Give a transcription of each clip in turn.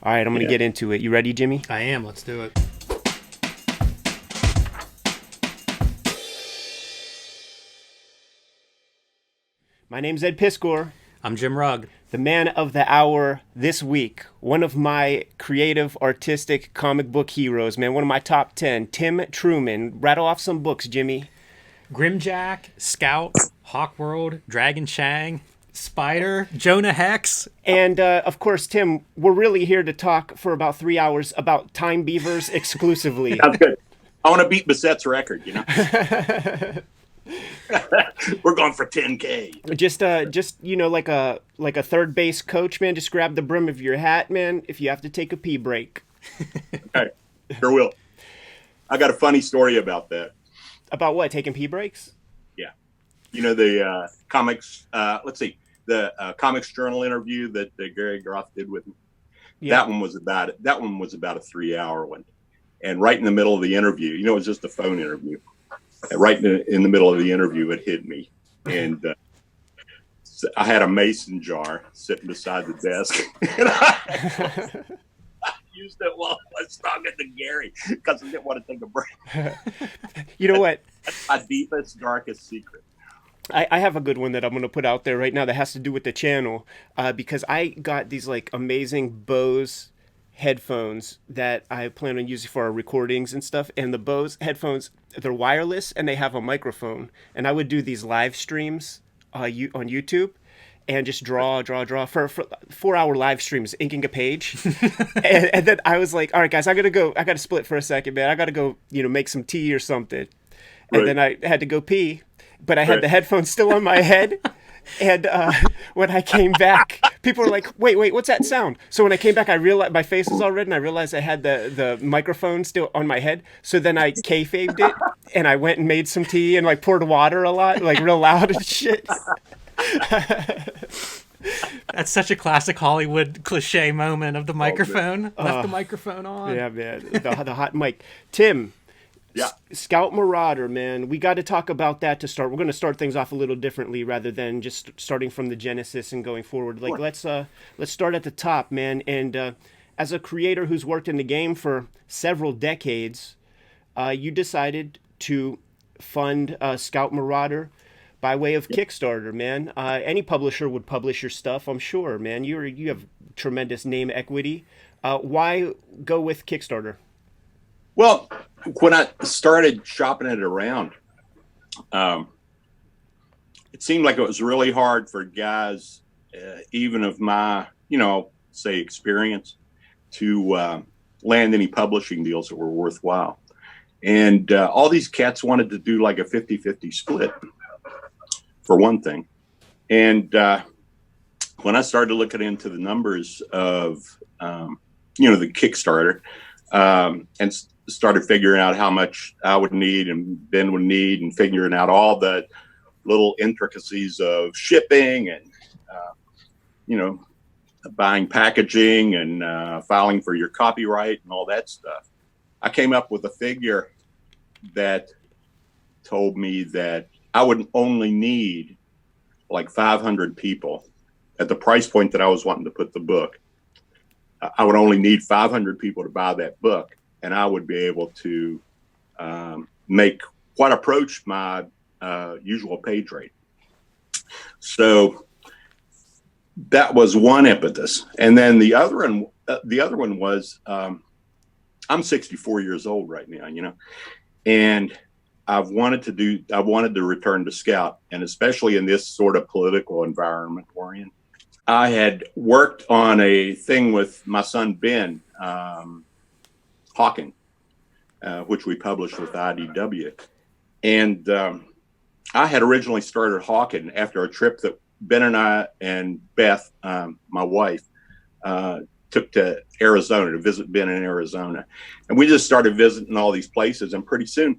All right, I'm going to get into it. You ready, Jimmy? I am. Let's do it. My name's Ed Piskor. I'm Jim Rugg. The man of the hour this week. One of my creative, artistic comic book heroes, man. One of my top 10. Tim Truman. Rattle off some books, Jimmy. Grimjack, Scout, Hawkworld, Dragon Shang, Spider, Jonah Hex. And, of course, Tim, we're really here to talk for about 3 hours about Time Beavers exclusively. Sounds good. I want to beat Bassett's record, you know? We're going for 10K. Just you know, like a third base coach, man. Just grab the brim of your hat, man, if you have to take a pee break. Okay, sure will. I got a funny story about that. About what? Taking pee breaks? Yeah. You know, the comics, the Comics Journal interview that Gary Groth did with me. Yeah. That one was about a 3-hour one. And right in the middle of the interview, you know, it was just a phone interview. Right in the middle of the interview, it hit me. And I had a mason jar sitting beside the desk. And I used it while I was talking to Gary because I didn't want to take a break. You know what? That's my deepest, darkest secret. I have a good one that I'm going to put out there right now that has to do with the channel because I got these like amazing Bose headphones that I plan on using for our recordings and stuff. And the Bose headphones, they're wireless and they have a microphone. And I would do these live streams on YouTube and just draw for 4-hour live streams, inking a page. and then I was like, all right, guys, I got to split for a second, man. I got to go, make some tea or something. And then I had to go pee, but I had the headphones still on my head. And when I came back, people were like, wait, what's that sound? So when I came back, I realized my face was all red, and I realized I had the microphone still on my head. So then I kayfabed it, and I went and made some tea and like poured water a lot, like real loud and shit. That's such a classic Hollywood cliche moment of the microphone. Left the microphone on. Yeah, man. The hot mic. Tim. Yeah. Scout Marauder, man. We got to talk about that to start. We're going to start things off a little differently rather than just starting from the genesis and going forward. Like, let's start at the top, man. And as a creator who's worked in the game for several decades, you decided to fund Scout Marauder by way of Kickstarter, man. Any publisher would publish your stuff, I'm sure, man. You have tremendous name equity. Why go with Kickstarter? Well, when I started shopping it around, it seemed like it was really hard for guys, even of my, say experience, to land any publishing deals that were worthwhile. And all these cats wanted to do like a 50-50 split, for one thing. And when I started looking into the numbers of, the Kickstarter, and started figuring out how much I would need and Ben would need, and figuring out all the little intricacies of shipping and, buying packaging and filing for your copyright and all that stuff. I came up with a figure that told me that I would only need like 500 people at the price point that I was wanting to put the book. I would only need 500 people to buy that book, and I would be able to make what approached my usual page rate. So that was one impetus, and then the other one was I'm 64 years old right now, and I wanted to return to Scout, and especially in this sort of political environment we're in. I had worked on a thing with my son Ben Hawking, which we published with IDW. And I had originally started Hawking after a trip that Ben and I and Beth, my wife, took to Arizona to visit Ben in Arizona. And we just started visiting all these places. And pretty soon,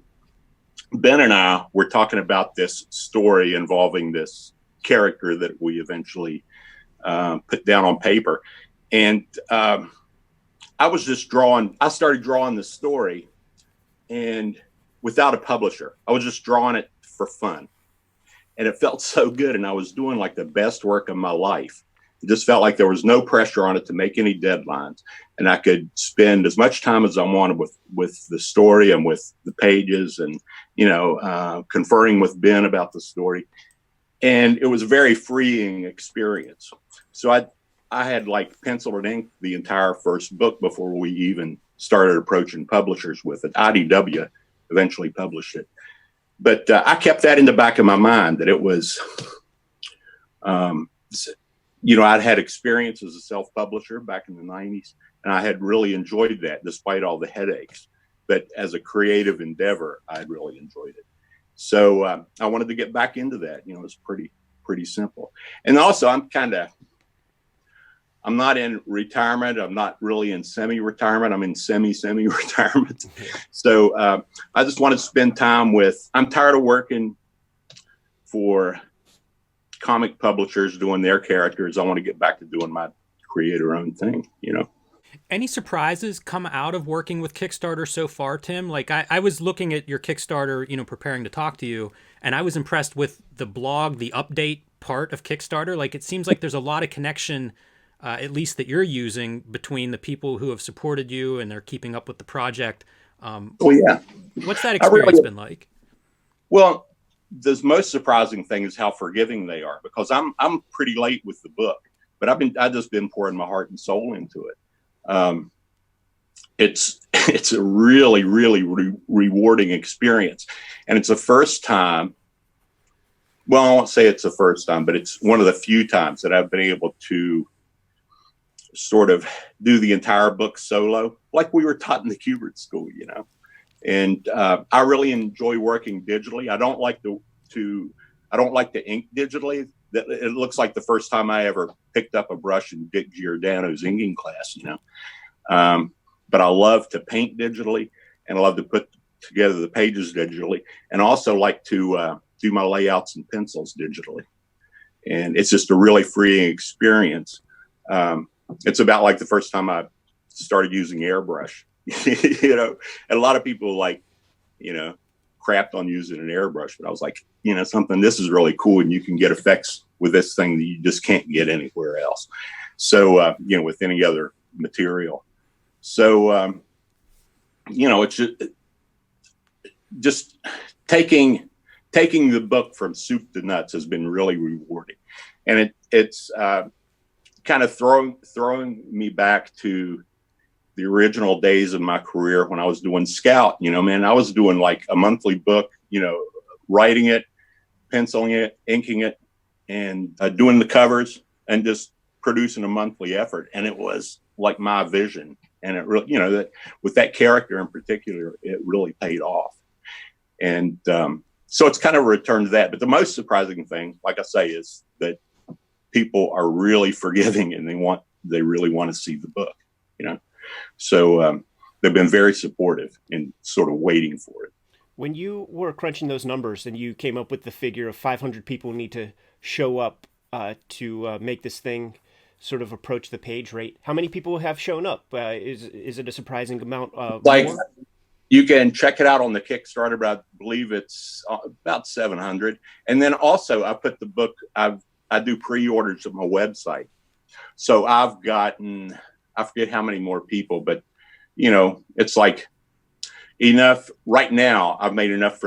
Ben and I were talking about this story involving this character that we eventually put down on paper. And I started drawing the story, and without a publisher, I was just drawing it for fun. And it felt so good. And I was doing like the best work of my life. It just felt like there was no pressure on it to make any deadlines, and I could spend as much time as I wanted with the story and with the pages, and conferring with Ben about the story. And it was a very freeing experience. So I had like pencil and ink the entire first book before we even started approaching publishers with it. IDW eventually published it, but I kept that in the back of my mind that it was. I'd had experience as a self-publisher back in the 90s, and I had really enjoyed that despite all the headaches. But as a creative endeavor, I had really enjoyed it. So I wanted to get back into that. It was pretty simple. And also, I'm not in retirement. I'm not really in semi-retirement. I'm in semi-retirement. So I just want to spend time I'm tired of working for comic publishers doing their characters. I want to get back to doing my creator-owned thing, Any surprises come out of working with Kickstarter so far, Tim? Like I was looking at your Kickstarter, preparing to talk to you, and I was impressed with the blog, the update part of Kickstarter. Like it seems like there's a lot of connection, at least that you're using, between the people who have supported you and they're keeping up with the project. Yeah. What's that experience been like? Well, the most surprising thing is how forgiving they are, because I'm pretty late with the book, but I've just been pouring my heart and soul into it. It's a really, really rewarding experience. And it's the first time, well, I won't say it's the first time, but it's one of the few times that I've been able to sort of do the entire book solo, like we were taught in the Kubert school, And I really enjoy working digitally. I don't like to ink digitally. That it looks like the first time I ever picked up a brush in Dick Giordano's inking class, But I love to paint digitally, and I love to put together the pages digitally, and also like to do my layouts and pencils digitally. And it's just a really freeing experience. It's about like the first time I started using airbrush. And a lot of people crapped on using an airbrush, but I was like, this is really cool, and you can get effects with this thing that you just can't get anywhere else. So, with any other material. So, it's just taking the book from soup to nuts has been really rewarding, and it's kind of throwing me back to the original days of my career when I was doing Scout. I was doing like a monthly book, writing it, penciling it, inking it, and doing the covers, and just producing a monthly effort. And it was like my vision. And it really, that with that character in particular, it really paid off. And so it's kind of a return to that. But the most surprising thing, like I say, is that people are really forgiving, and they really want to see the book, So they've been very supportive and sort of waiting for it. When you were crunching those numbers and you came up with the figure of 500 people need to show up to make this thing sort of approach the page rate, how many people have shown up? Is it a surprising amount? More? You can check it out on the Kickstarter, but I believe it's about 700. And then also I put the book, I do pre-orders at my website. So I've gotten, I forget how many more people, but it's like enough right now. I've made enough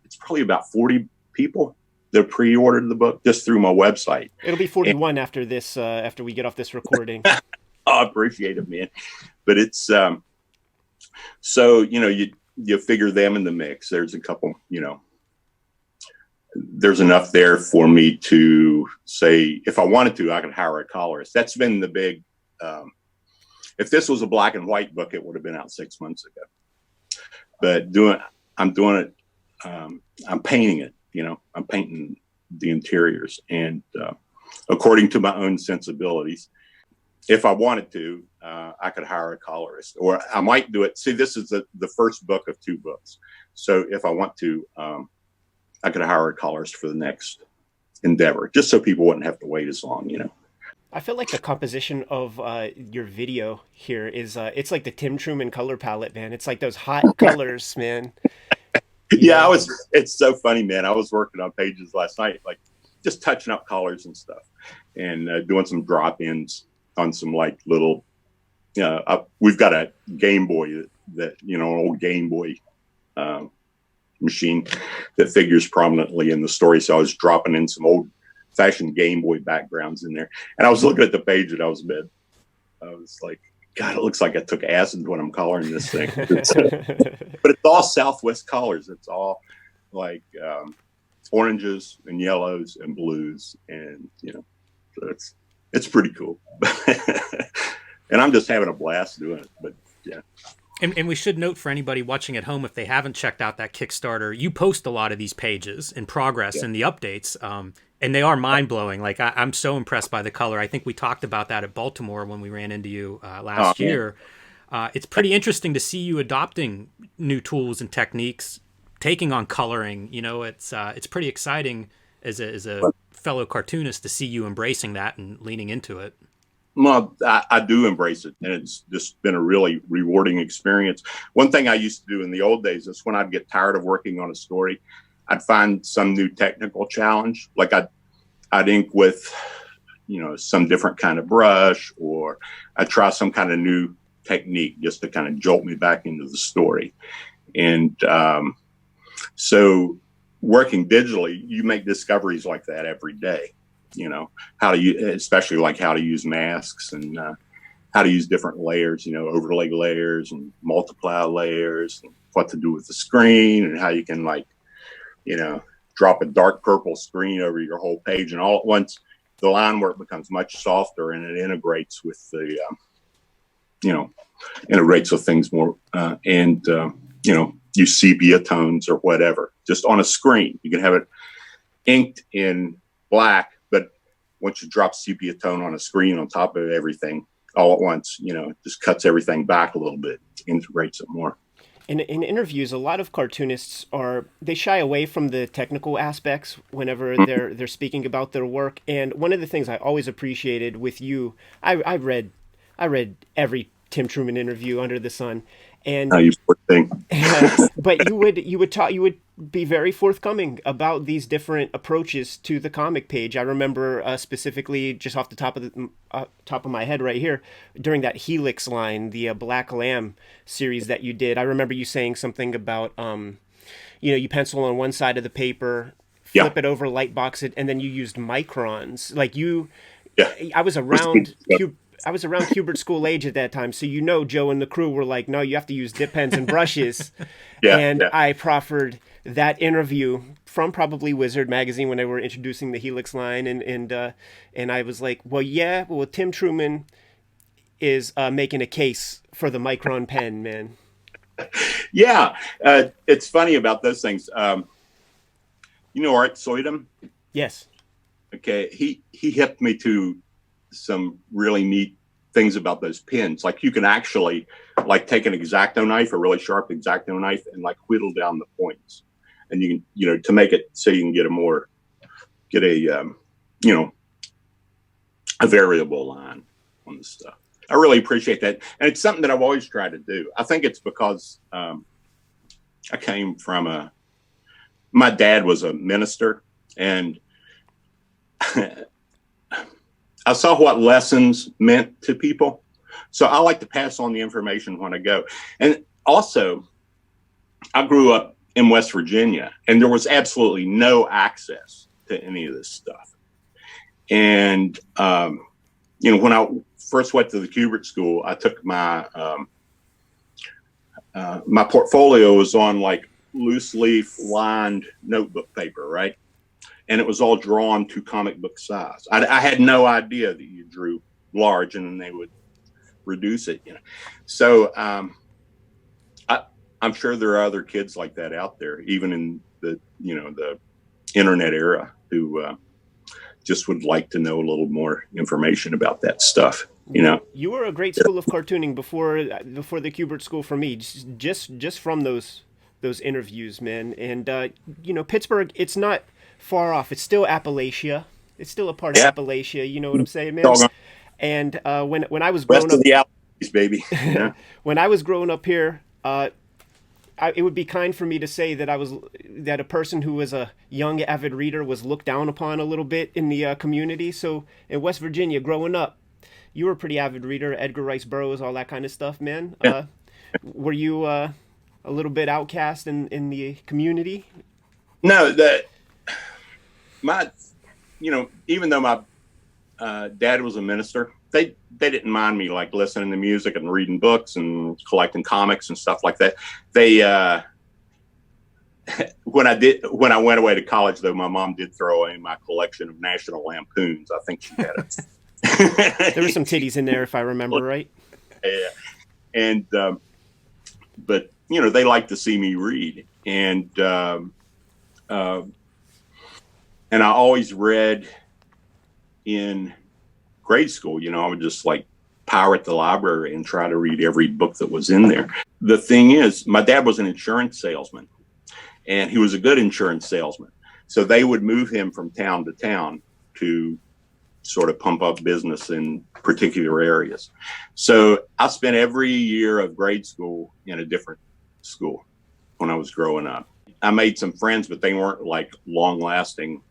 it's probably about 40 people that pre-ordered the book just through my website. It'll be 41 after this, after we get off this recording. I appreciate it, man. But it's, so, you figure them in the mix. There's a couple, there's enough there for me to say, if I wanted to, I could hire a colorist. That's been the big, if this was a black and white book, it would have been out 6 months ago. But I'm doing it. I'm painting it, I'm painting the interiors, and according to my own sensibilities. If I wanted to, I could hire a colorist, or I might do it. See, this is the first book of 2 books. So if I want to, I could hire a colorist for the next endeavor, just so people wouldn't have to wait as long, I feel like the composition of your video here is, it's like the Tim Truman color palette, man. It's like those hot colors, man. Yeah, it's so funny, man. I was working on pages last night, like just touching up colors and stuff. and doing some drop-ins on some like little. We've got a Game Boy that an old Game Boy machine that figures prominently in the story. So I was dropping in some old-fashioned Game Boy backgrounds in there, and I was looking at the page that I was like, God, it looks like I took acid when I'm coloring this thing. But it's all Southwest colors. It's all like oranges and yellows and blues, and so it's pretty cool. And I'm just having a blast doing it. But yeah. And we should note for anybody watching at home, if they haven't checked out that Kickstarter, you post a lot of these pages in progress and the updates, and they are mind-blowing. Like, I'm so impressed by the color. I think we talked about that at Baltimore when we ran into you last year. It's pretty interesting to see you adopting new tools and techniques, taking on coloring. It's pretty exciting as a fellow cartoonist to see you embracing that and leaning into it. Well, I do embrace it, and it's just been a really rewarding experience. One thing I used to do in the old days is when I'd get tired of working on a story, I'd find some new technical challenge. Like I'd ink with, some different kind of brush, or I'd try some kind of new technique just to kind of jolt me back into the story. And so working digitally, you make discoveries like that every day. How to use, especially like how to use masks and how to use different layers, overlay layers and multiply layers, and what to do with the screen, and how you can drop a dark purple screen over your whole page, and all at once the line work becomes much softer, and it integrates with the integrates with things more, and use sepia tones or whatever just on a screen. You can have it inked in black, but once you drop sepia tone on a screen on top of everything all at once, it just cuts everything back a little bit, integrates it more. In interviews, a lot of cartoonists they shy away from the technical aspects whenever they're speaking about their work. And one of the things I always appreciated with you, I read every Tim Truman interview under the sun, and you poor thing. But you would be very forthcoming about these different approaches to the comic page. I remember specifically, just off the top of my head right here, during that Helix line, the Black Lamb series that you did. I remember you saying something about you pencil on one side of the paper, flip it over, light box it, and then you used microns. Like I was around Hubert School age at that time, so Joe and the crew were like, no, you have to use dip pens and brushes. I proffered that interview from probably Wizard magazine when they were introducing the Helix line, and I was like, well, Tim Truman is making a case for the micron pen, man. Yeah, it's funny about those things. Art Soydum? Yes. Okay, he hipped me to some really neat things about those pins. Like you can actually take an X-Acto knife, a really sharp X-Acto knife, and whittle down the points, and you can to make it so you can get a variable line on the stuff. I really appreciate that, and it's something that I've always tried to do. I think it's because I came from my dad was a minister, and I saw what lessons meant to people. So I like to pass on the information when I go. And also, I grew up in West Virginia, and there was absolutely no access to any of this stuff. And, when I first went to the Hubert School, I took my portfolio was on loose leaf lined notebook paper, right? And it was all drawn to comic book size. I had no idea that you drew large and then they would reduce it. So I'm sure there are other kids like that out there, even in the internet era, who just would like to know a little more information about that stuff. You were a great school of cartooning before the Hubert School for me, just from those interviews, man. And Pittsburgh, it's not far off. It's still Appalachia. It's still a part of Appalachia. You know what I'm saying, man? And when I was growing up, the Appalachians, baby. Yeah. When I was growing up here, it would be kind for me to say that that a person who was a young avid reader was looked down upon a little bit in the community. So in West Virginia, growing up, you were a pretty avid reader, Edgar Rice Burroughs, all that kind of stuff, man. Were you a little bit outcast in the community? No, my, even though my dad was a minister, they didn't mind me like listening to music and reading books and collecting comics and stuff like that. They when I went away to college, though, my mom did throw away my collection of National Lampoons. I think she had it. There were some titties in there, if I remember right. Yeah, and but they like to see me read, and I always read in grade school. I would just like pirate the library and try to read every book that was in there. The thing is, my dad was an insurance salesman, and he was a good insurance salesman. So they would move him from town to town to sort of pump up business in particular areas. So I spent every year of grade school in a different school when I was growing up. I made some friends, but they weren't like long lasting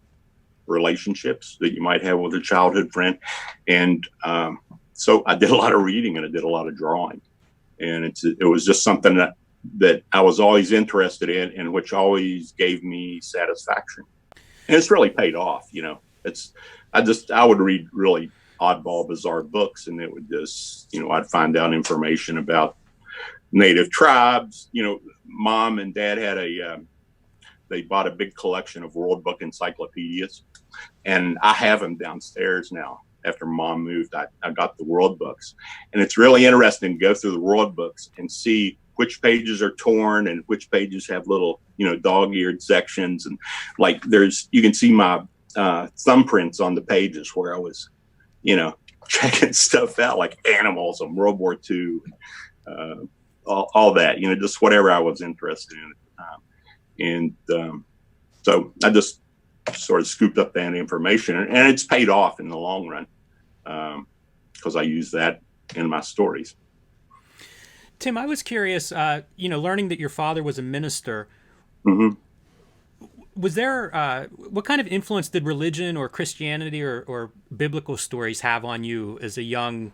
relationships that you might have with a childhood friend. And so I did a lot of reading and I did a lot of drawing. And it was just something that I was always interested in and which always gave me satisfaction. And it's really paid off. I would read really oddball, bizarre books, and it would just, I'd find out information about native tribes. Mom and dad had they bought a big collection of World Book encyclopedias, and I have them downstairs now. After Mom moved, I got the World Books, and it's really interesting to go through the World Books and see which pages are torn and which pages have little, dog-eared sections. And like you can see my thumbprints on the pages where I was, checking stuff out, like animals and World War II, all that, just whatever I was interested in at the time. And so I just sort of scooped up that information, and it's paid off in the long run because I use that in my stories. Tim, I was curious, learning that your father was a minister. Mm-hmm. Was there, what kind of influence did religion or Christianity or biblical stories have on you as a young,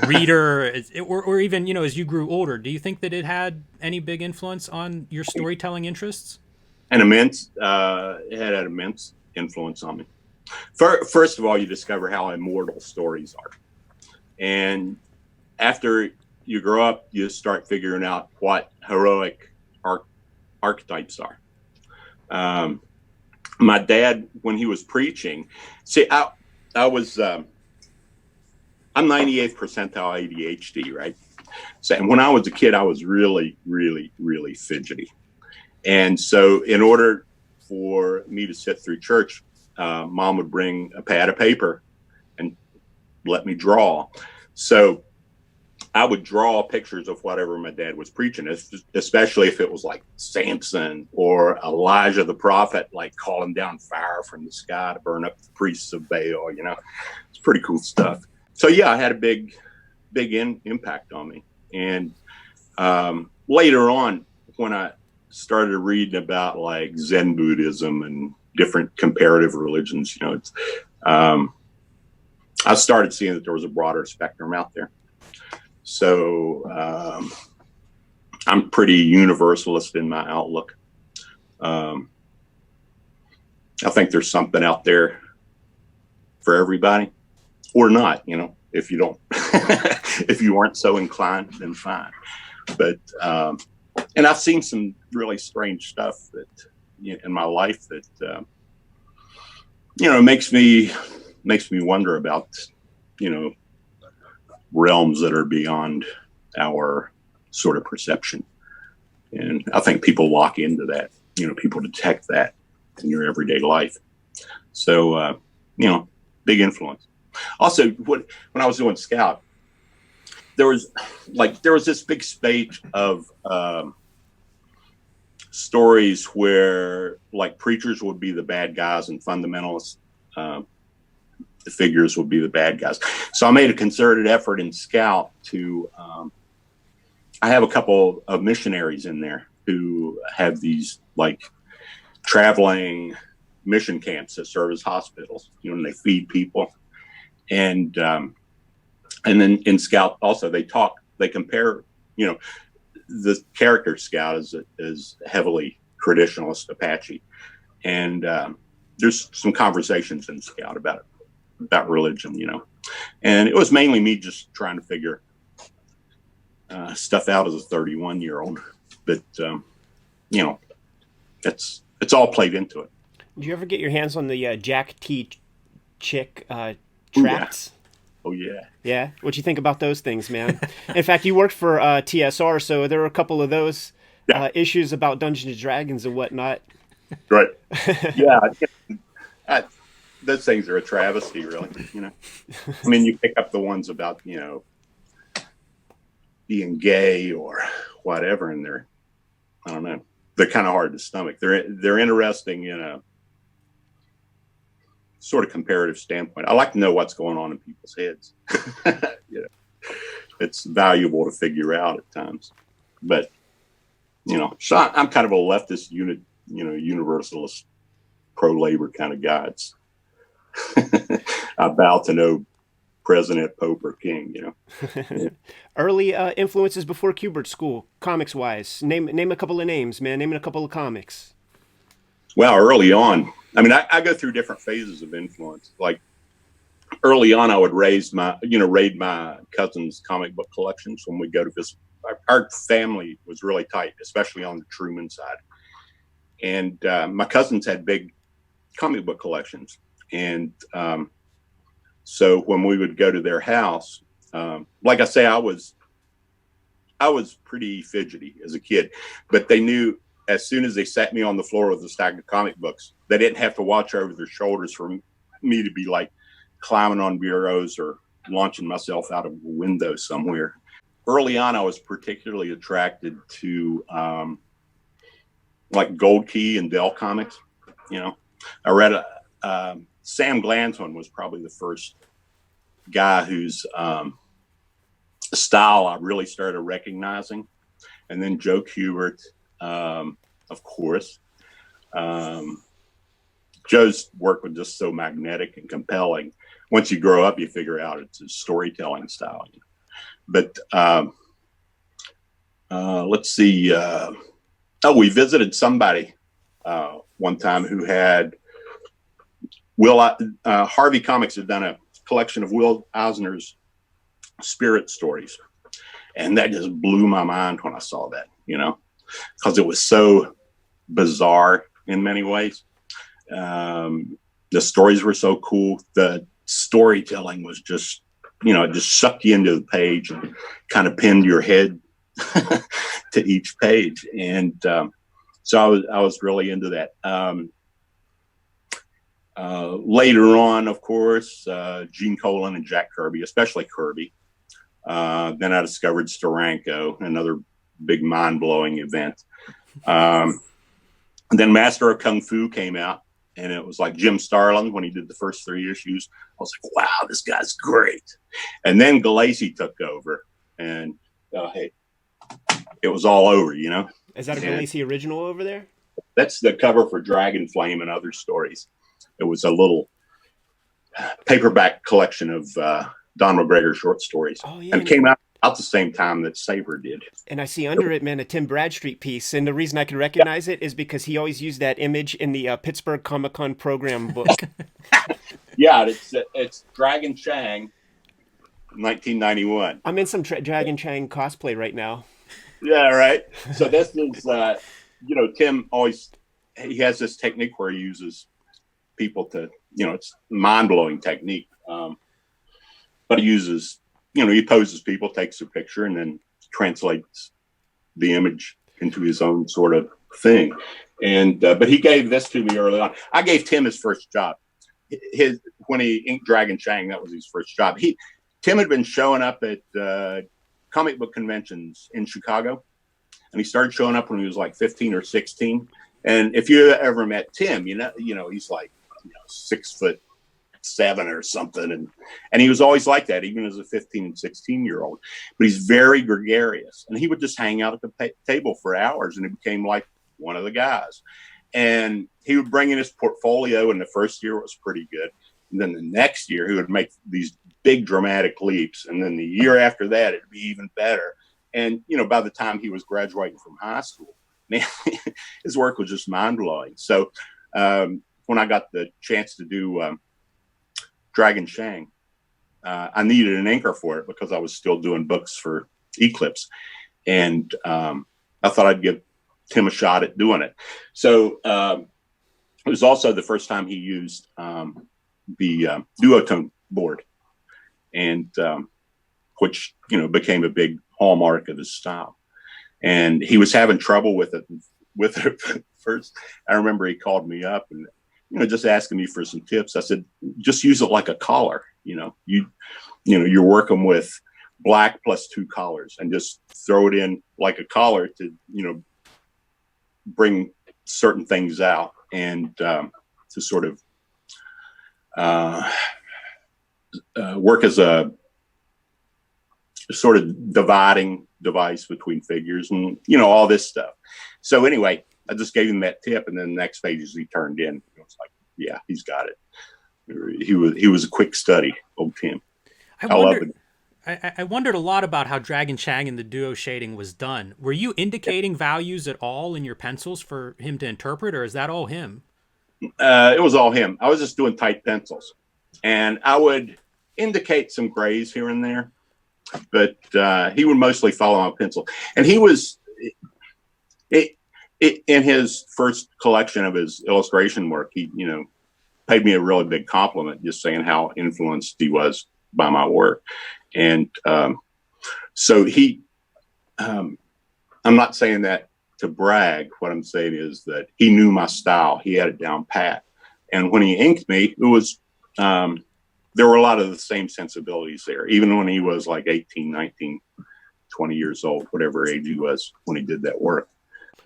reader, or even, as you grew older? Do you think that it had any big influence on your storytelling interests? It had an immense influence on me. First of all, you discover how immortal stories are. And after you grow up, you start figuring out what heroic archetypes are. My dad, when he was preaching, I'm 98th percentile ADHD, right? So, and when I was a kid, I was really, really, really fidgety. And so in order for me to sit through church, Mom would bring a pad of paper and let me draw. So I would draw pictures of whatever my dad was preaching, especially if it was like Samson or Elijah the prophet, like calling down fire from the sky to burn up the priests of Baal. It's pretty cool stuff. So yeah, it had a big impact on me. And later on, when I started reading about like Zen Buddhism and different comparative religions, I started seeing that there was a broader spectrum out there. So I'm pretty universalist in my outlook. I think there's something out there for everybody, or not. If you don't, if you aren't so inclined, then fine. But and I've seen some really strange stuff that in my life that makes me wonder about realms that are beyond our sort of perception. And I think people lock into that, people detect that in your everyday life. So, big influence. Also, when I was doing Scout, there was this big spate of stories where like preachers would be the bad guys and fundamentalists, the figures would be the bad guys. So I made a concerted effort in Scout to, I have a couple of missionaries in there who have these like traveling mission camps that serve as hospitals, and they feed people. And then in Scout also they compare, the character Scout is heavily traditionalist Apache. And there's some conversations in Scout about religion, and it was mainly me just trying to figure stuff out as a 31-year-old, but it's all played into it. Did you ever get your hands on the Jack T. Chick tracts? Oh yeah. Yeah? What'd you think about those things, man? In fact, you worked for TSR, so there were a couple of those issues about Dungeons and Dragons and whatnot. Right. Yeah. Those things are a travesty, really. I mean, you pick up the ones about, being gay or whatever, and I don't know, they're kind of hard to stomach. They're interesting in a sort of comparative standpoint. I like to know what's going on in people's heads. It's valuable to figure out at times, but so I'm kind of a leftist universalist, pro-labor kind of guy. I bow to no president, pope, or king. Early influences before Kubert School, comics wise. Name a couple of names, man. Name a couple of comics. Well, early on, I mean, I go through different phases of influence. Like early on, I would raid my cousin's comic book collections when we go to visit. Our family was really tight, especially on the Truman side. And my cousins had big comic book collections. And so when we would go to their house, like I say, I was pretty fidgety as a kid, but they knew as soon as they sat me on the floor with a stack of comic books, they didn't have to watch over their shoulders for me to be like climbing on bureaus or launching myself out of a window somewhere. Early on, I was particularly attracted to like Gold Key and Dell Comics. I read Sam Glansman was probably the first guy whose style I really started recognizing. And then Joe Kubert, of course. Joe's work was just so magnetic and compelling. Once you grow up, you figure out it's his storytelling style. But let's see. We visited somebody one time who had Harvey Comics had done a collection of Will Eisner's spirit stories, and that just blew my mind when I saw that. Because it was so bizarre in many ways. The stories were so cool. The storytelling was just, it just sucked you into the page and kind of pinned your head to each page. And so I was really into that. Later on, of course, Gene Colan and Jack Kirby, especially Kirby. Then I discovered Steranko, another big mind-blowing event. Then Master of Kung Fu came out, and it was like Jim Starlin when he did the first 3 issues. I was like, wow, this guy's great. And then Galassi took over, and hey, it was all over, Is that a Galassi original over there? That's the cover for Dragon Flame and Other Stories. It was a little paperback collection of Don McGregor short stories. Oh, yeah. And it came out the same time that Saber did. And I see under it, man, a Tim Bradstreet piece. And the reason I can recognize it is because he always used that image in the Pittsburgh Comic-Con program book. Yeah, it's Dragon Chang, 1991. I'm in some Dragon Chang cosplay right now. Yeah, right. So this is, Tim always, he has this technique where he uses people to, it's mind-blowing technique. But he uses, he poses people, takes a picture, and then translates the image into his own sort of thing. And but he gave this to me early on. I gave Tim his first job. When he inked Dragon Chang, that was his first job. Tim had been showing up at comic book conventions in Chicago, and he started showing up when he was like 15 or 16. And if you ever met Tim, he's like 6'8" 7 or something. And he was always like that, even as a 15 and 16-year-old. But he's very gregarious. And he would just hang out at the table for hours, and he became like one of the guys. And he would bring in his portfolio, and the first year was pretty good. And then the next year, he would make these big dramatic leaps. And then the year after that, it'd be even better. And, by the time he was graduating from high school, man, his work was just mind-blowing. So when I got the chance to do Dragon Shang, I needed an inker for it because I was still doing books for Eclipse. And I thought I'd give Tim a shot at doing it. So it was also the first time he used the duotone board, and which became a big hallmark of his style. And he was having trouble with it first. I remember he called me up and just asking me for some tips. I said, just use it like a collar. You're working with black plus 2 collars, and just throw it in like a collar to bring certain things out, and to sort of work as a sort of dividing device between figures, and all this stuff. So anyway, I just gave him that tip, and then the next pages he turned in, it was like, yeah, he's got it. He was a quick study, old Tim. I wondered a lot about how Dragon Shang and the duo shading was done. Were you indicating values at all in your pencils for him to interpret, or is that all him? It was all him. I was just doing tight pencils, and I would indicate some grays here and there, but he would mostly follow my pencil. And he was in his first collection of his illustration work, he paid me a really big compliment, just saying how influenced he was by my work. And so I'm not saying that to brag. What I'm saying is that he knew my style. He had it down pat. And when he inked me, it was there were a lot of the same sensibilities there, even when he was like 18, 19, 20 years old, whatever age he was when he did that work.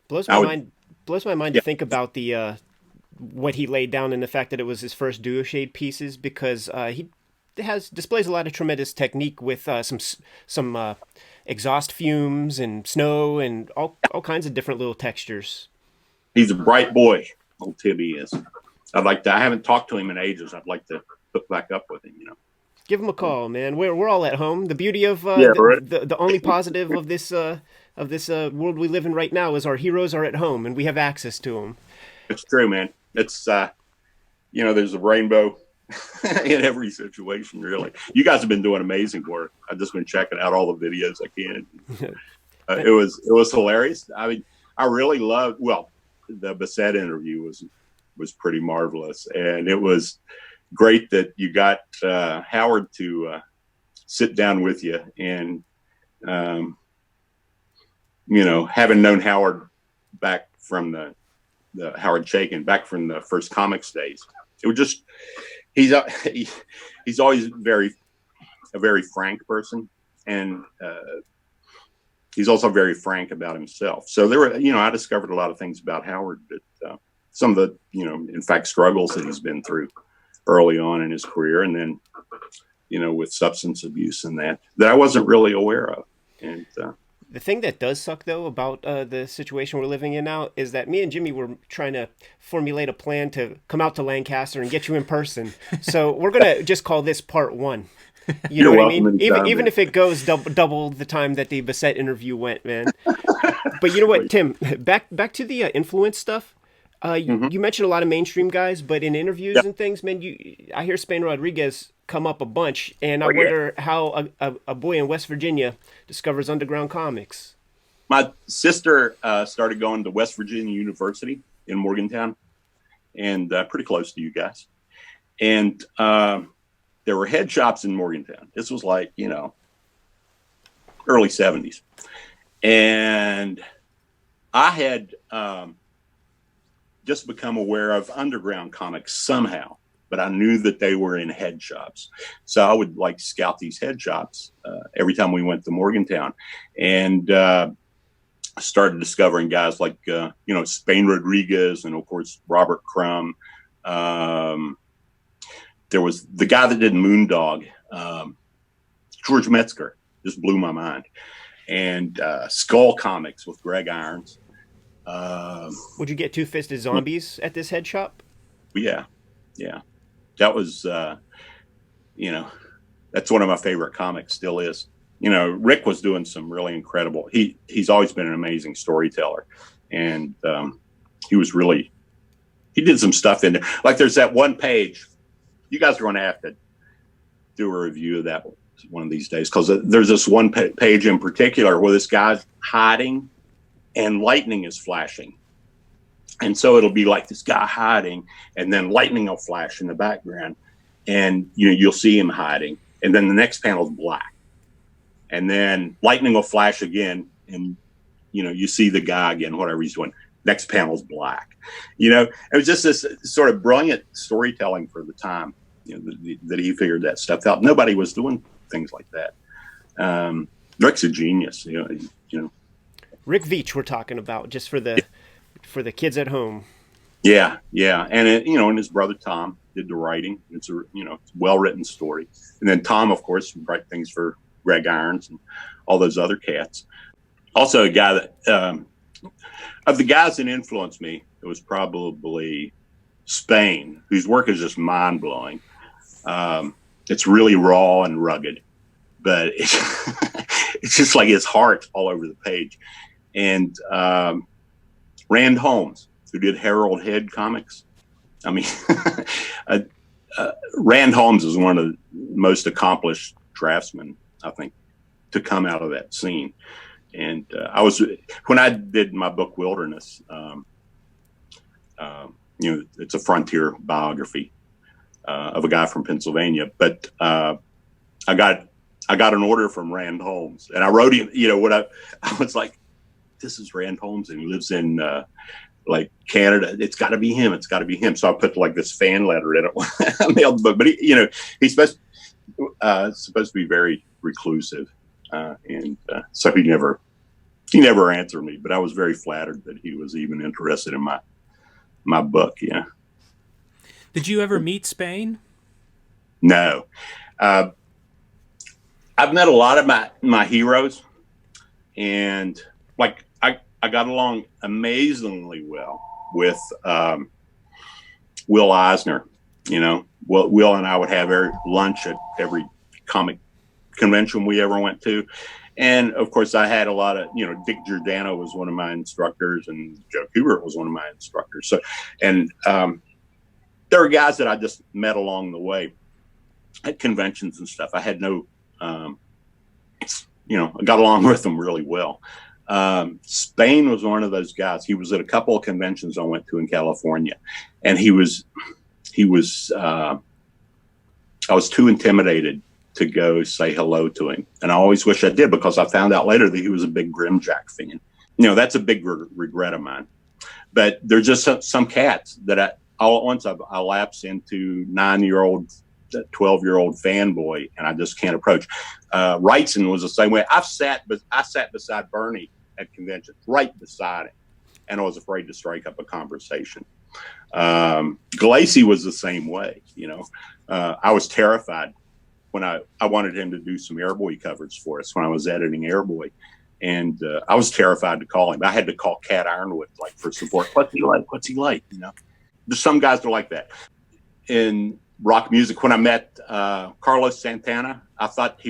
Blows my mind to think about the what he laid down, and the fact that it was his first duo shade pieces, because he displays a lot of tremendous technique with some exhaust fumes and snow and all kinds of different little textures. He's a bright boy, old Tibby is. I haven't talked to him in ages. I'd like to hook back up with him, Give him a call, man. We're all at home. The beauty of the only positive of this world we live in right now is our heroes are at home and we have access to them. It's true, man. It's there's a rainbow in every situation, really. You guys have been doing amazing work. I've just been checking out all the videos I can. It was hilarious. I mean, I really loved. Well, the Bissett interview was pretty marvelous, and it was great that you got Howard to sit down with you, and having known Howard back from the Howard Chaykin, back from the first comics days, it was just he's always a very frank person, and he's also very frank about himself. So there were, I discovered a lot of things about Howard, that some of the, in fact, struggles that he's been through early on in his career, and then, with substance abuse and that I wasn't really aware of. And the thing that does suck, though, about the situation we're living in now is that me and Jimmy were trying to formulate a plan to come out to Lancaster and get you in person. So we're going to just call this part 1. You know what I mean? Even if it goes double the time that the Bissett interview went, man. But you know what, Tim? Back to the influence stuff. You mentioned a lot of mainstream guys, but in interviews and things, man, I hear Spain Rodriguez come up a bunch, and I wonder how a boy in West Virginia discovers underground comics. My sister started going to West Virginia University in Morgantown, and pretty close to you guys. And there were head shops in Morgantown. This was like, early 70s. And I had just become aware of underground comics somehow, but I knew that they were in head shops. So I would scout these head shops every time we went to Morgantown, and started discovering guys like, Spain Rodriguez, and of course, Robert Crumb, Tom there was the guy that did Moondog, George Metzger, just blew my mind. And Skull Comics with Greg Irons. Would you get Two-Fisted Zombies at this head shop? Yeah. That was, that's one of my favorite comics, still is. Rick was doing some really incredible. He's always been an amazing storyteller, and he did some stuff in there. Like there's that one page. You guys are going to have to do a review of that one of these days, because there's this one page in particular where this guy's hiding and lightning is flashing. And so it'll be like this guy hiding, and then lightning will flash in the background, and you'll see him hiding, and then the next panel is black, and then lightning will flash again, and you see the guy again, whatever he's doing. Next panel is black. It was just this sort of brilliant storytelling for the time. That he figured that stuff out. Nobody was doing things like that. Rick's a genius. Rick Veitch, we're talking about, just for the kids at home. Yeah, and and his brother Tom did the writing. It's a well written story, and then Tom, of course, would write things for Greg Irons and all those other cats. Also, a guy that of the guys that influenced me, it was probably Spain, whose work is just mind blowing. It's really raw and rugged, but it's just like his heart all over the page. And Rand Holmes, who did Harold Head comics. I mean, Rand Holmes is one of the most accomplished draftsmen, I think, to come out of that scene. And when I did my book Wilderness, it's a frontier biography of a guy from Pennsylvania. But I got an order from Rand Holmes, and I wrote him. When I was like, "This is Rand Holmes, and he lives in like Canada. It's got to be him. It's got to be him." So I put like this fan letter in it. I mailed the book, but he's supposed to be very reclusive, and so he never answered me. But I was very flattered that he was even interested in my book. Yeah. Did you ever meet Spain? No. I've met a lot of my heroes, and like I got along amazingly well with Will Eisner. Will and I would have lunch at every comic convention we ever went to. And of course, I had a lot of, Dick Giordano was one of my instructors, and Joe Kubert was one of my instructors. So, and there were guys that I just met along the way at conventions and stuff. I had no, I got along with them really well. Spain was one of those guys. He was at a couple of conventions I went to in California, and I was too intimidated to go say hello to him. And I always wish I did, because I found out later that he was a big Grimjack fan. That's a big regret of mine. But there's just some cats that all at once I lapse into 9-year-old, 12-year-old fanboy, and I just can't approach. Wrightson was the same way. I sat beside Bernie at conventions, right beside him, and I was afraid to strike up a conversation. Glacy was the same way. I was terrified when I wanted him to do some Airboy coverage for us when I was editing Airboy. And I was terrified to call him. I had to call Cat Ironwood for support. What's he like? There's some guys that are like that. In rock music, when I met Carlos Santana, I thought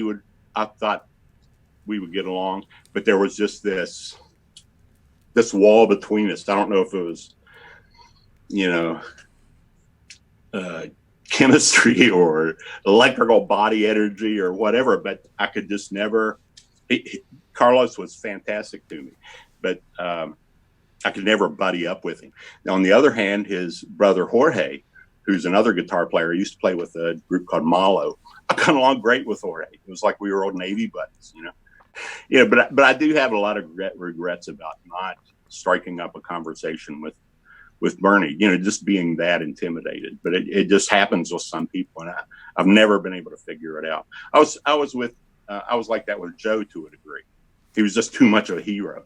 we would get along, but there was just this wall between us. I don't know if it was, chemistry or electrical body energy or whatever, but I could just never. Carlos was fantastic to me, but I could never buddy up with him. Now, on the other hand, his brother Jorge, who's another guitar player, used to play with a group called Malo. I got along great with Jorge. It was like we were old Navy buddies, But I do have a lot of regrets about not striking up a conversation with Bernie, just being that intimidated. But it just happens with some people, and I've never been able to figure it out. I was like that with Joe to a degree. He was just too much of a hero,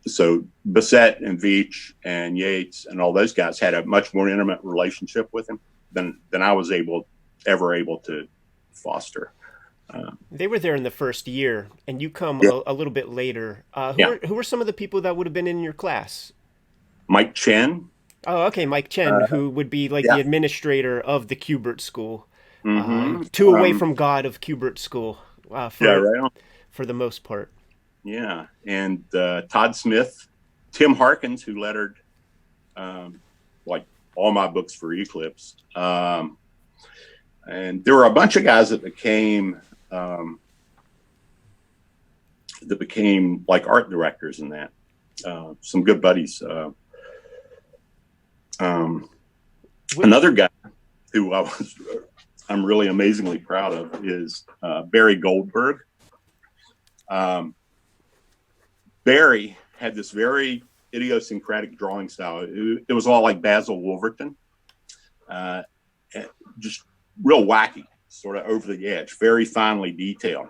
So Bissett and Veitch and Yates and all those guys had a much more intimate relationship with him. than I was ever able to foster. They were there in the first year, and you come Yeah. a little bit later. Yeah. Who were some of the people that would have been in your class? Mike Chen. Oh, okay, Mike Chen, who would be like the Yeah. administrator of the Kubert School, Mm-hmm. two away from God of Kubert School, Yeah, right on. for the most part. Yeah, and Todd Smith, Tim Harkins, who lettered like all my books for Eclipse, and there were a bunch of guys that became like art directors in that. Some good buddies. Another guy who I'm really amazingly proud of is Barry Goldberg. Barry had this very idiosyncratic drawing style. It was all like Basil Wolverton, just real wacky, sort of over the edge, very finely detailed.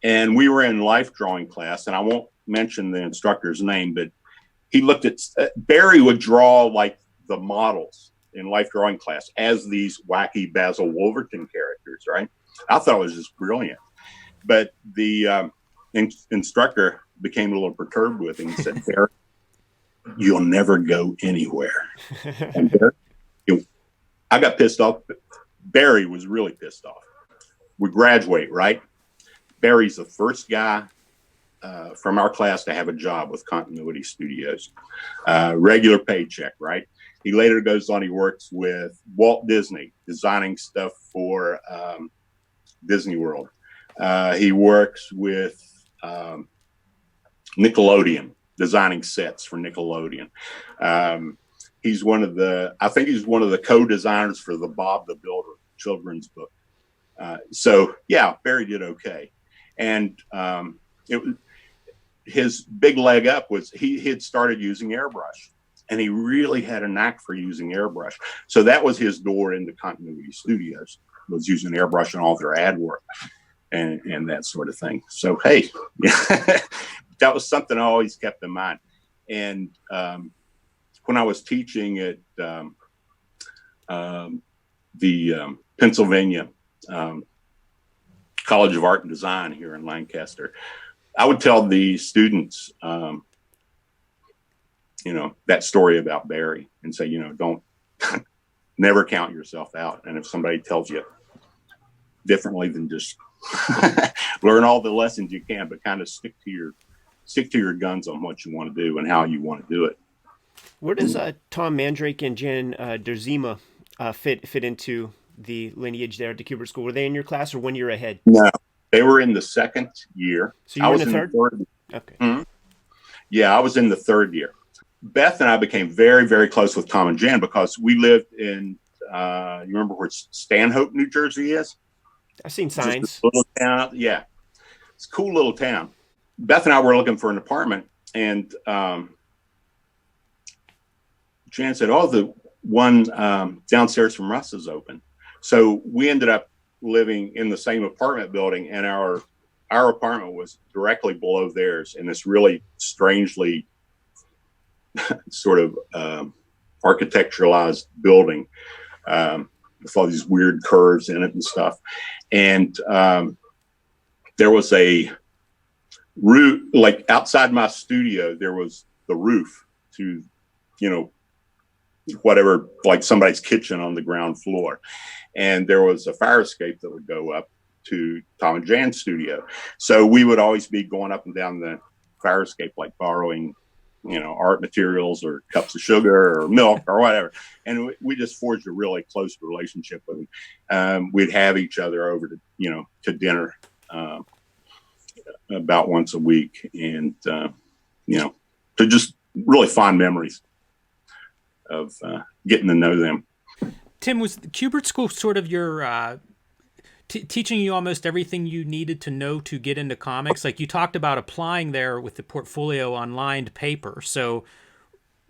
And we were in life drawing class, and I won't mention the instructor's name, but he looked at Barry would draw like the models in life drawing class as these wacky Basil Wolverton characters, right? I thought it was just brilliant. But the instructor became a little perturbed with him and said, Barry, you'll never go anywhere. And Barry, I got pissed off. Barry was really pissed off. We graduate, right? Barry's the first guy from our class to have a job with Continuity Studios. Regular paycheck, right? He later goes on, he works with Walt Disney, designing stuff for Disney World. He works with Nickelodeon, designing sets for Nickelodeon. He's one of the co-designers for the Bob the Builder children's book. So yeah, Barry did okay. And his big leg up was he had started using airbrush, and he really had a knack for using airbrush. So that was his door into Continuity Studios, was using airbrush in all their ad work and that sort of thing. So, hey, that was something I always kept in mind. And when I was teaching at the Pennsylvania College of Art and Design here in Lancaster, I would tell the students, that story about Barry and say, don't never count yourself out. And if somebody tells you differently, then just learn all the lessons you can, but kind of stick to your guns on what you want to do and how you want to do it. Where does Tom Mandrake and Jen Derzima fit into the lineage there at the Kubert School? Were they in your class or 1 year ahead? No, they were in the second year. So you were in the third? Okay. Mm-hmm. Yeah, I was in the third year. Beth and I became very, very close with Tom and Jen because we lived in, you remember where Stanhope, New Jersey is? I've seen signs. Little town. Yeah. It's a cool little town. Beth and I were looking for an apartment, and Jan said, oh, the one downstairs from Russ is open. So we ended up living in the same apartment building, and our apartment was directly below theirs in this really strangely sort of architecturalized building with all these weird curves in it and stuff. And there was a roof, like outside my studio, there was the roof to, whatever, like somebody's kitchen on the ground floor. And there was a fire escape that would go up to Tom and Jan's studio. So we would always be going up and down the fire escape, like borrowing, art materials or cups of sugar or milk or whatever. And we just forged a really close relationship with them. We'd have each other over to dinner about once a week, and, to just really fond memories of getting to know them. Tim, was the Kubert School sort of your teaching you almost everything you needed to know to get into comics? Like you talked about applying there with the portfolio on lined paper. So,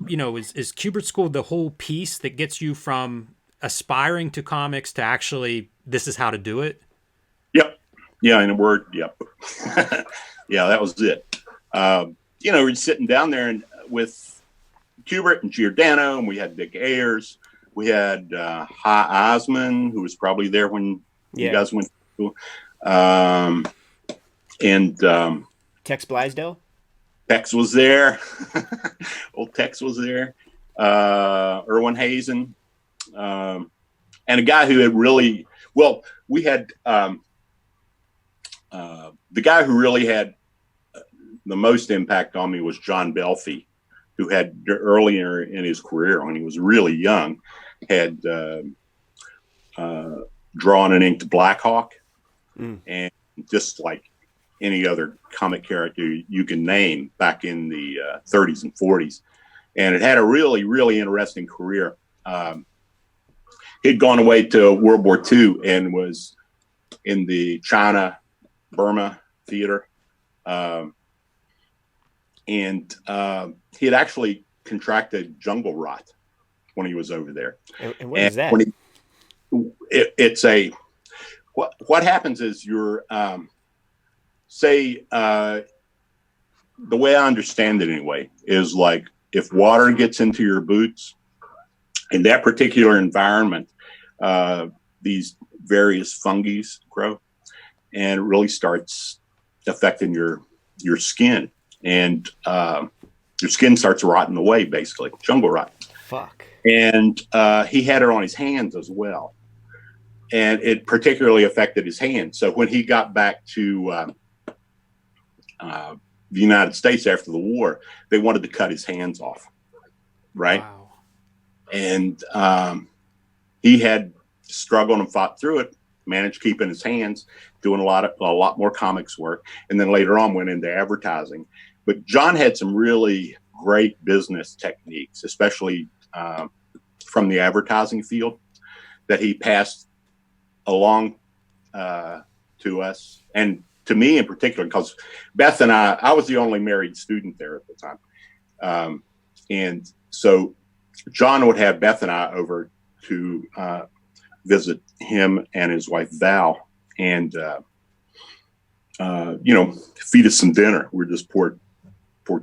is Kubert School the whole piece that gets you from aspiring to comics to actually this is how to do it? Yep. Yeah, in a word, yep. Yeah, that was it. We're sitting down there and with Kubert and Giordano, and we had Dick Ayers. We had Hi Osman, who was probably there when you guys went to school. And Tex Blaisdell? Tex was there. Old Tex was there. Erwin Hazen. And a guy who had really, well, we had the guy who really had the most impact on me was John Belfi, who had earlier in his career, when he was really young, had drawn and inked Blackhawk, and just like any other comic character you can name back in the 30s and 40s. And it had a really, really interesting career. He'd gone away to World War II and was in the China, Burma theater. And he had actually contracted jungle rot when he was over there. And what is that? It's a, what happens is you're, the way I understand it anyway, is like if water gets into your boots in that particular environment, these various fungi grow, and it really starts affecting your skin, and your skin starts rotting away, basically jungle rot. Fuck. And he had it on his hands as well, and it particularly affected his hands. So when he got back to the United States after the war, they wanted to cut his hands off, right? Wow. And he had struggled and fought through it, managed keeping his hands, doing a lot more comics work, and then later on went into advertising. But John had some really great business techniques, especially from the advertising field, that he passed along to us, and to me in particular, because Beth and I was the only married student there at the time. And so John would have Beth and I over to visit him and his wife Val, and feed us some dinner. We're just poor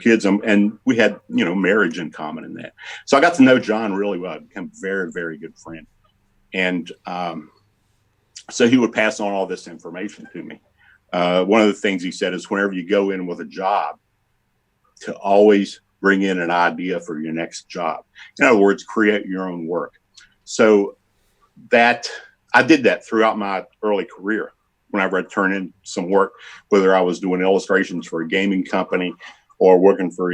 kids, and we had marriage in common in that. So I got to know John really well. I became a very, very good friend, and so he would pass on all this information to me. One of the things he said is, whenever you go in with a job, to always bring in an idea for your next job. In other words, create your own work. So that I did that throughout my early career. Whenever I turned in some work, whether I was doing illustrations for a gaming company or working for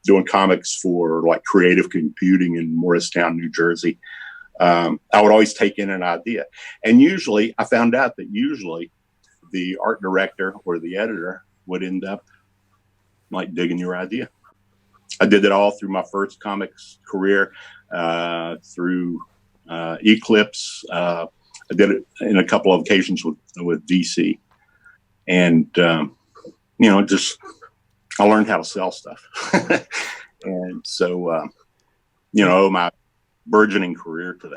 doing comics for like Creative Computing in Morristown, New Jersey, I would always take in an idea. And usually I found out that the art director or the editor would end up like digging your idea. I did it all through my first comics career, through Eclipse. I did it in a couple of occasions with DC, and just I learned how to sell stuff, and so my burgeoning career to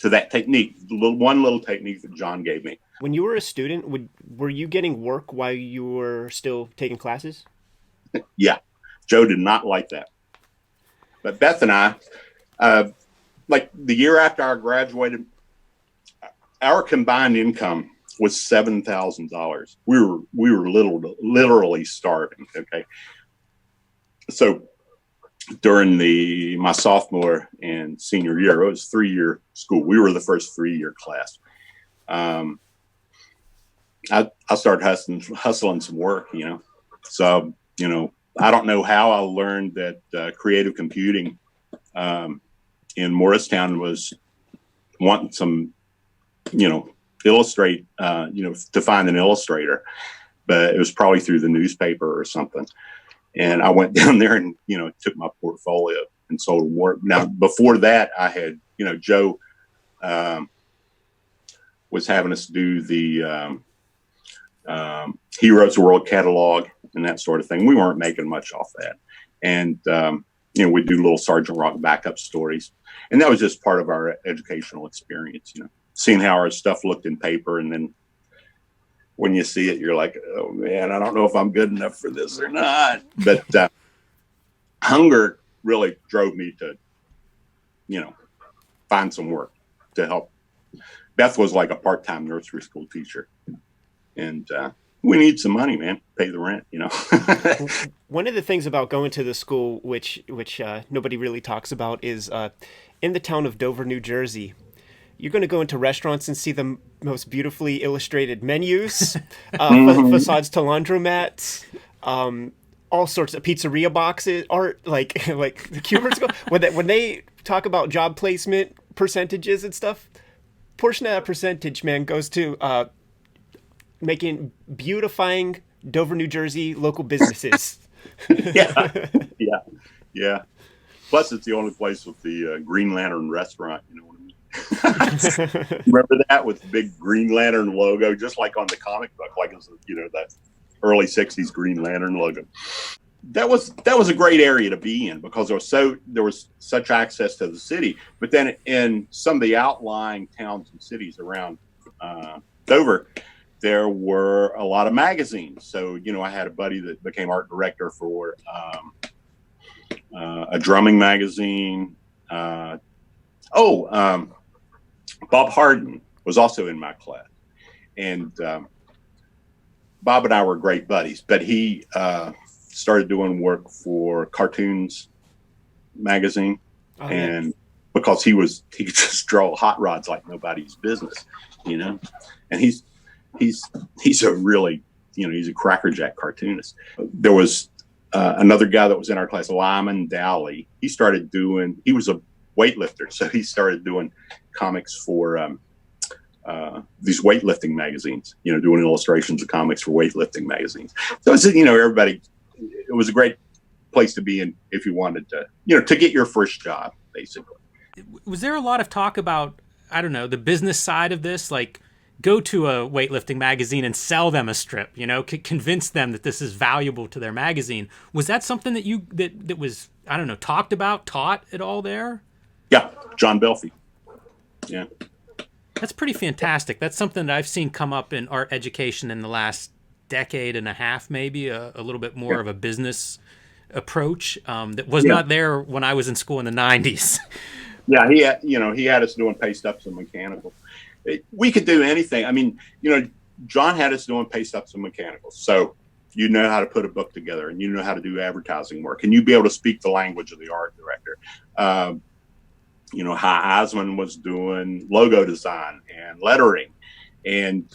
that technique, one little technique that John gave me. When you were a student, were you getting work while you were still taking classes? Yeah, Joe did not like that. But Beth and I, like the year after I graduated, our combined income was $7,000. We were literally starving. Okay, so during my sophomore and senior year, it was 3-year school. We were the first 3-year class. I started hustling some work, So, I don't know how I learned that Creative Computing in Morristown was wanting some, illustrate, to find an illustrator, but it was probably through the newspaper or something. And I went down there and, took my portfolio and sold work. Now, before that, I had, Joe was having us do the Heroes World catalog and that sort of thing. We weren't making much off that. And, we'd do little Sergeant Rock backup stories. And that was just part of our educational experience, seeing how our stuff looked in paper. And then when you see it, you're like, oh man, I don't know if I'm good enough for this or not. But hunger really drove me to, find some work to help. Beth was like a part-time nursery school teacher, and we need some money, man, pay the rent, you know. One of the things about going to the school, which nobody really talks about, is in the town of Dover, New Jersey. You're going to go into restaurants and see the most beautifully illustrated menus, facades to laundromats, all sorts of pizzeria boxes, art, like the Cubers go when they talk about job placement percentages and stuff. Portion of that percentage, man, goes to making beautifying Dover, New Jersey local businesses. Yeah. Plus, it's the only place with the Green Lantern restaurant. You know what I mean? Remember that with the big Green Lantern logo, just like on the comic book, like it was, that early '60s Green Lantern logo. That was a great area to be in because there was such access to the city. But then in some of the outlying towns and cities around Dover, there were a lot of magazines. So I had a buddy that became art director for a drumming magazine. Bob Harden was also in my class, and Bob and I were great buddies. But he started doing work for Cartoonist magazine, and because he could just draw hot rods like nobody's business, and he's a really, he's a crackerjack cartoonist. There was another guy that was in our class, Lyman Dowley. He was a weightlifter, so he started doing comics for these weightlifting magazines, doing illustrations of comics for weightlifting magazines. So it's, everybody, it was a great place to be in if you wanted to, to get your first job, basically. Was there a lot of talk about, I don't know, the business side of this? Like, go to a weightlifting magazine and sell them a strip, convince them that this is valuable to their magazine. Was that something that was, I don't know, talked about, taught at all there? Yeah, John Belfi. Yeah. That's pretty fantastic. That's something that I've seen come up in art education in the last decade and a half, maybe a little bit more of a business approach that was not there when I was in school in the 90s. Yeah, he had us doing paste ups and mechanicals. We could do anything. I mean, John had us doing paste ups and mechanicals. So you know how to put a book together, and you know how to do advertising work, and you'd be able to speak the language of the art director. Hi Osmond was doing logo design and lettering, and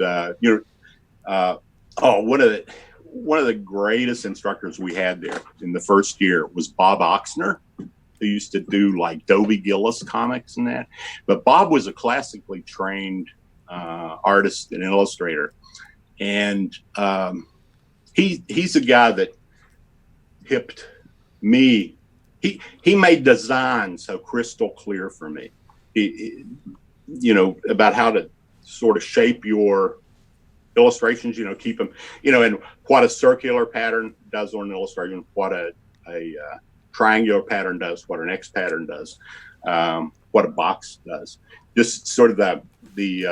one of the greatest instructors we had there in the first year was Bob Oxner, who used to do like Dobie Gillis comics and that. But Bob was a classically trained artist and illustrator, and he's a guy that hipped me. He made design so crystal clear for me, about how to sort of shape your illustrations, keep them, and what a circular pattern does on an illustration, what a triangular pattern does, what an X pattern does, what a box does. Just sort of the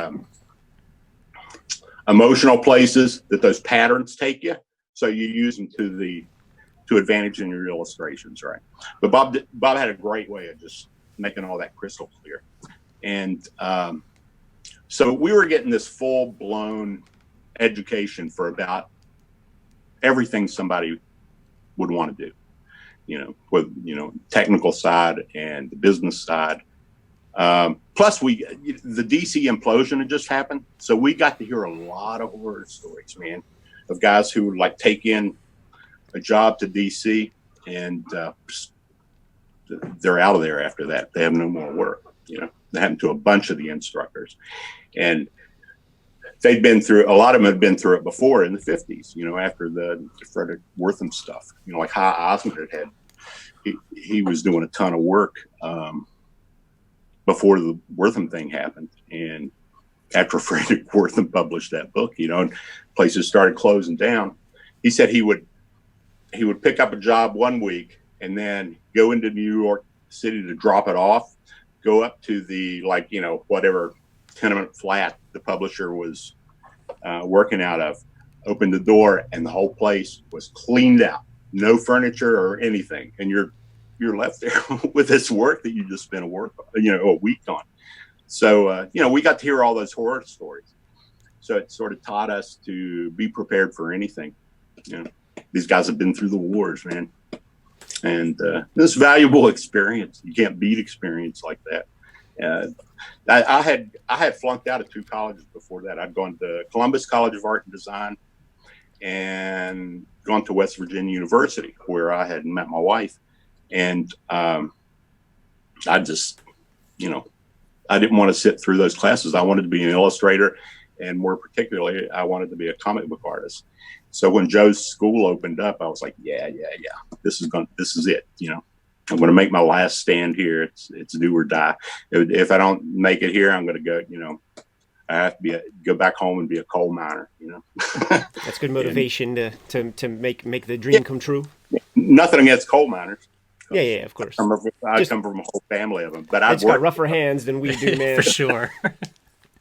emotional places that those patterns take you. So you use them to advantage in your illustrations, right? But Bob had a great way of just making all that crystal clear. And so we were getting this full-blown education for about everything somebody would want to do, with technical side and the business side. Plus the DC implosion had just happened, so we got to hear a lot of horror stories, man, of guys who would like take in a job to DC and they're out of there after that. They have no more work. That happened to a bunch of the instructors, and a lot of them had been through it before in the 50s, after the Frederick Wortham stuff, like Hi Osmond he was doing a ton of work before the Wortham thing happened. And after Frederick Wortham published that book, and places started closing down, he said he would pick up a job one week and then go into New York City to drop it off, go up to the, whatever tenement flat the publisher was working out of, open the door, and the whole place was cleaned out, no furniture or anything. And you're you're left there with this work that you just spent a week on. So, we got to hear all those horror stories. So it sort of taught us to be prepared for anything. These guys have been through the wars, man. And this valuable experience. You can't beat experience like that. I had flunked out of 2 colleges before that. I'd gone to Columbus College of Art and Design and gone to West Virginia University, where I had met my wife. And I just, I didn't want to sit through those classes. I wanted to be an illustrator, and more particularly, I wanted to be a comic book artist. So when Joe's school opened up, I was like, yeah, this is it. I'm going to make my last stand here. It's do or die. If I don't make it here, I'm going to go, I have to go back home and be a coal miner, That's good motivation to make the dream come true. Nothing against coal miners. Yeah, of course. I come from a whole family of them, but I've got rougher hands than we do, man. For sure.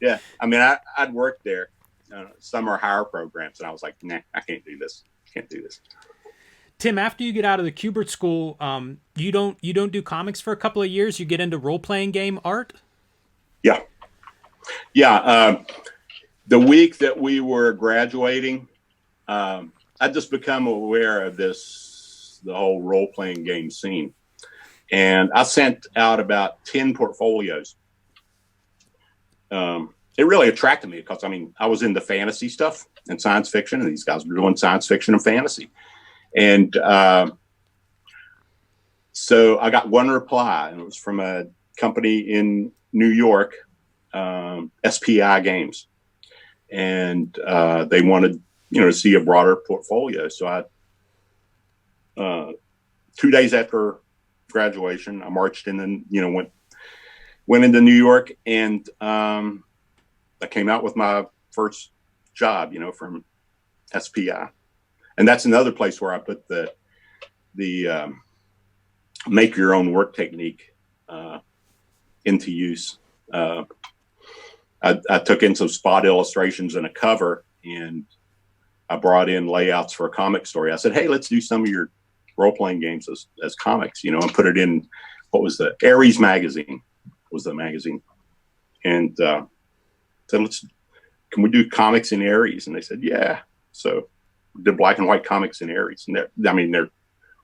Yeah, I mean, I'd worked there, summer hire programs, and I was like, nah, I can't do this. Tim, after you get out of the Kubert school, you don't do comics for a couple of years. You get into role-playing game art. Yeah. The week that we were graduating, I just become aware of the whole role-playing game scene, and I sent out about 10 portfolios. It really attracted me because, I was into fantasy stuff and science fiction, and these guys were doing science fiction and fantasy. And so I got one reply, and it was from a company in New York, SPI Games. And they wanted, to see a broader portfolio. So 2 days after graduation, I marched in and, went into New York, and I came out with my first job, from SPI. And that's another place where I put the make your own work technique into use. I took in some spot illustrations and a cover, and I brought in layouts for a comic story. I said, hey, let's do some of your role-playing games as comics, and put it in, what was the Aries magazine was the magazine. And said, can we do comics in Aries? And they said, yeah. So did black and white comics in Aries. And they're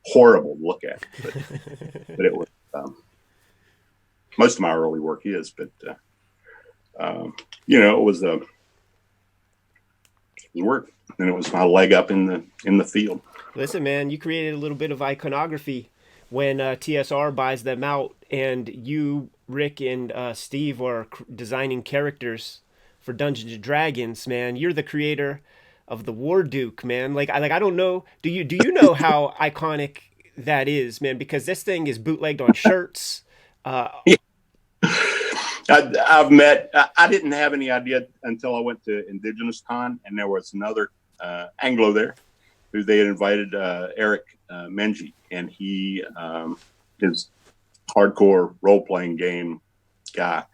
horrible to look at, but it was, most of my early work is, but it was work, and it was my leg up in the field. Listen, man, you created a little bit of iconography when TSR buys them out, and you, Rick, and Steve are designing characters for Dungeons and Dragons. Man, you're the creator of the War Duke, man. I don't know. Do you know how iconic that is, man? Because this thing is bootlegged on shirts. Yeah. I've met. I didn't have any idea until I went to Indigenous Con, and there was another Anglo there who they had invited, Eric Menji, and he is hardcore role playing game guy.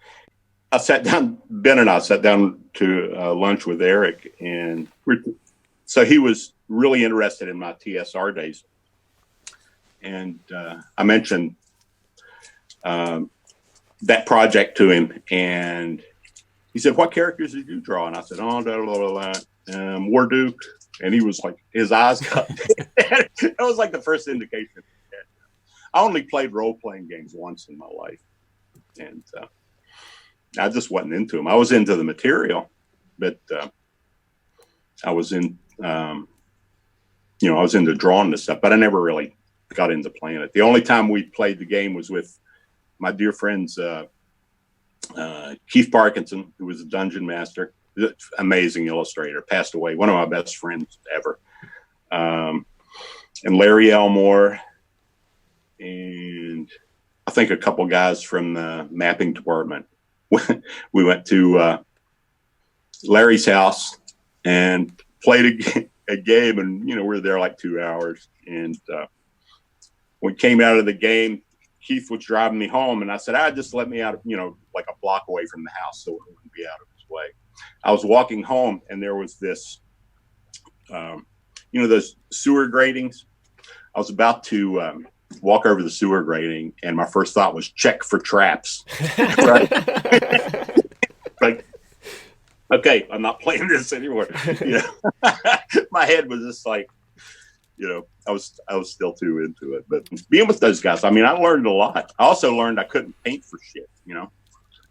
Ben and I sat down to lunch with Eric, and so he was really interested in my TSR days. And I mentioned that project to him, and he said, what characters did you draw? And I said, War Duke. And he was like, his eyes got, that was like the first indication. I only played role-playing games once in my life. And I just wasn't into them. I was into the material, but I was in, I was into drawing this stuff, but I never really got into playing it. The only time we played the game was with my dear friends, Keith Parkinson, who was a dungeon master, amazing illustrator, passed away, one of my best friends ever. And Larry Elmore, and I think a couple guys from the mapping department. We went to Larry's house and played a game, and we were there like 2 hours. And when we came out of the game, Keith was driving me home, and I said, just let me out, like a block away from the house, so it wouldn't be out of his way. I was walking home, and there was this, those sewer gratings. I was about to walk over the sewer grating, and my first thought was check for traps. Right? Like, okay, I'm not playing this anymore. You know, my head was just like, you know, I was still too into it. But being with those guys, I mean, I learned a lot. I also learned I couldn't paint for shit, you know.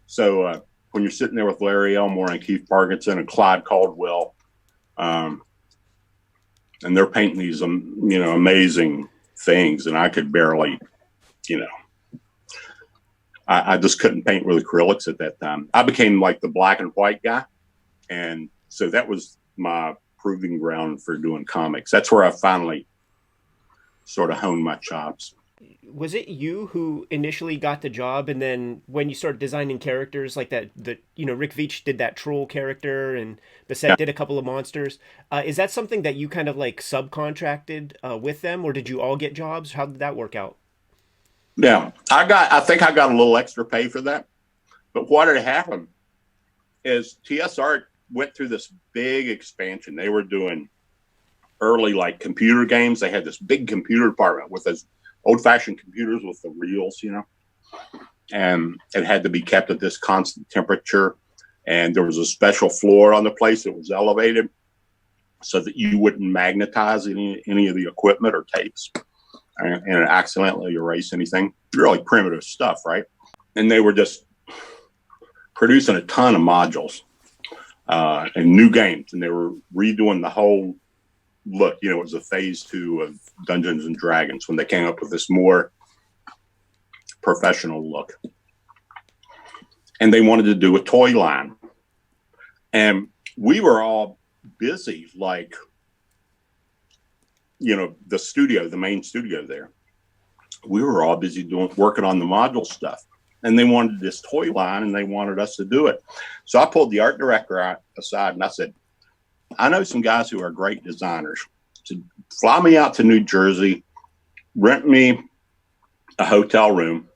So when you're sitting there with Larry Elmore and Keith Parkinson and Clyde Caldwell, and they're painting these, you know, amazing things, and I could barely, you know, I just couldn't paint with acrylics at that time. I became like the black and white guy, and so that was my proving ground for doing comics. That's where I finally sort of honed my chops. Was it you who initially got the job, and then when you started designing characters like that, you know, Rick Veitch did that troll character, and Bissett did a couple of monsters. Is that something that you kind of like subcontracted with them, or did you all get jobs? How did that work out? Yeah, I think I got a little extra pay for that. But what had happened is TS Art went through this big expansion. They were doing early like computer games. They had this big computer department with those old-fashioned computers with the reels, you know, and it had to be kept at this constant temperature. And there was a special floor on the place that was elevated so that you wouldn't magnetize any of the equipment or tapes and accidentally erase anything. Really primitive stuff, right? And they were just producing a ton of modules and new games, and they were redoing the whole look. You know, it was a phase 2 of Dungeons and Dragons when they came up with this more professional look. And they wanted to do a toy line. And we were all busy, like, you know, the main studio there. We were all busy working on the module stuff. And they wanted this toy line, and they wanted us to do it. So I pulled the art director aside, and I said, I know some guys who are great designers. So fly me out to New Jersey, rent me a hotel room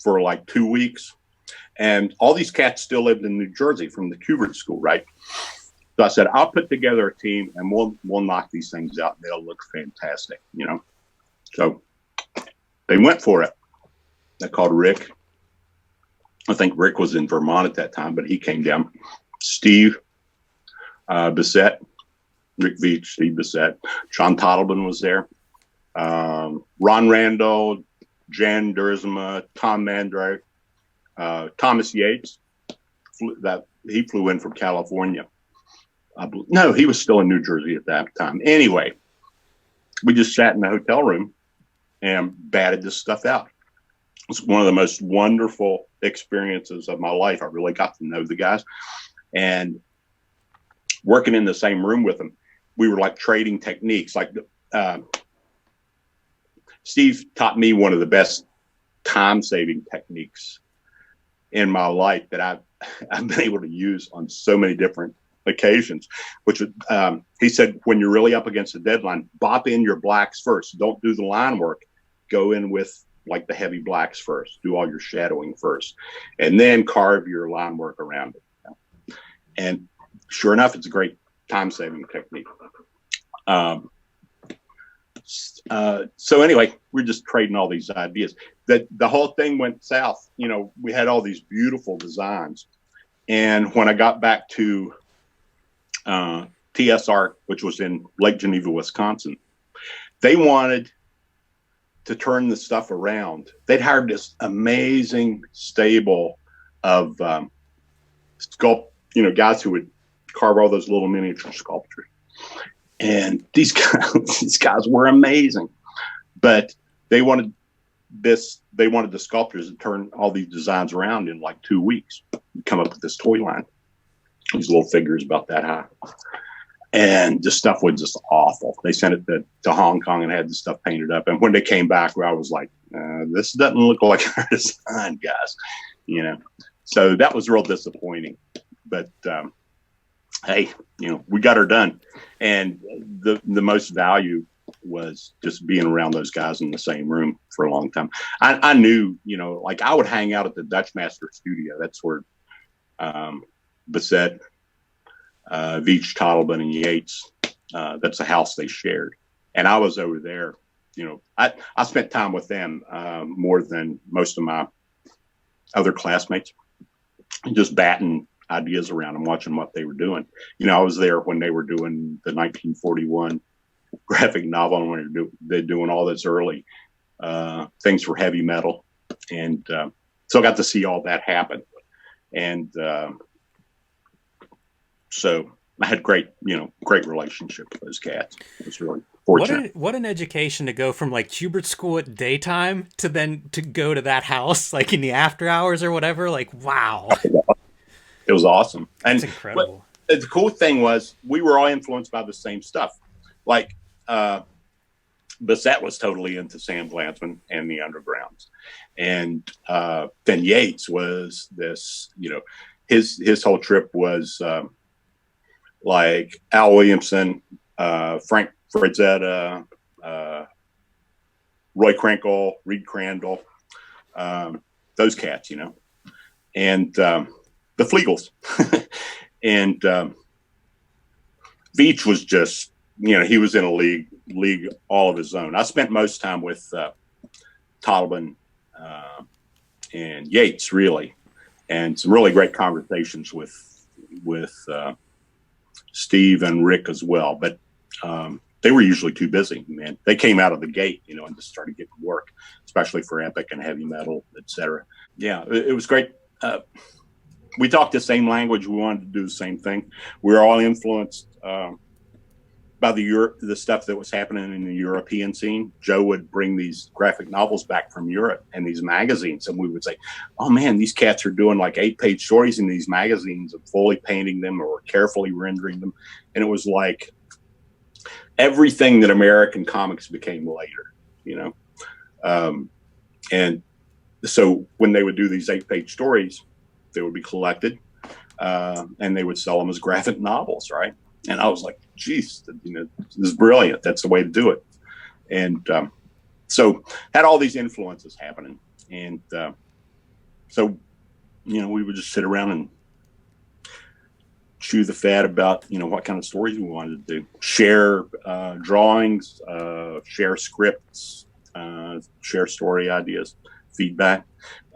for like 2 weeks. And all these cats still lived in New Jersey from the Cubert School, right? So I said, I'll put together a team, and we'll knock these things out. They'll look fantastic, you know? So they went for it. They called Rick. I think Rick was in Vermont at that time, but he came down. Steve Bissett, Rick Veitch, Steve Bissett, Sean Toddleman was there. Ron Randall, Jan Dursma, Tom Mandrake, Thomas Yates. He flew in from California. No, he was still in New Jersey at that time. Anyway, we just sat in the hotel room and batted this stuff out. It was one of the most wonderful experiences of my life. I really got to know the guys, and working in the same room with them, we were like trading techniques. Like Steve taught me one of the best time-saving techniques in my life that I've been able to use on so many different occasions, which he said, when you're really up against a deadline, bop in your blacks first. Don't do the line work. Go in with like the heavy blacks first. Do all your shadowing first, and then carve your line work around it. And sure enough, it's a great time-saving technique. So anyway, we're just trading all these ideas. The whole thing went south. You know, we had all these beautiful designs. And when I got back to TS Art, which was in Lake Geneva, Wisconsin, they wanted to turn the stuff around. They'd hired this amazing stable of guys who would carve all those little miniature sculptures. And these guys were amazing, but they wanted the sculptors to turn all these designs around in like 2 weeks, come up with this toy line, these little figures about that high. And the stuff was just awful. They sent it to Hong Kong and had the stuff painted up. And when they came back, I was like, this doesn't look like our design, guys, you know? So that was real disappointing, but, hey, you know, we got her done. And the most value was just being around those guys in the same room for a long time. I knew, you know, like I would hang out at the Dutch Master Studio. That's where Bissett, Veitch, Toddleman, and Yates, that's a house they shared. And I was over there I spent time with them more than most of my other classmates, just batting ideas around and watching what they were doing. I was there when they were doing the 1941 graphic novel, and when they're doing all this early things for heavy metal. And so I got to see all that happen. And so I had great relationship with those cats. It was really fortunate. What an education to go from like Hubert School at daytime to then to go to that house like in the after hours or whatever. Like, wow. It was awesome. And that's incredible. The cool thing was we were all influenced by the same stuff. Like Bissett was totally into Sam Glanzman and the Undergrounds. And then Yates was this, his whole trip was like Al Williamson, Frank Frazetta, Roy Krenkel, Reed Crandall, those cats, and the Flegels. And Veach was just, he was in a league all of his own. I spent most time with Totleben and Yates, really, and some really great conversations with Steve and Rick as well. But they were usually too busy, man. They came out of the gate, and just started getting work, especially for epic and heavy metal, etc. Yeah, it was great. We talked the same language. We wanted to do the same thing. We were all influenced by the stuff that was happening in the European scene. Joe would bring these graphic novels back from Europe and these magazines, and we would say, "Oh man, these cats are doing like 8-page stories in these magazines and fully painting them or carefully rendering them." And it was like everything that American comics became later, and so when they would do these 8-page stories, they would be collected, and they would sell them as graphic novels, right? And I was like, geez, this is brilliant. That's the way to do it. And so had all these influences happening. And so, we would just sit around and chew the fat about, what kind of stories we wanted to do. Share drawings, share scripts, share story ideas, feedback.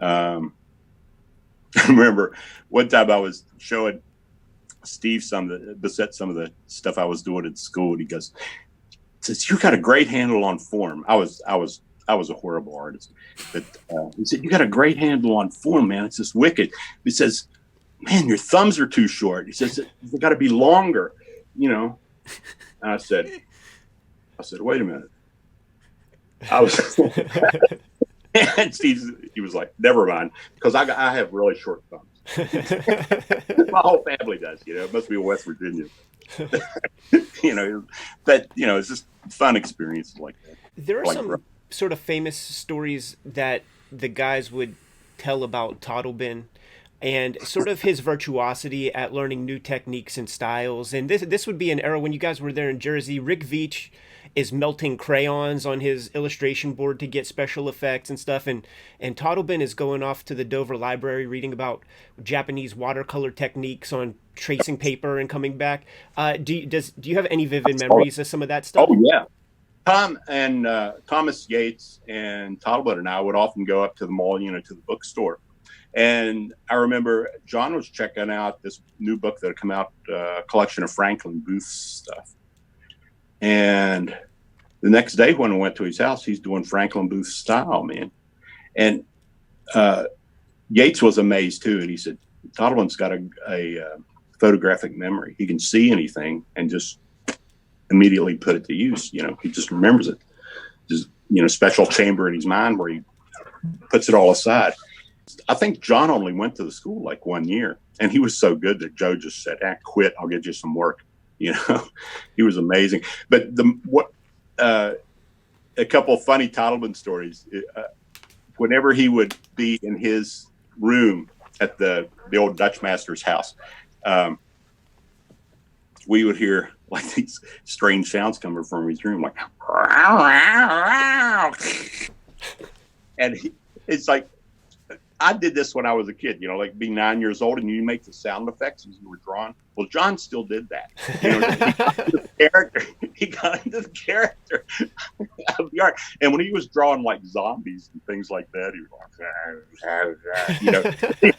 I remember one time I was showing Steve some of the stuff I was doing at school, and he says, "You got a great handle on form." I was a horrible artist, but he said, "You got a great handle on form, man. It's just wicked." He says, "Man, your thumbs are too short." He says, "They got to be longer, And I said, "Wait a minute." And he was like, "Never mind," because I have really short thumbs. My whole family does, It must be a West Virginia, But it's just fun experiences like that. There are some sort of famous stories that the guys would tell about Totleben and sort of his virtuosity at learning new techniques and styles. And this would be an era when you guys were there in Jersey. Rick Veach is melting crayons on his illustration board to get special effects and stuff, and Totleben is going off to the Dover Library reading about Japanese watercolor techniques on tracing paper and coming back. Do you have any vivid memories of some of that stuff? Oh yeah, Tom and Thomas Yates and Totleben and I would often go up to the mall, to the bookstore. And I remember John was checking out this new book that had come out, a collection of Franklin Booth's stuff. And the next day when I went to his house, he's doing Franklin Booth style, man. And Yates was amazed too. And he said, "Totleben's got a photographic memory. He can see anything and just immediately put it to use. He just remembers it. Just, special chamber in his mind where he puts it all aside." I think John only went to the school like 1 year, and he was so good that Joe just said, "Quit. I'll get you some work." He was amazing. But a couple of funny Totleben stories. Whenever he would be in his room at the old Dutch master's house, we would hear like these strange sounds coming from his room, like, and it's like, I did this when I was a kid, like be 9 years old and you make the sound effects as you were drawing. Well, John still did that. He got into the character of the art. And when he was drawing like zombies and things like that, he was like,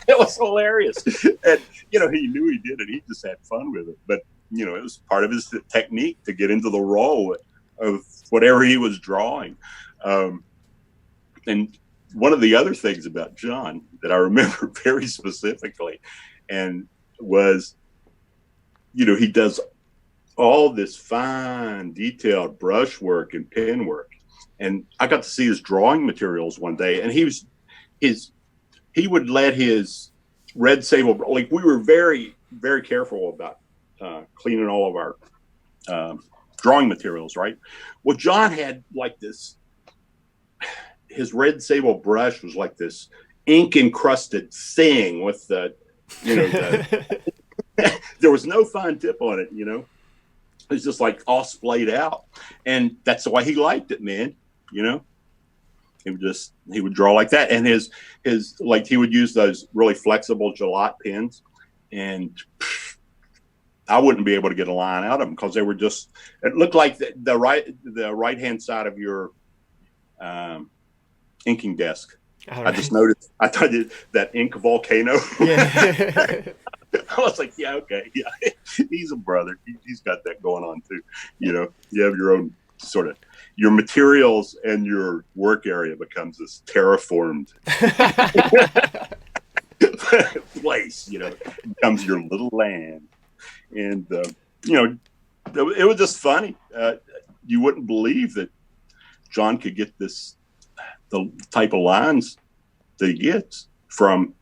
it was hilarious. And, he knew he did it. He just had fun with it. But, it was part of his technique to get into the role of whatever he was drawing. And one of the other things about John that I remember very specifically and was, he does all this fine, detailed brush work and pen work. And I got to see his drawing materials one day, and he would let his red sable, like we were very, very careful about cleaning all of our drawing materials, right? Well, John had like this, his red sable brush was like this ink encrusted thing with the, there was no fine tip on it, it was just like all splayed out. And that's why he liked it, man. He would draw like that. And his like, he would use those really flexible gelatte pens, and I wouldn't be able to get a line out of them because they were just, it looked like the right hand side of your inking desk. Right. I just noticed, I thought that ink volcano. Yeah. I was like, yeah, okay. Yeah. He's a brother. He's got that going on too. You have your own sort of, your materials and your work area becomes this terraformed place, it becomes your little land. And, it was just funny. You wouldn't believe that John could get the type of lines that he gets from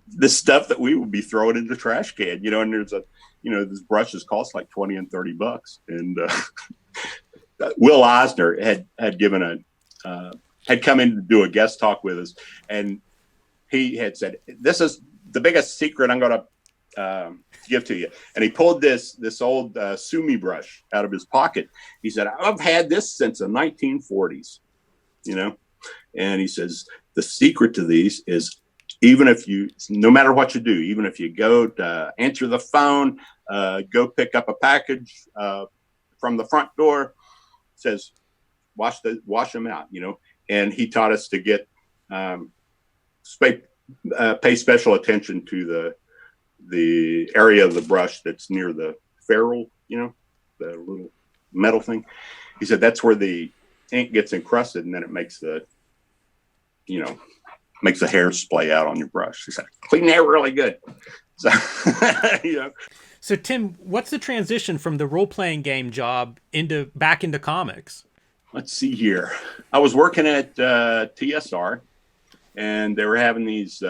this stuff that we would be throwing in the trash can, and there's these brushes cost like $20 and $30. And Will Eisner had given had come in to do a guest talk with us, and he had said, "This is the biggest secret I'm going to give to you." And he pulled this old Sumi brush out of his pocket. He said, "I've had this since the 1940s, and he says, the secret to these is no matter what you do, even if you go to answer the phone, go pick up a package from the front door, says, wash them out, And he taught us to get pay special attention to the area of the brush that's near the ferrule, the little metal thing. He said that's where the ink gets encrusted, and then it makes the hair splay out on your brush. He said, clean that really good. So, So Tim, what's the transition from the role-playing game job back into comics? Let's see here. I was working at TSR, and they were having these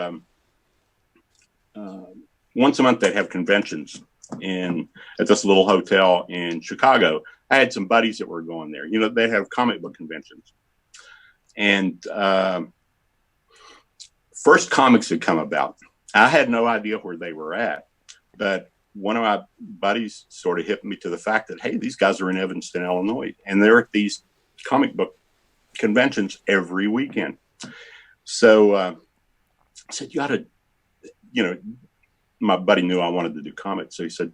once a month. They'd have conventions at this little hotel in Chicago. I had some buddies that were going there. They have comic book conventions, and first comics had come about. I had no idea where they were at, but one of my buddies sort of hit me to the fact that, hey, these guys are in Evanston, Illinois, and they're at these comic book conventions every weekend. So I said, you ought to, my buddy knew I wanted to do comics. So he said,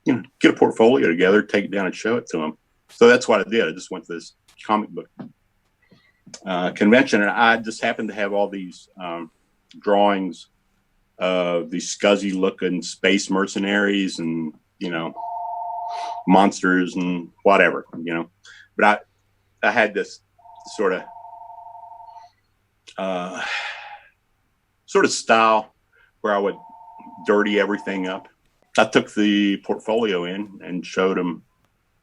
get a portfolio together, take it down and show it to him. So that's what I did. I just went to this comic book convention, and I just happened to have all these drawings of these scuzzy looking space mercenaries and, monsters and whatever, but I had this sort of style where I would dirty everything up. I took the portfolio in and showed him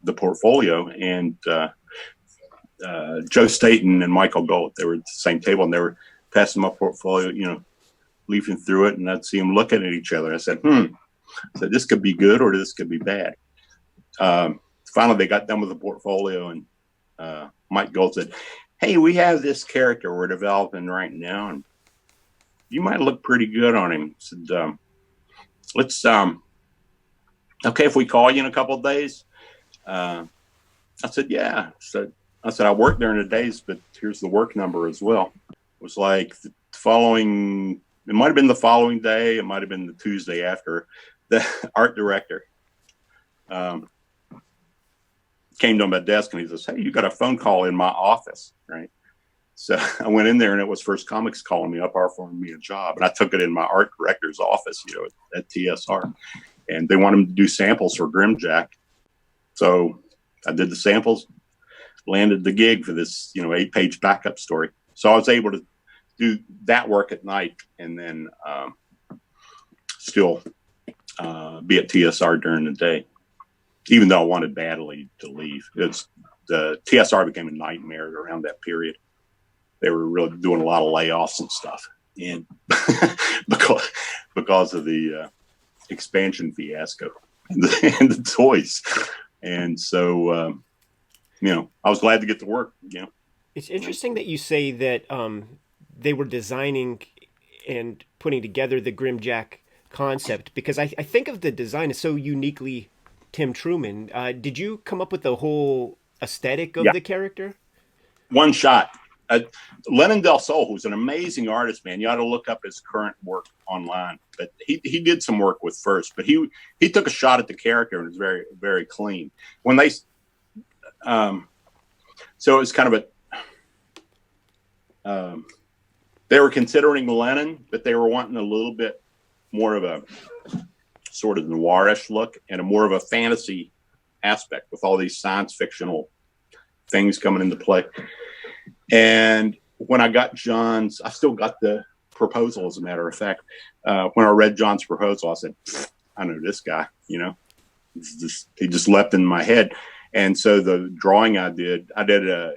the portfolio, and Joe Staten and Michael Gold, they were at the same table, and they were passing my portfolio, leafing through it, and I'd see them looking at each other. I said, so this could be good or this could be bad. Finally, they got done with the portfolio, and Mike Gold said, hey, we have this character we're developing right now, and you might look pretty good on him. I said, let's, okay if we call you in a couple of days? I said, yeah. So I said, I work during the days, but here's the work number as well. It was like it might have been the following day. It might have been the Tuesday after. The art director came to my desk and he says, "Hey, you got a phone call in my office, right?" So I went in there and it was First Comics calling me up, offering me a job. And I took it in my art director's office, at TSR. And they wanted me to do samples for Grimjack. So I did the samples, landed the gig for this, 8-page backup story. So I was able to do that work at night and then still be at TSR during the day, even though I wanted badly to leave. The TSR became a nightmare around that period. They were really doing a lot of layoffs and stuff, and because of the expansion fiasco and the toys, and so I was glad to get to work. It's interesting that you say that they were designing and putting together the Grimjack concept, because I think of the design as so uniquely Tim Truman. Did you come up with the whole aesthetic of the character? One shot. Lennon Del Sol, who's an amazing artist, man. You ought to look up his current work online. But he did some work with First, but he took a shot at the character and it was very, very clean. When they, so it was kind of they were considering Lennon, but they were wanting a little bit more of a sort of noirish look and a more of a fantasy aspect with all these science fictional things coming into play. And when I got John's, I still got the proposal, as a matter of fact. When I read John's proposal, I said, I know this guy, he just leapt in my head. And so the drawing I did a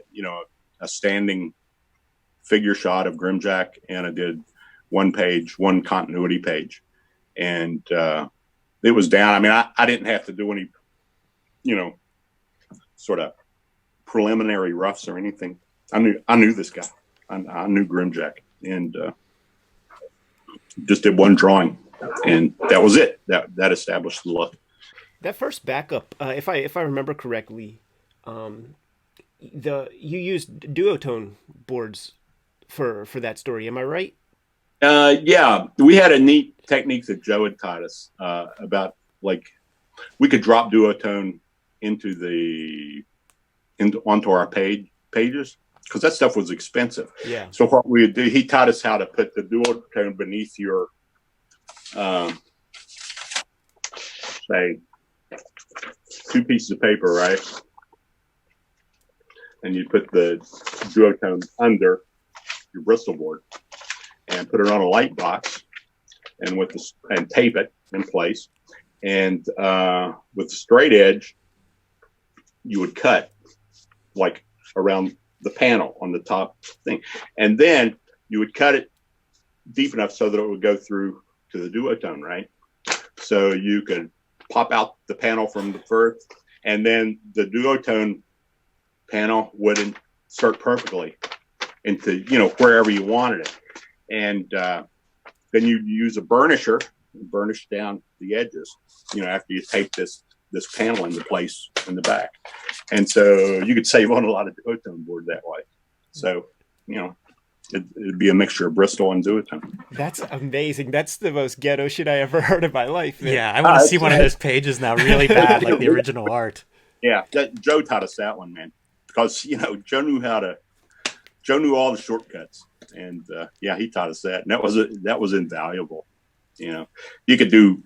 standing figure shot of Grimjack, and I did one continuity page. And it was down. I mean, I didn't have to do any, sort of preliminary roughs or anything. I knew this guy. I knew Grimjack, and just did one drawing, and that was it. That established the look. That first backup, if I remember correctly, you used duotone boards for that story. Am I right? Yeah, we had a neat technique that Joe had taught us about, like, we could drop duotone onto our pages, because that stuff was expensive. Yeah. So what we would do, he taught us how to put the duotone beneath your, say, 2 pieces of paper, right? And you put the duotone under your Bristol board and put it on a light box, and tape it in place. And with the straight edge, you would cut like around the panel on the top thing, and then you would cut it deep enough so that it would go through to the duotone, right? So you could pop out the panel from the first, and then the duotone panel would insert perfectly into wherever you wanted it, and then you use a burnisher and burnish down the edges, after you tape this panel into place in the back. And so you could save on a lot of duotone board that way. So, it'd be a mixture of Bristol and duotone. That's amazing. That's the most ghetto shit I ever heard in my life, man. Yeah, I want to see one of those pages now really bad, like the original art. Yeah, Joe taught us that one, man. Because, Joe knew all the shortcuts. And, he taught us that. And that was invaluable. You could do,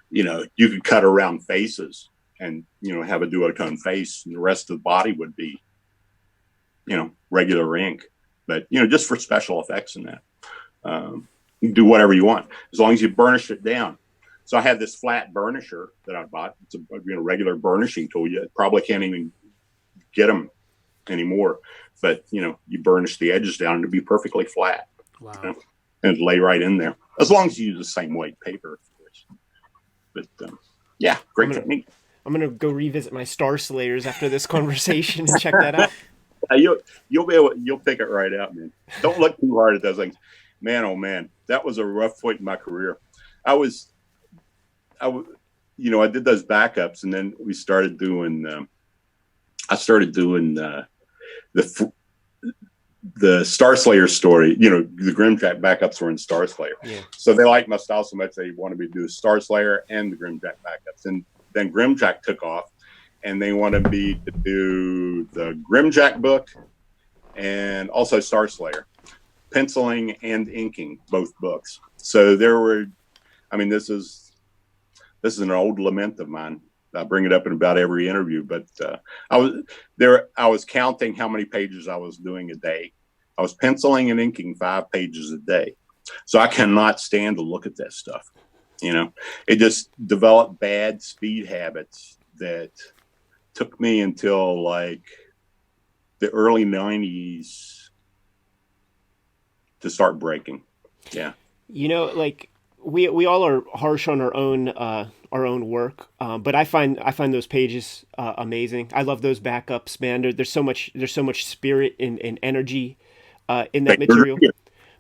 you could cut around faces and, have a duotone face, and the rest of the body would be, regular ink. But, just for special effects and that, you can do whatever you want, as long as you burnish it down. So I had this flat burnisher that I bought. It's a regular burnishing tool. You probably can't even get them anymore. But, you burnish the edges down and it'd be perfectly flat. Wow. And lay right in there, as long as you use the same weight paper, of course. But, great technique. I'm going to go revisit my Star Slayers after this conversation and check that out. You'll pick it right out, man. Don't look too hard at those things. Man, oh man, that was a rough point in my career. I did those backups, and then we started doing, the the Star Slayer story, you know, the Grimjack backups were in Star Slayer. Yeah. So they liked my style so much they wanted me to do Star Slayer and the Grimjack backups. And then Grimjack took off and they wanted me to do the Grimjack book and also Star Slayer, penciling and inking both books. So there were, I mean, this is an old lament of mine. I bring it up in about every interview, but I was counting how many pages I was doing a day. I was penciling and inking 5 pages a day. So I cannot stand to look at that stuff. You know, it just developed bad speed habits that took me until like the early 90s to start breaking. Yeah. You know, like we all are harsh on our own work, but I find those pages amazing. I love those backups, man. There's so much spirit and energy in that material.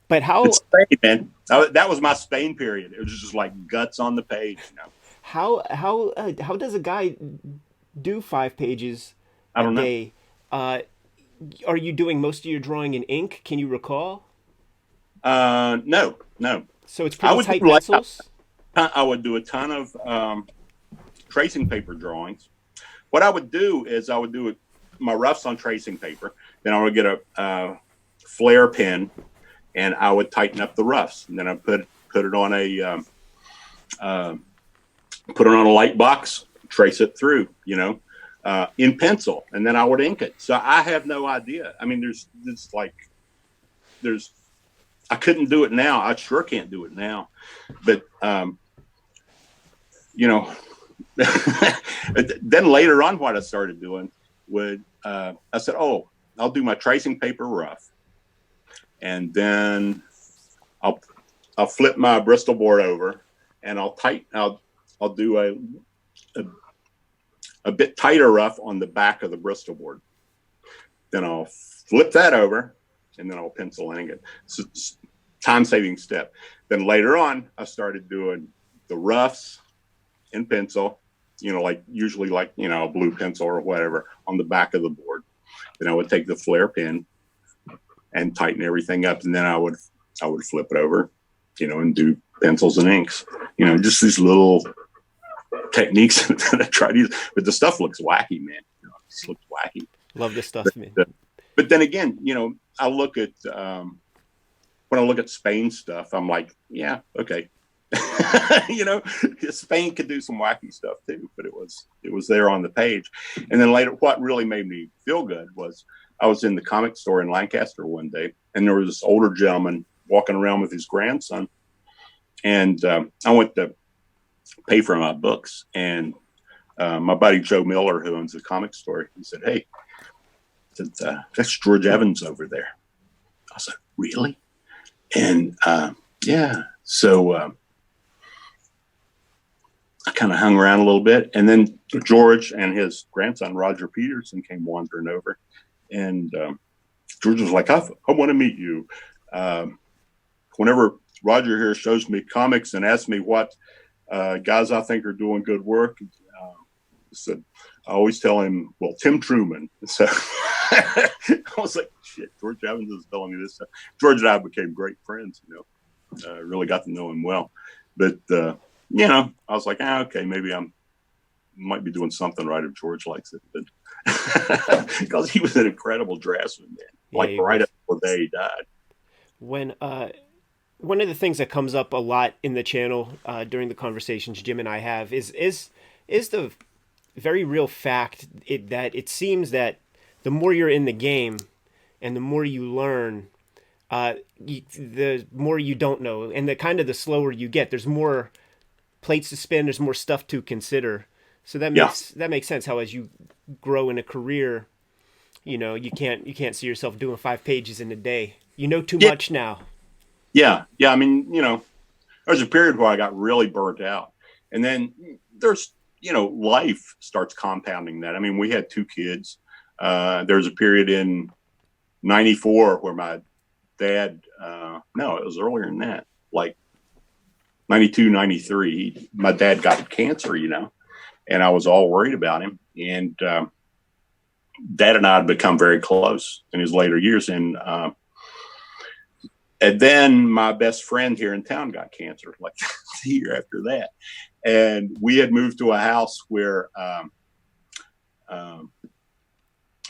But how? It's Spain, man. That was my Spain period. It was just like guts on the page. You know. How does a guy do 5 pages a day? Are you doing most of your drawing in ink? Can you recall? No. So it's pretty tight pencils? I would do a ton of tracing paper drawings. What I would do is I would do my roughs on tracing paper. Then I would get a flare pen, and I would tighten up the roughs. And then I put it on a light box, trace it through, you know, in pencil, and then I would ink it. So I have no idea. I mean, I couldn't do it now. I sure can't do it now. But, you know, then later on what I started doing I said, oh, I'll do my tracing paper rough. And then I'll flip my Bristol board over and I'll do a bit tighter rough on the back of the Bristol board. Then I'll flip that over and then I'll pencil ink it. So it's time-saving step. Then later on, I started doing the roughs in pencil, you know, usually a blue pencil or whatever on the back of the board. Then I would take the flare pen and tighten everything up, and then I would flip it over, you know, and do pencils and inks. You know, just these little techniques that I try to use. But the stuff looks wacky, man. You know, it just looks wacky. Love this stuff, man. But then again, you know, I look at when I look at Spain stuff, I'm like, yeah, okay. You know, Spain could do some wacky stuff too, but it was there on the page. And then later, what really made me feel good was I was in the comic store in Lancaster one day, and there was this older gentleman walking around with his grandson, and I went to pay for my books, and my buddy Joe Miller, who owns the comic store, he said, "Hey, that's George Evans over there." I said, "Really?" And yeah, so I kind of hung around a little bit, and then George and his grandson Roger Peterson came wandering over, and George was like, "I want to meet you." Whenever Roger here shows me comics and asks me what guys I think are doing good work, said I always tell him, well, Tim Truman. So I was like, shit, George Evans is telling me this stuff. George and I became great friends, you know. Really got to know him well. But, you know, I was like, okay, maybe might be doing something right if George likes it. But because he was an incredible draftsman, man. Like right up before the day he died. When one of the things that comes up a lot in the channel during the conversations Jim and I have is the very real fact that it seems that the more you're in the game and the more you learn, the more you don't know, and the slower you get. There's more plates to spin. There's more stuff to consider. So that makes sense. How as you grow in a career, you know, you can't see yourself doing 5 pages in a day. You know too much now. Yeah. I mean, you know, there's a period where I got really burnt out, and then there's, you know, life starts compounding that. I mean, we had 2 kids. There was a period in '94 where my dad, no, it was earlier than that, like 92, 93. My dad got cancer, you know, and I was all worried about him. And Dad and I had become very close in his later years. And And then my best friend here in town got cancer like the year after that. And we had moved to a house where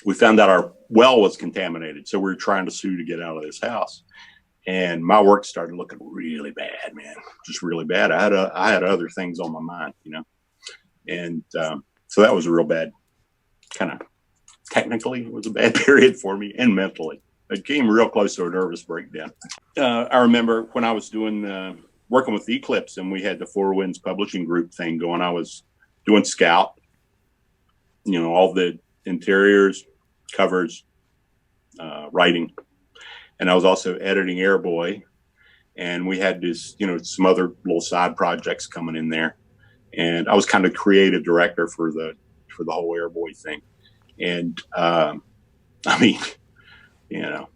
we found out our well was contaminated. So we were trying to sue to get out of this house. And my work started looking really bad, man, just really bad. I had other things on my mind, you know. And so that was a real bad, kind of technically, it was a bad period for me, and mentally. It came real close to a nervous breakdown. I remember when I was doing working with Eclipse, and we had the Four Winds Publishing Group thing going. I was doing Scout, you know, all the interiors, covers, writing, and I was also editing Airboy. And we had this, you know, some other little side projects coming in there, and I was kind of creative director for the whole Airboy thing. And I mean, you know,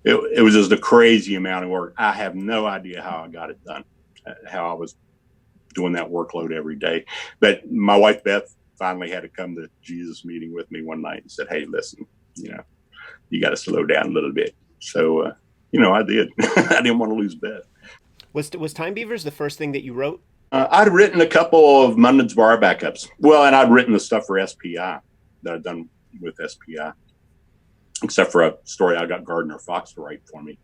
it was just a crazy amount of work. I have no idea how I got it done, how I was doing that workload every day. But my wife, Beth, finally had to come to Jesus meeting with me one night and said, "Hey, listen, you know, you got to slow down a little bit." So, you know, I did. I didn't want to lose Beth. Was Time Beavers the first thing that you wrote? I'd written a couple of Munden's Bar backups. Well, and I'd written the stuff for SPI that I'd done with SPI. Except for a story I got Gardner Fox to write for me.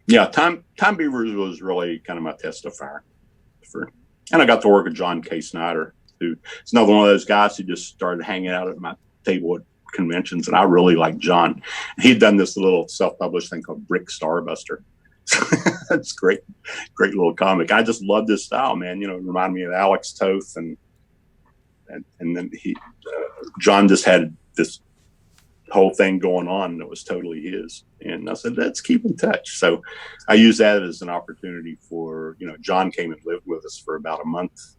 Yeah, Time Beavers was really kind of my test of fire. And I got to work with John K. Snyder, who is another one of those guys who just started hanging out at my table at conventions, and I really liked John. He'd done this little self-published thing called Brick Starbuster. That's great little comic. I just love this style, man. You know, it reminded me of Alex Toth, and then John just had this whole thing going on that was totally his. And I said, let's keep in touch. So I used that as an opportunity for, you know, John came and lived with us for about a month,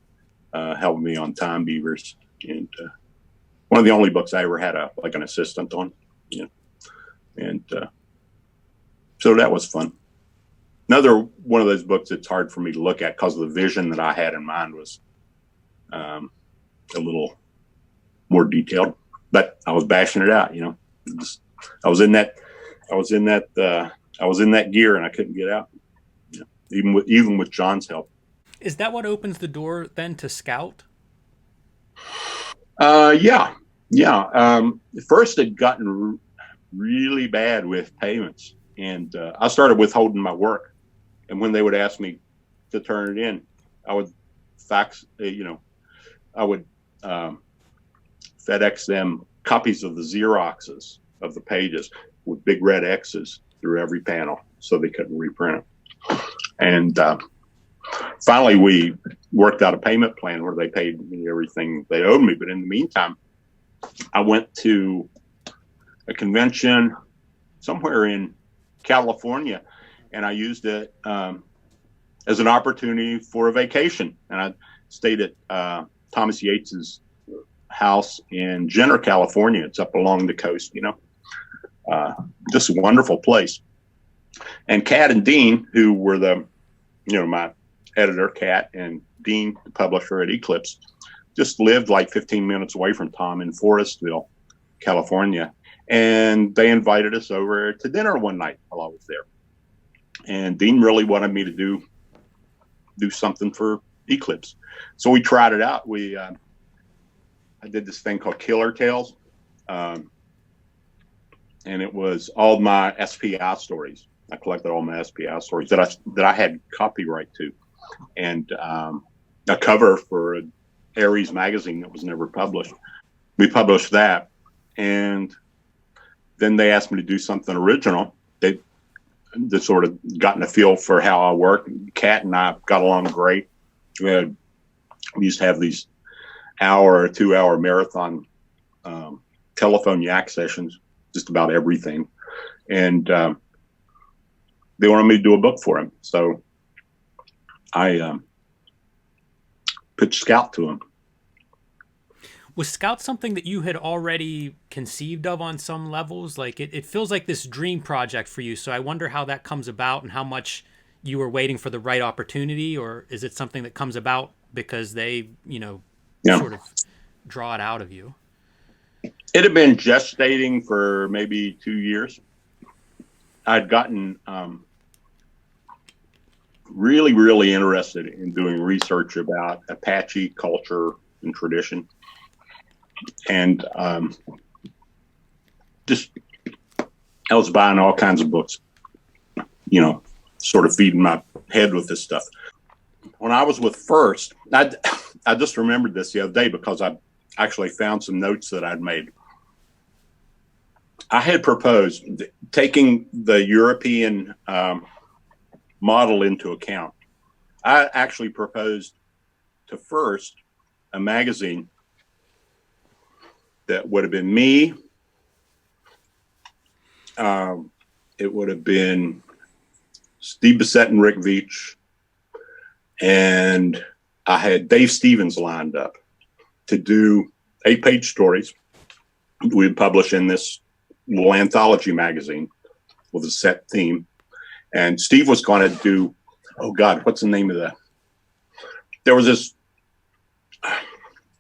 helping me on Time Beavers. And one of the only books I ever had an assistant on, you know. And so that was fun. Another one of those books that's hard for me to look at because of the vision that I had in mind was a little more detailed, but I was bashing it out, you know. I was in that gear, and I couldn't get out, you know, even with John's help. Is that what opens the door then to Scout? Yeah. First, it gotten really bad with payments, and I started withholding my work. And when they would ask me to turn it in, I would fax, I would FedEx them copies of the Xeroxes of the pages with big red X's through every panel so they couldn't reprint them. And finally, we worked out a payment plan where they paid me everything they owed me. But in the meantime, I went to a convention somewhere in California, and I used it as an opportunity for a vacation. And I stayed at Thomas Yates's house in Jenner, California. It's up along the coast, you know, just a wonderful place. And Kat and Dean, who were my editor, Kat, and Dean, the publisher at Eclipse, just lived like 15 minutes away from Tom in Forestville, California. And they invited us over to dinner one night while I was there. And Dean really wanted me to do something for Eclipse. So we tried it out. I did this thing called Killer Tales. And it was all my SPI stories. I collected all my SPI stories that I had copyright to. And a cover for an Aries magazine that was never published. We published that. And then they asked me to do something original. They sort of gotten a feel for how I work. Kat and I got along great. We used to have these hour or 2 hour marathon telephone yak sessions, just about everything. And they wanted me to do a book for him. So I pitched Scout to him. Was Scout something that you had already conceived of on some levels? Like it feels like this dream project for you. So I wonder how that comes about and how much you were waiting for the right opportunity, or is it something that comes about because they, sort of draw it out of you? It had been gestating for maybe 2 years. I'd gotten really, really interested in doing research about Apache culture and tradition. And just, I was buying all kinds of books, you know, sort of feeding my head with this stuff. When I was with First, I just remembered this the other day because I actually found some notes that I'd made. I had proposed taking the European model into account. I actually proposed to First a magazine that would have been me. It would have been Steve Bissett and Rick Veitch, and I had Dave Stevens lined up to do 8-page stories we'd publish in this little anthology magazine with a set theme. And Steve was going to do, oh God, what's the name of that? There was this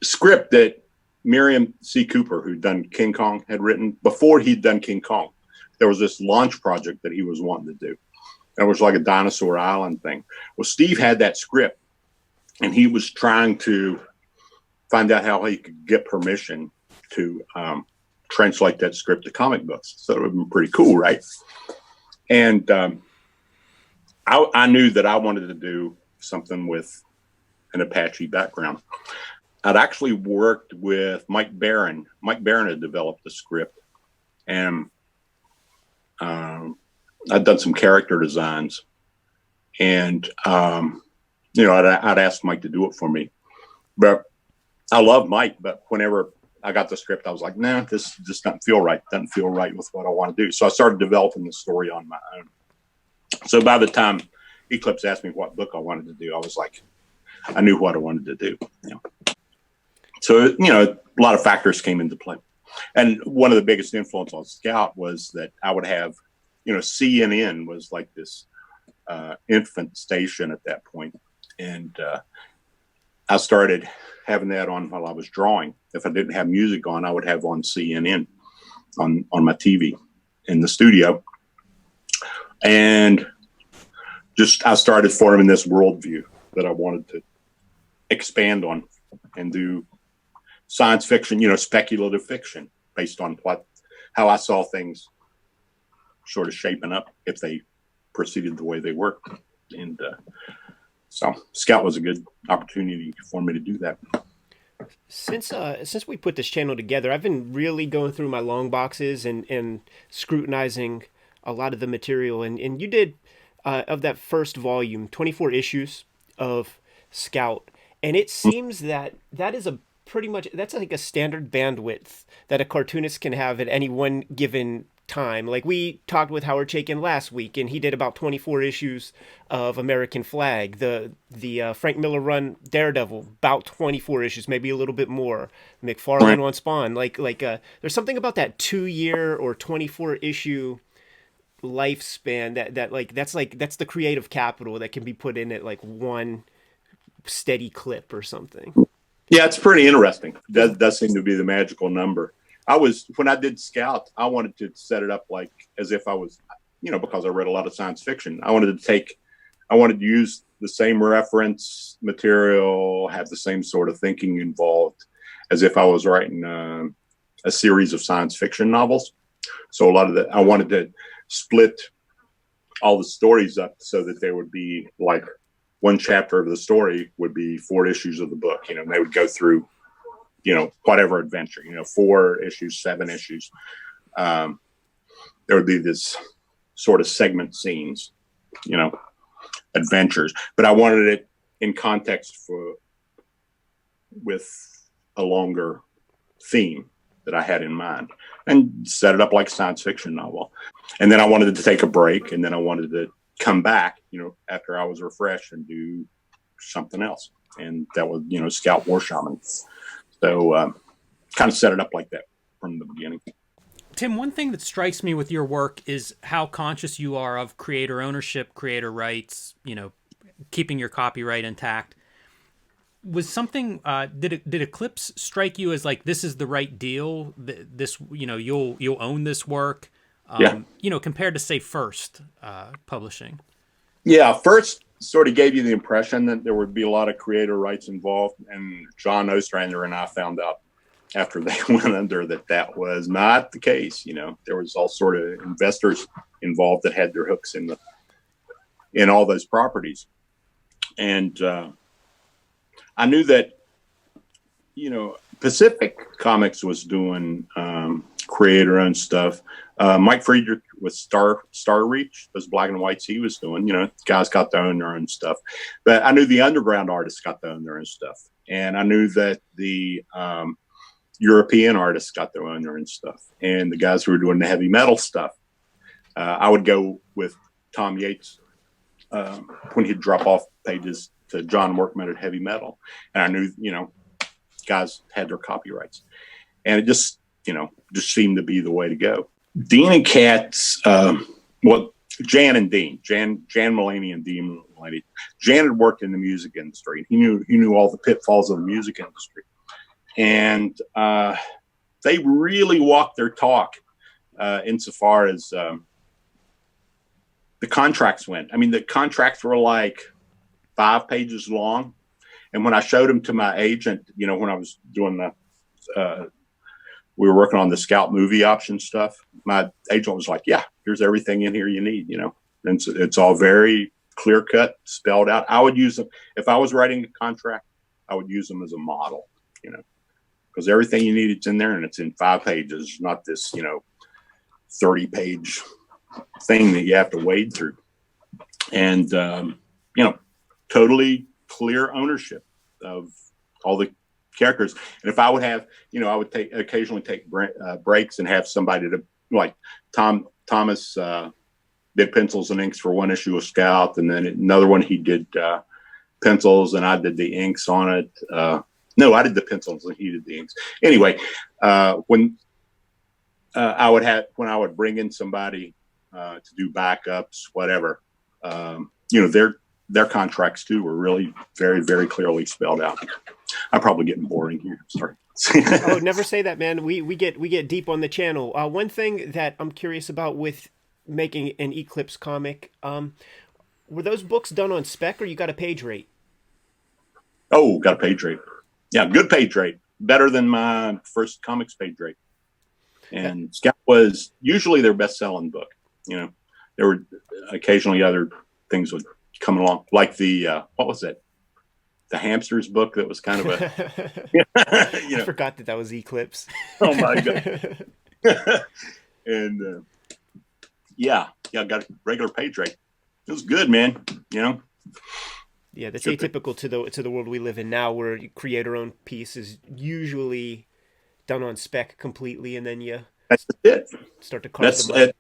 script that Miriam C. Cooper, who'd done King Kong, had written before he'd done King Kong. There was this launch project that he was wanting to do. It was like a Dinosaur Island thing. Well, Steve had that script, and he was trying to find out how he could get permission to translate that script to comic books. So it would have been pretty cool, right? And I knew that I wanted to do something with an Apache background. I'd actually worked with Mike Barron. Mike Barron had developed the script, and I'd done some character designs, and you know, I'd asked Mike to do it for me. But I love Mike, but whenever I got the script, I was like, nah, this just doesn't feel right. Doesn't feel right with what I want to do. So I started developing the story on my own. So by the time Eclipse asked me what book I wanted to do, I was like, I knew what I wanted to do. You know? So, you know, a lot of factors came into play. And one of the biggest influence on Scout was that I would have, you know, CNN was like this infant station at that point. And I started having that on while I was drawing. If I didn't have music on, I would have on CNN on my TV in the studio. And just, I started forming this worldview that I wanted to expand on and do science fiction, you know, speculative fiction based on how I saw things sort of shaping up if they proceeded the way they were. And so Scout was a good opportunity for me to do that. Since we put this channel together, I've been really going through my long boxes and scrutinizing a lot of the material. And you did, of that first volume, 24 issues of Scout. And it seems that is that's like a standard bandwidth that a cartoonist can have at any one given time. Like we talked with Howard Chaykin last week, and he did about 24 issues of American Flag. The Frank Miller run Daredevil, about 24 issues, maybe a little bit more. McFarlane on Spawn, there's something about that 2-year or 24 issue lifespan that's the creative capital that can be put in at like one steady clip or something. Yeah, it's pretty interesting. That does seem to be the magical number. When I did Scout, I wanted to set it up like as if I was, you know, because I read a lot of science fiction. I wanted to use the same reference material, have the same sort of thinking involved as if I was writing a series of science fiction novels. So a lot of I wanted to split all the stories up so that there would be like one chapter of the story would be 4 issues of the book, you know, and they would go through, you know, whatever adventure, you know, 4 issues, 7 issues. There would be this sort of segment scenes, you know, adventures, but I wanted it in context with a longer theme that I had in mind, and set it up like a science fiction novel. And then I wanted to take a break, and then I wanted to come back, you know, after I was refreshed and do something else. And that was, you know, Scout War Shaman. So kind of set it up like that from the beginning. Tim, one thing that strikes me with your work is how conscious you are of creator ownership, creator rights, you know, keeping your copyright intact. Was something did Eclipse strike you as like, this is the right deal? This, you know, you'll own this work, yeah. You know, compared to say First publishing. Yeah, First sort of gave you the impression that there would be a lot of creator rights involved. And John Ostrander and I found out after they went under that was not the case. You know, there was all sort of investors involved that had their hooks in all those properties. And I knew that, you know, Pacific Comics was doing creator-owned stuff. Mike Friedrich with Star Reach, those black and whites he was doing, you know, guys got to own their own stuff. But I knew the underground artists got to own their own stuff. And I knew that the European artists got to own their own stuff. And the guys who were doing the heavy metal stuff. I would go with Tom Yates when he'd drop off pages to John Workman at Heavy Metal. And I knew, you know, guys had their copyrights. And it just, you know, just seemed to be the way to go. Dean and Katz, Jan and Dean, Jan Mulaney and Dean Mulaney. Jan had worked in the music industry. He knew all the pitfalls of the music industry. And they really walked their talk insofar as the contracts went. I mean, the contracts were like 5 pages long. And when I showed them to my agent, you know, when I was doing we were working on the Scout movie option stuff, my agent was like, yeah, here's everything in here you need, you know. And it's all very clear cut, spelled out. I would use them. If I was writing a contract, I would use them as a model, you know, because everything you need, it's in there and it's in 5 pages, not this, you know, 30-page thing that you have to wade through. And, you know, totally clear ownership of all the characters. And if I would have, you know, I would occasionally take breaks and have somebody to, like Thomas did pencils and inks for one issue of Scout, and then another one he did pencils and I did the inks on it. No, I did the pencils and he did the inks. Anyway, when I would bring in somebody to do backups, whatever, you know, their contracts too were really very, very clearly spelled out. I'm probably getting boring here. Sorry. Oh, never say that, man. We get deep on the channel. One thing that I'm curious about with making an Eclipse comic, were those books done on spec or you got a page rate? Oh, got a page rate. Yeah, good page rate. Better than my first comics page rate. And Scout was usually their best-selling book. You know, there were occasionally other things would come along, like the what was it? The hamsters book that was kind of a. You know. I forgot that was Eclipse. Oh my god! And yeah, got a regular page rate. It was good, man. You know. Yeah, that's atypical to the world we live in now, where creator-owned piece is usually done on spec completely, and then you start to carve them up.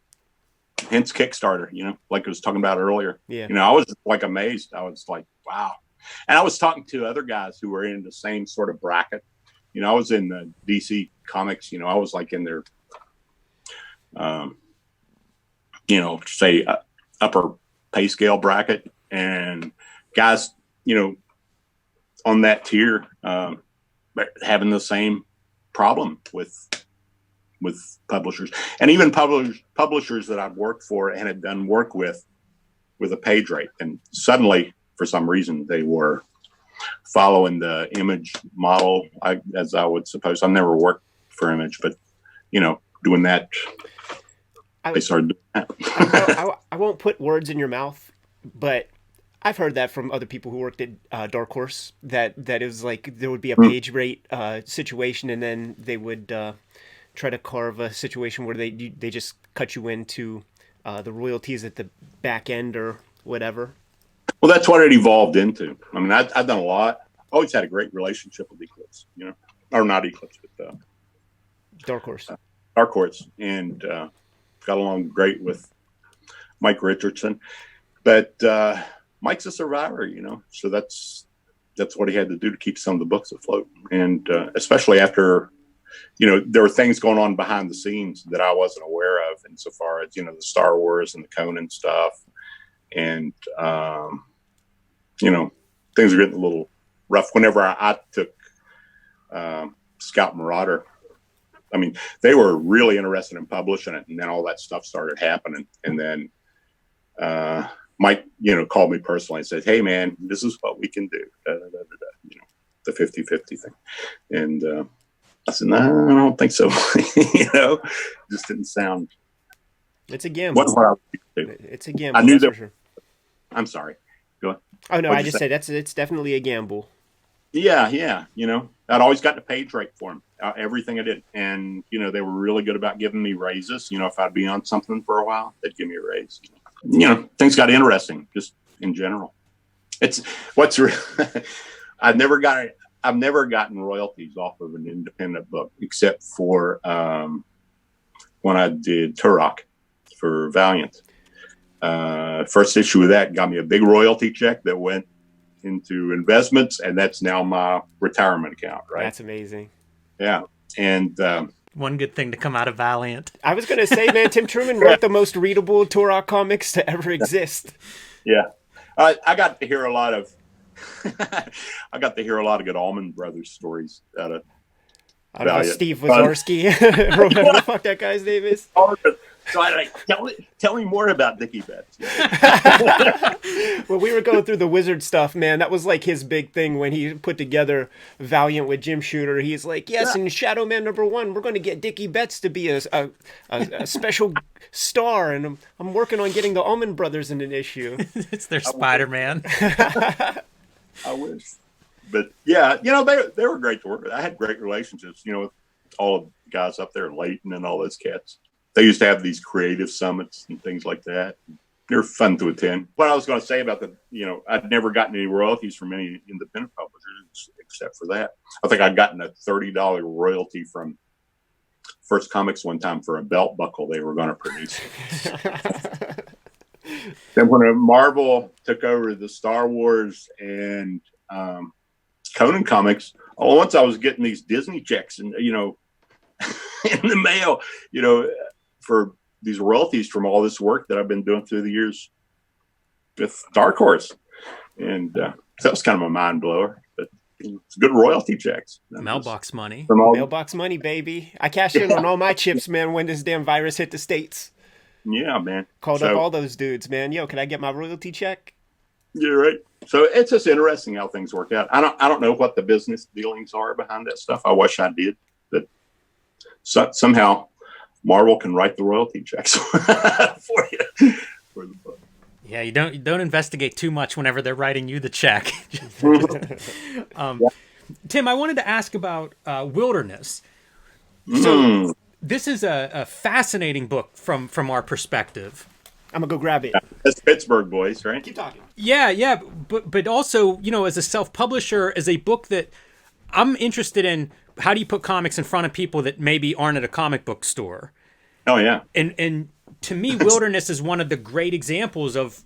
Hence Kickstarter, you know, like I was talking about earlier. Yeah. You know, I was like amazed. I was like, wow. And I was talking to other guys who were in the same sort of bracket. You know, I was in the DC Comics, you know, I was like in their, you know, say upper pay scale bracket, and guys, you know, on that tier, having the same problem with publishers, and even publishers that I've worked for and had done work with a page rate. And suddenly, for some reason, they were following the Image model, as I would suppose. I've never worked for Image, but, you know, doing that, they started doing that. I won't put words in your mouth, but I've heard that from other people who worked at Dark Horse, that it was like there would be a page rate situation, and then they would try to carve a situation where they just cut you into the royalties at the back end or whatever. Well, that's what it evolved into. I mean, I've done a lot. Always had a great relationship with Eclipse, you know, or not Eclipse, but Dark Horse. Dark Horse, and got along great with Mike Richardson. But Mike's a survivor, you know, so that's what he had to do to keep some of the books afloat, and especially after. You know, there were things going on behind the scenes that I wasn't aware of, insofar as, you know, the Star Wars and the Conan stuff. And, you know, things were getting a little rough. Whenever I took Scout Marauder, I mean, they were really interested in publishing it. And then all that stuff started happening. And then Mike, called me personally and said, "Hey man, this is what we can do." The 50-50 thing. And I said, "No, I don't think so." Just didn't sound. It's a gamble. What I do. It's a gamble. I knew that's that. For sure. I'm sorry. Go ahead. Oh no, What'd I you just say? said it's definitely a gamble. Yeah. I'd always got the page right for them, everything I did. And, they were really good about giving me raises. If I'd be on something for a while, they'd give me a raise. Things got interesting just in general. It's I've never gotten royalties off of an independent book except for when I did Turok for Valiant. First issue of that got me a big royalty check that went into investments, and that's now my retirement account, right? That's amazing. Yeah. And one good thing to come out of Valiant. I was gonna say, man, Tim Truman wrote the most readable Turok comics to ever exist. Yeah. I got to hear a lot of good Allman Brothers stories out of I don't know, Valiant. Steve Wazorski, or whatever the fuck that guy's name is. So I tell me more about Dickie Betts. Well, we were going through the Wizard stuff, man. That was like his big thing when he put together Valiant with Jim Shooter. He's like, yes, in Shadow Man #1, we're going to get Dickie Betts to be a special star, and I'm working on getting the Allman Brothers in an issue. It's their Spider-Man. I wish. But yeah, they were great to work with. I had great relationships, with all of the guys up there, Leighton and all those cats. They used to have these creative summits and things like that. They're fun to attend. What I was going to say about I'd never gotten any royalties from any independent publishers except for that. I think I'd gotten a $30 royalty from First Comics one time for a belt buckle they were going to produce. Then when Marvel took over the Star Wars and Conan comics, once I was getting these Disney checks and, in the mail, for these royalties from all this work that I've been doing through the years with Dark Horse. And that was kind of a mind blower, but it's good royalty checks. Mailbox money. Mailbox money, baby. I cashed in on all my chips, man, when this damn virus hit the States. Yeah, man. Called up all those dudes, man. Yo, can I get my royalty check? You're right. So it's just interesting how things work out. I don't know what the business dealings are behind that stuff. I wish I did, but somehow Marvel can write the royalty checks for you for the book. Yeah, you don't investigate too much whenever they're writing you the check. Tim, I wanted to ask about Wilderness. So this is a fascinating book from our perspective. I'm gonna go grab it. That's Pittsburgh boys, right? Keep talking. Yeah, but also, as a self-publisher, as a book that I'm interested in, how do you put comics in front of people that maybe aren't at a comic book store? Oh yeah. And to me, Wilderness is one of the great examples of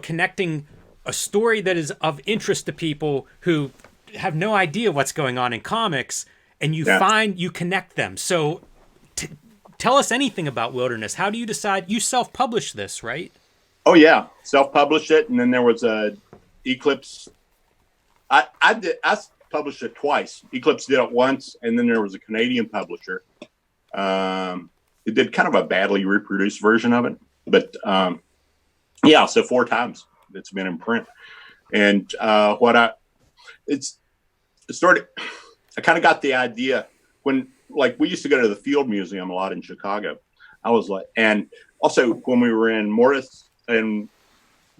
connecting a story that is of interest to people who have no idea what's going on in comics, and you connect them. So tell us anything about Wilderness. How do you decide? You self-published this, right? Oh yeah, self-published it, and then there was a Eclipse. I published it twice. Eclipse did it once, and then there was a Canadian publisher. It did kind of a badly reproduced version of it, but so 4 times it's been in print. And I kind of got the idea when, like, we used to go to the Field Museum a lot in Chicago. I was like, and also when we were in Morris and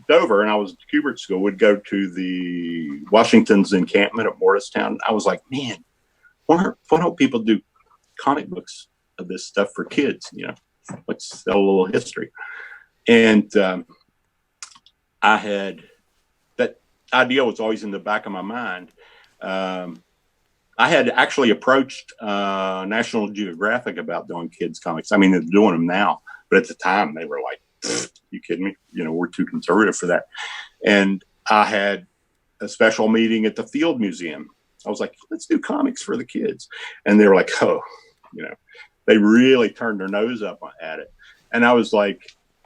Dover, and I was at Kubert School, we'd go to the Washington's encampment at Morristown. I was like, man, why don't people do comic books of this stuff for kids? Let's sell a little history. And I had that idea was always in the back of my mind. I had actually approached National Geographic about doing kids comics. I mean, they're doing them now, but at the time they were like, you kidding me? We're too conservative for that. And I had a special meeting at the Field Museum. I was like, let's do comics for the kids. And they were like, oh, they really turned their nose up at it. And I was like,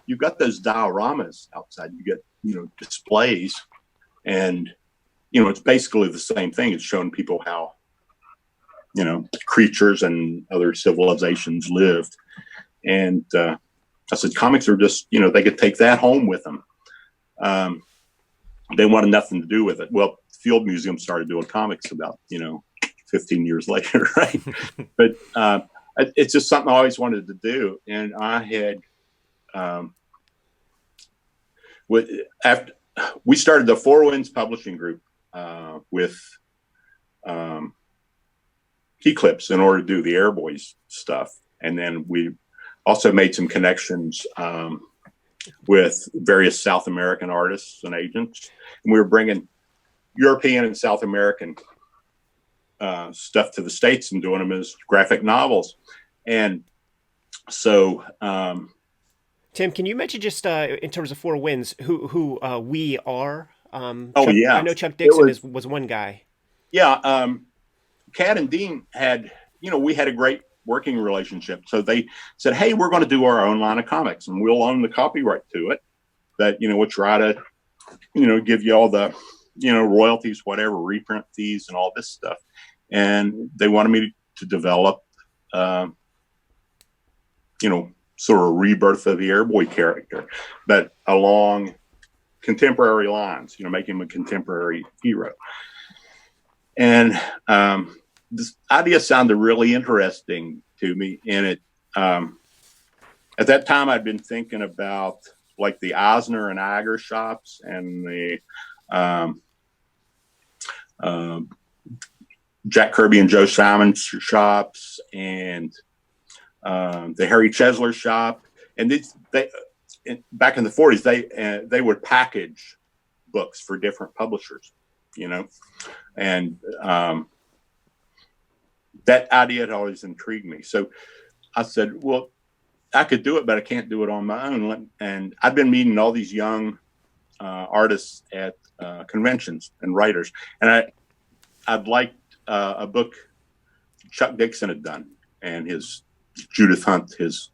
you've got those dioramas outside. You get, displays. And, it's basically the same thing. It's showing people how, creatures and other civilizations lived. And I said, comics are just, they could take that home with them. They wanted nothing to do with it. Well, Field Museum started doing comics about, 15 years later, right? But it's just something I always wanted to do. And I had, after we started the Four Winds Publishing Group with Eclipse in order to do the Airboys stuff. And then we also made some connections with various South American artists and agents. And we were bringing European and South American stuff to the States and doing them as graphic novels. And so, Tim, can you mention just in terms of Four Winds who we are? Yeah, I know Chuck Dixon was one guy. Yeah, Kat and Dean had, we had a great working relationship. So they said, hey, we're going to do our own line of comics and we'll own the copyright to it. That, we'll try to, give you all the, royalties, whatever, reprint fees and all this stuff. And they wanted me to develop, sort of a rebirth of the Airboy character, but along contemporary lines, make him a contemporary hero. And this idea sounded really interesting to me. And it, at that time, I'd been thinking about like the Eisner and Iger shops and the Jack Kirby and Joe Simon shops and the Harry Chesler shop. And back in the 40s, they would package books for different publishers, and that idea had always intrigued me. So I said, well, I could do it, but I can't do it on my own. And I've been meeting all these young artists at conventions and writers. And I'd liked a book Chuck Dixon had done, and his Judith Hunt, his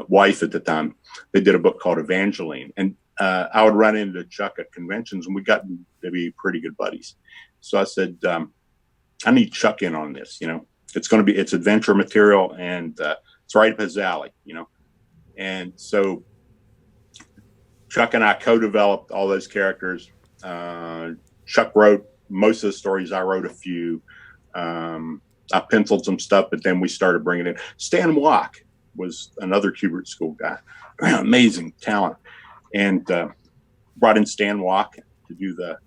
wife at the time, they did a book called Evangeline. And I would run into Chuck at conventions, and we got to be pretty good buddies. So I said, I need Chuck in on this. It's adventure material, and it's right up his alley. And so Chuck and I co-developed all those characters. Chuck wrote most of the stories. I wrote a few. I penciled some stuff, but then we started bringing in Stan Wack was another Kubert School guy, amazing talent, and brought in Stan Wack to do the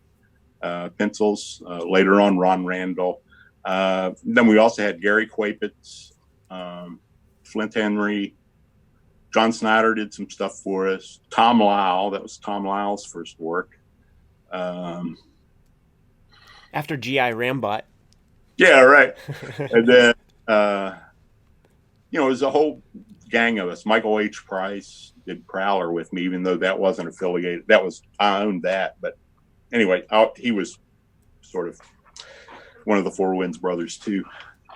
pencils. Later on, Ron Randall. Then we also had Gary Quapitz, Flint Henry, John Snyder did some stuff for us. Tom Lyle, that was Tom Lyle's first work. After G.I. Rambot. Yeah, right. And then, it was a whole gang of us. Michael H. Price did Prowler with me, even though that wasn't affiliated. I owned that. But anyway, he was sort of one of the Four Winds brothers too.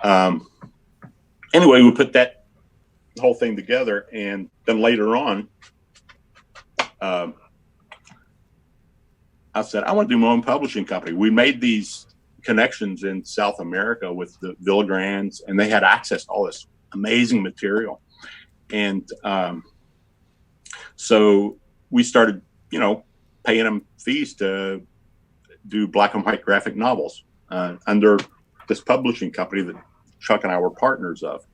Anyway, we put that whole thing together, and then later on, I said, I want to do my own publishing company. We made these connections in South America with the Villagrands, and they had access to all this amazing material. And so we started, paying them fees to do black and white graphic novels under this publishing company that Chuck and I were partners of.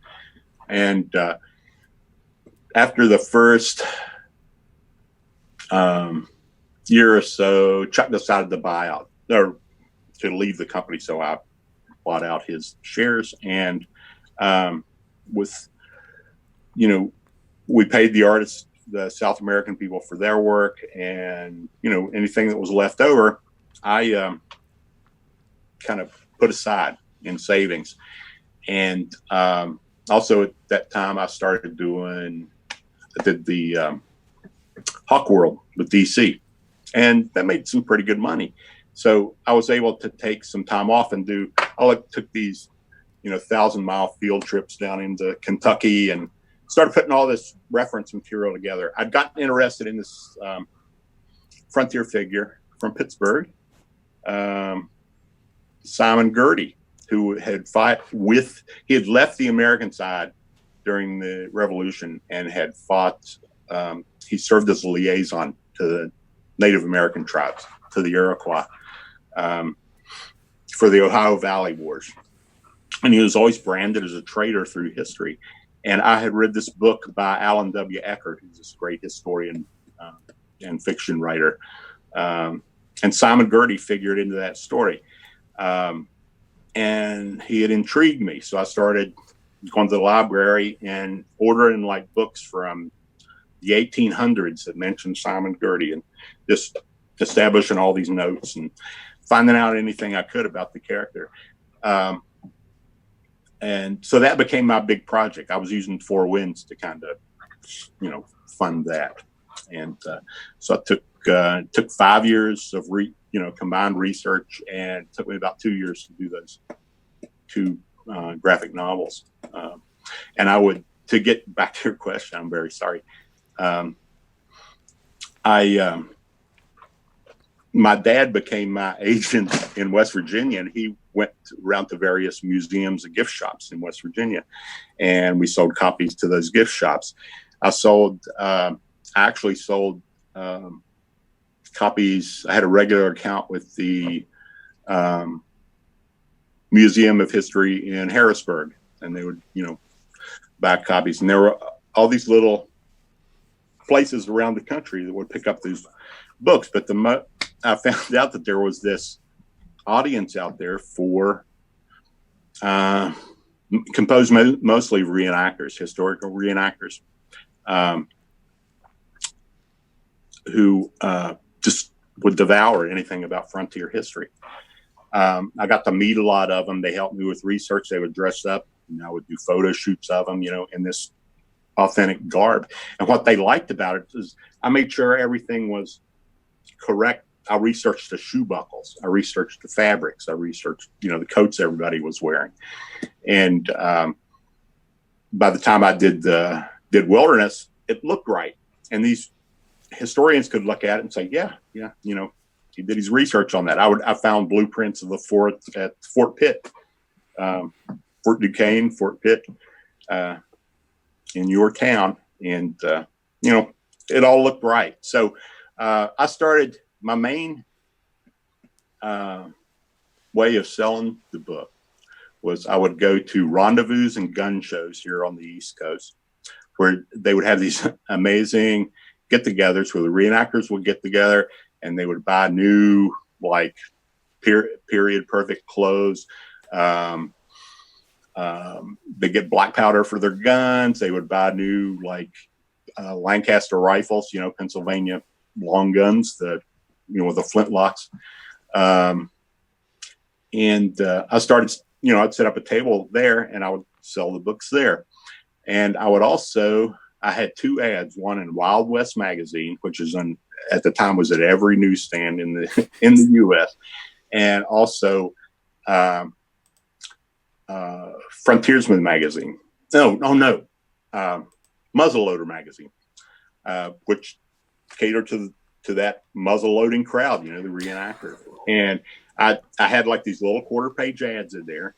And after the first year or so, Chuck decided to buy out or to leave the company. So I bought out his shares, and we paid the artists, the South American people, for their work, and anything that was left over, I kind of put aside in savings. And also at that time, I did the Hawk World with DC, and that made some pretty good money. So I was able to take some time off and took these, 1,000-mile field trips down into Kentucky and started putting all this reference material together. I'd gotten interested in this frontier figure from Pittsburgh, Simon Gertie, who had he had left the American side during the Revolution and had fought. He served as a liaison to the Native American tribes, to the Iroquois, for the Ohio Valley Wars. And he was always branded as a traitor through history. And I had read this book by Alan W. Eckert, who's this great historian and fiction writer. And Simon Gerty figured into that story. And he had intrigued me. So I started going to the library and ordering like books from the 1800s that mentioned Simon Gerty, and just establishing all these notes and finding out anything I could about the character. And so that became my big project. I was using Four Winds to kind of, fund that. And so I took 5 years of combined research, and it took me about 2 years to do those 2 graphic novels. And to get back to your question, I'm very sorry. My dad became my agent in West Virginia, and he went around to various museums and gift shops in West Virginia, and we sold copies to those gift shops. I actually sold copies. I had a regular account with the Museum of History in Harrisburg, and they would, buy copies. And there were all these little places around the country that would pick up these books. But I found out that there was this audience out there for composed mostly reenactors, historical reenactors, who just would devour anything about frontier history. I got to meet a lot of them. They helped me with research. They would dress up, and I would do photo shoots of them, in this authentic garb. And what they liked about it is I made sure everything was correct. I researched the shoe buckles. I researched the fabrics. I researched, the coats everybody was wearing. And by the time I did Wilderness, it looked right. And these historians could look at it and say, yeah, he did his research on that. I found blueprints of the fort at Fort Pitt, Fort Duquesne, Fort Pitt, in your town. And, it all looked right. So I started, my main way of selling the book was I would go to rendezvous and gun shows here on the East Coast, where they would have these amazing get-togethers where the reenactors would get together and they would buy new, like, period perfect clothes. They get black powder for their guns. They would buy new, like, Lancaster rifles, Pennsylvania long guns, with the flintlocks. And I started, I'd set up a table there and I would sell the books there. And I had 2 ads, one in Wild West magazine, which is at the time was at every newsstand in the U.S., and also Frontiersman magazine. No, Muzzleloader magazine, which catered to that muzzle loading crowd, the reenactor. And I had like these little quarter-page ads in there,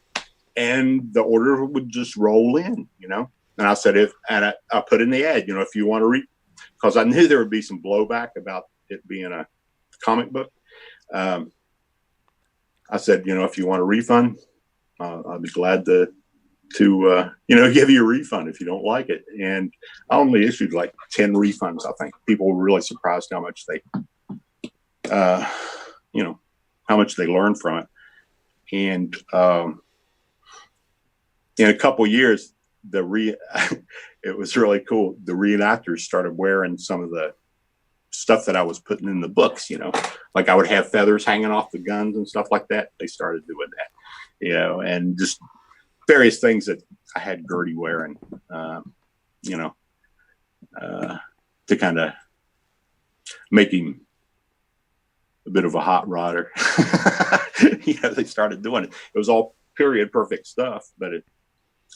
and the order would just roll in, And I said, I put in the ad, if you want to read, because I knew there would be some blowback about it being a comic book. I said, if you want a refund, I'll be glad to give you a refund if you don't like it. And I only issued like 10 refunds. I think people were really surprised how much they learned from it. And in a couple of years, it was really cool. The reenactors started wearing some of the stuff that I was putting in the books, like I would have feathers hanging off the guns and stuff like that. They started doing that, and just various things that I had Gertie wearing, to kind of make him a bit of a hot rodder. They started doing it. It was all period perfect stuff, but it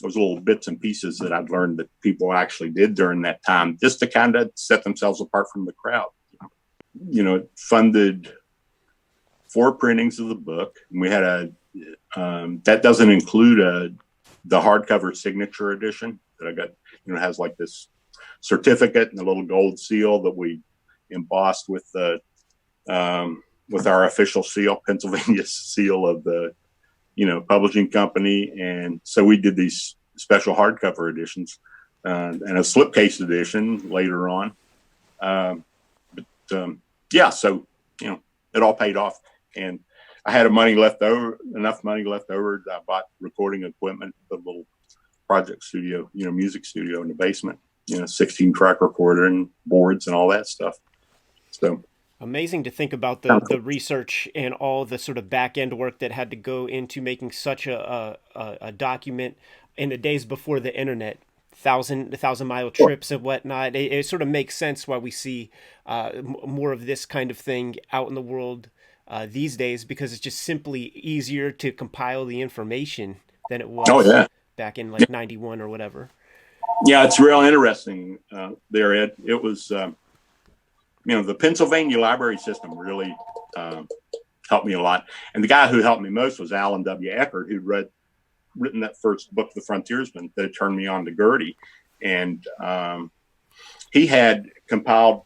was little bits and pieces that I'd learned that people actually did during that time, just to kind of set themselves apart from the crowd. It funded 4 printings of the book. And we had that doesn't include the hardcover signature edition that I got. It has like this certificate and a little gold seal that we embossed with our official seal, Pennsylvania seal of the publishing company. And so we did these special hardcover editions and a slipcase edition later on. So it all paid off, and I had enough money left over that I bought recording equipment, the little project studio, music studio in the basement, 16 track recorder and boards and all that stuff. So amazing to think about the research and all the sort of back end work that had to go into making such a document in the days before the internet. 1,000-mile trips and whatnot. It sort of makes sense why we see more of this kind of thing out in the world these days, because it's just simply easier to compile the information than it was back in like 91 or whatever. Yeah, it's real interesting there, Ed. It was, the Pennsylvania library system really helped me a lot. And the guy who helped me most was Alan W. Eckert, who'd written that first book, The Frontiersman, that had turned me on to Gertie. And he had compiled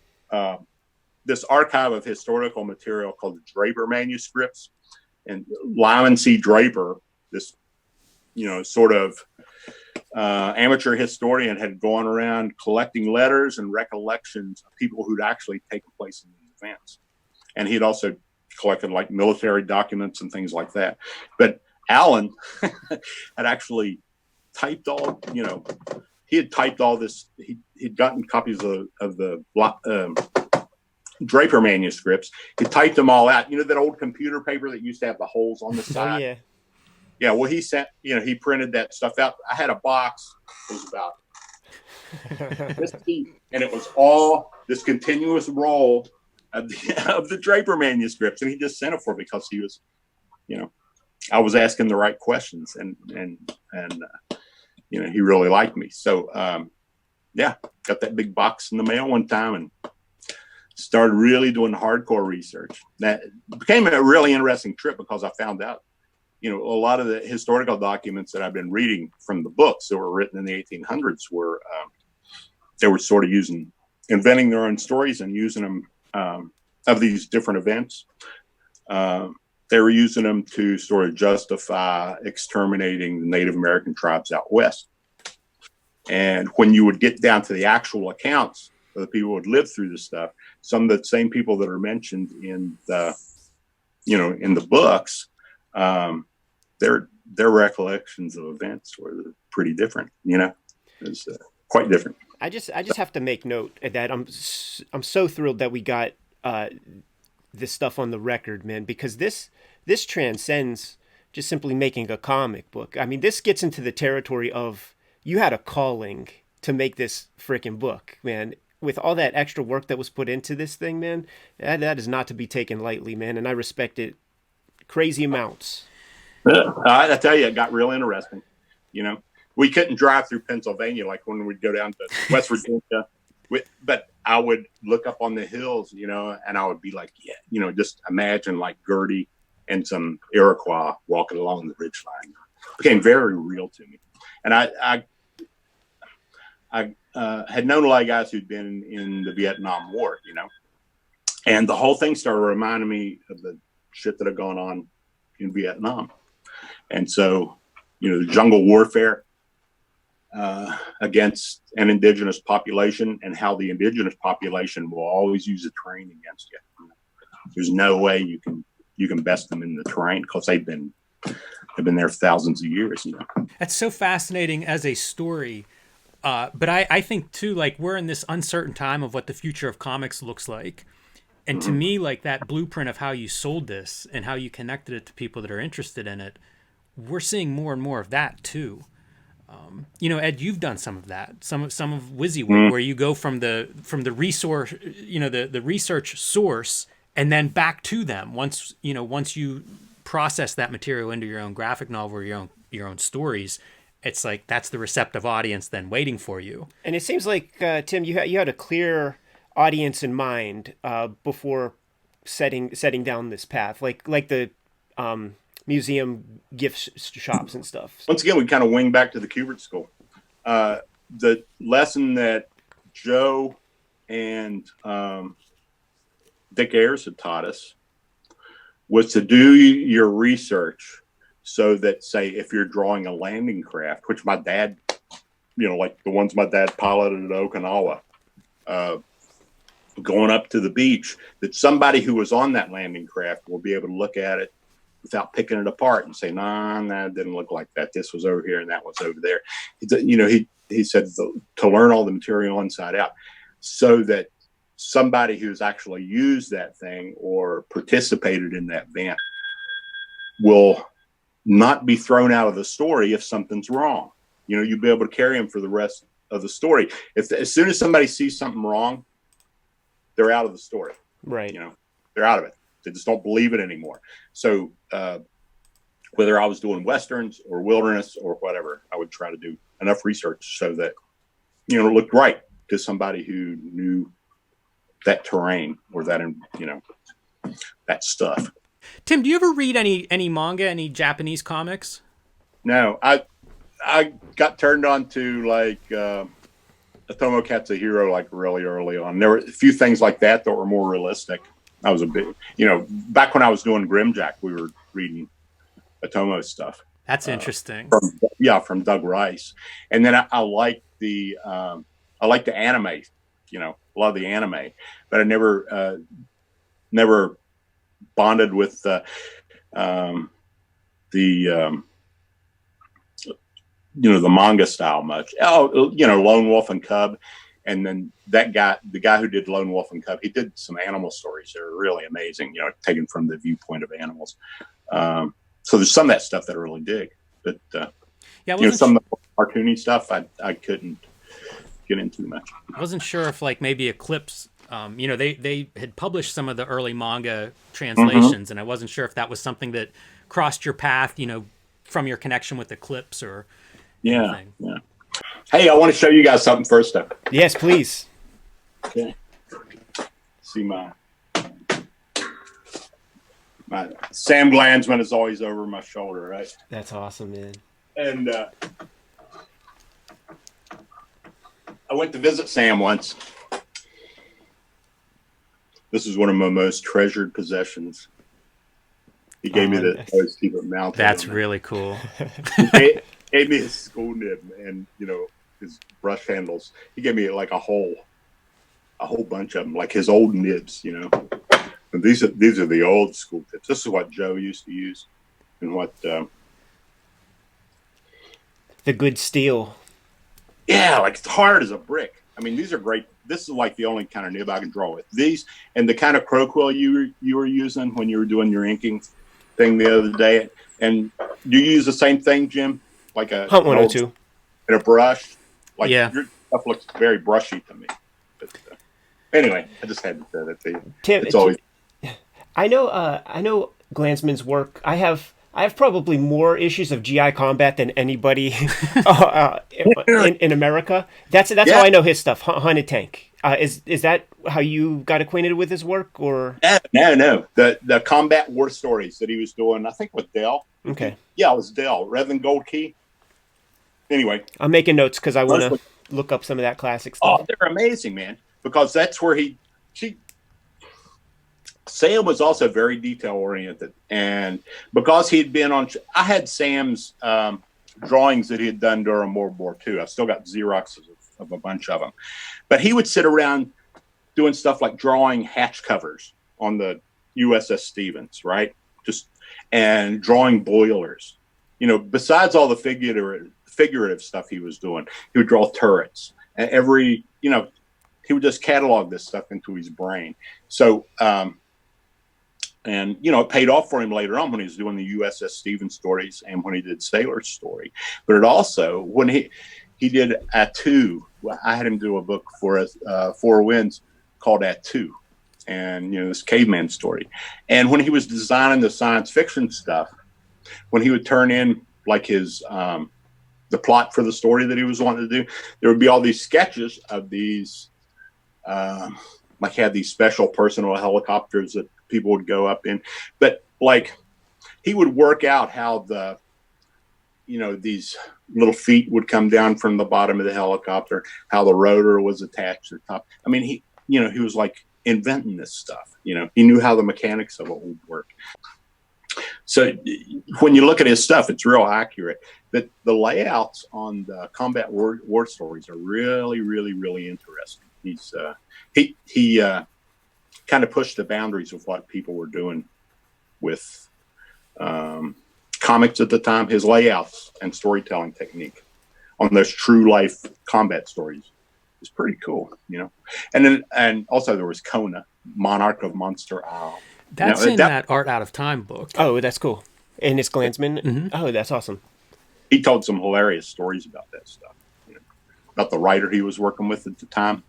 this archive of historical material called the Draper manuscripts. And Lyman C. Draper, this, sort of amateur historian, had gone around collecting letters and recollections of people who'd actually taken place in these events. And he'd also collected like military documents and things like that. But Alan had actually typed all, he had typed all this. He'd gotten copies of the Draper manuscripts. He typed them all out. That old computer paper that used to have the holes on the side? Oh, yeah. Yeah, well, he sent, he printed that stuff out. I had a box. It was about this deep, and it was all this continuous roll of the Draper manuscripts. And he just sent it for me because he was, I was asking the right questions, and he really liked me. So got that big box in the mail one time and started really doing hardcore research. That became a really interesting trip because I found out, a lot of the historical documents that I've been reading from the books that were written in the 1800s were they were sort of inventing their own stories and using them of these different events. They were using them to sort of justify exterminating the Native American tribes out west. And when you would get down to the actual accounts of the people who had lived through this stuff, some of the same people that are mentioned in the, in the books, their recollections of events were pretty different. It was quite different. I just have to make note that I'm so thrilled that we got this stuff on the record, man, because this transcends just simply making a comic book. I mean, this gets into the territory of you had a calling to make this freaking book, man. With all that extra work that was put into this thing, man, that is not to be taken lightly, man, and I respect it crazy amounts. I tell you, it got real interesting. We couldn't drive through Pennsylvania like when we'd go down to West Virginia. But I would look up on the hills, and I would be like, just imagine like Gertie and some Iroquois walking along the ridgeline. It became very real to me. And I had known a lot of guys who'd been in the Vietnam War, and the whole thing started reminding me of the shit that had gone on in Vietnam. And so, the jungle warfare against an indigenous population, and how the indigenous population will always use the terrain against you. There's no way you can best them in the terrain because they've been there thousands of years. That's so fascinating as a story. But I think too, like, we're in this uncertain time of what the future of comics looks like. And to me, like, that blueprint of how you sold this and how you connected it to people that are interested in it, we're seeing more and more of that too. Ed, you've done some of that, some of WYSIWYG, where you go from the resource, the research source, and then back to them once you process that material into your own graphic novel or your own stories. It's like that's the receptive audience then waiting for you. And it seems like Tim, you had a clear audience in mind before setting down this path, like the museum gift shops and stuff. Once again, we kind of wing back to the Kubert School. the lesson that Joe and Dick Ayers had taught us was to do your research, so that, say, if you're drawing a landing craft, which my dad, like the ones my dad piloted at Okinawa, going up to the beach, that somebody who was on that landing craft will be able to look at it without picking it apart and say, nah, it didn't look like that. This was over here and that was over there. He said to learn all the material inside out, so that somebody who's actually used that thing or participated in that event will not be thrown out of the story if something's wrong. You'll be able to carry them for the rest of the story. As soon as somebody sees something wrong, they're out of the story. Right. They're out of it. They just don't believe it anymore. So whether I was doing Westerns or wilderness or whatever, I would try to do enough research so that, it looked right to somebody who knew that terrain or that, that stuff. Tim, do you ever read any manga, any Japanese comics? No, I got turned on to Otomo Katsuhiro like really early on. There were a few things like that were more realistic. I was a big, back when I was doing Grimjack, we were reading Otomo stuff. That's interesting. From Doug Rice. And then I like the anime, a lot of the anime, but I never bonded with the manga style much. Lone Wolf and Cub. And then the guy who did Lone Wolf and Cub, he did some animal stories that are really amazing, taken from the viewpoint of animals. So there's some of that stuff that I really dig. But, some of the cartoony stuff, I couldn't get into much. I wasn't sure if maybe Eclipse, they had published some of the early manga translations, and I wasn't sure if that was something that crossed your path, from your connection with Eclipse or anything. Yeah. Hey, I want to show you guys something first, though. Yes, please. Okay. See my Sam Glanzman is always over my shoulder, right? That's awesome, man. And I went to visit Sam once. This is one of my most treasured possessions. He gave me the always keep it mounted. That's really cool. He gave me his school nib and his brush handles. He gave me a whole bunch of them, like his old nibs. And these are the old school tips. This is what Joe used to use, and what the good steel. Yeah, it's hard as a brick. I mean, these are great. This is the only kind of nib I can draw with. These and the kind of crow quill you were using when you were doing your inking thing the other day. And do you use the same thing, Jim? Like a Hunt 102 and a brush. Yeah. Your stuff looks very brushy to me. But anyway, I just had to say that to you. Tim, it's always. I know Glanzman's work. I have probably more issues of GI Combat than anybody in America. That's how I know his stuff. Hunted Tank. Is that how you got acquainted with his work, or? No. The combat war stories that he was doing, I think with Dell. Okay. Yeah, it was Dell. Rather than Gold Key. Anyway, I'm making notes because I want to look up some of that classic stuff. Oh, they're amazing, man. Because that's where Sam was also very detail oriented, and because he'd been on, I had Sam's drawings that he had done during World War II. I still got Xeroxes of a bunch of them, but he would sit around doing stuff like drawing hatch covers on the USS Stevens, right? And drawing boilers. Besides all the figurative stuff he was doing, he would draw turrets. And he would just catalog this stuff into his brain. So, it paid off for him later on when he was doing the USS Stevens stories and when he did Sailor's story. But it also, when he did Atu, I had him do a book for us, Four Winds, called Atu. And, this caveman story. And when he was designing the science fiction stuff, when he would turn in his, the plot for the story that he was wanting to do, there would be all these sketches of these, he had these special personal helicopters that people would go up in. But he would work out how these little feet would come down from the bottom of the helicopter, how the rotor was attached to the top. I mean, he was like inventing this stuff. He knew how the mechanics of it would work. So when you look at his stuff, it's real accurate. But the layouts on the combat war stories are really, really, really interesting. He kind of pushed the boundaries of what people were doing with comics at the time. His layouts and storytelling technique on those true life combat stories is pretty cool, And also there was Kona, Monarch of Monster Isle. That's in that Art Out of Time book. Oh, that's cool. And his Klansman? Mm-hmm. Oh, that's awesome. He told some hilarious stories about that stuff, about the writer he was working with at the time.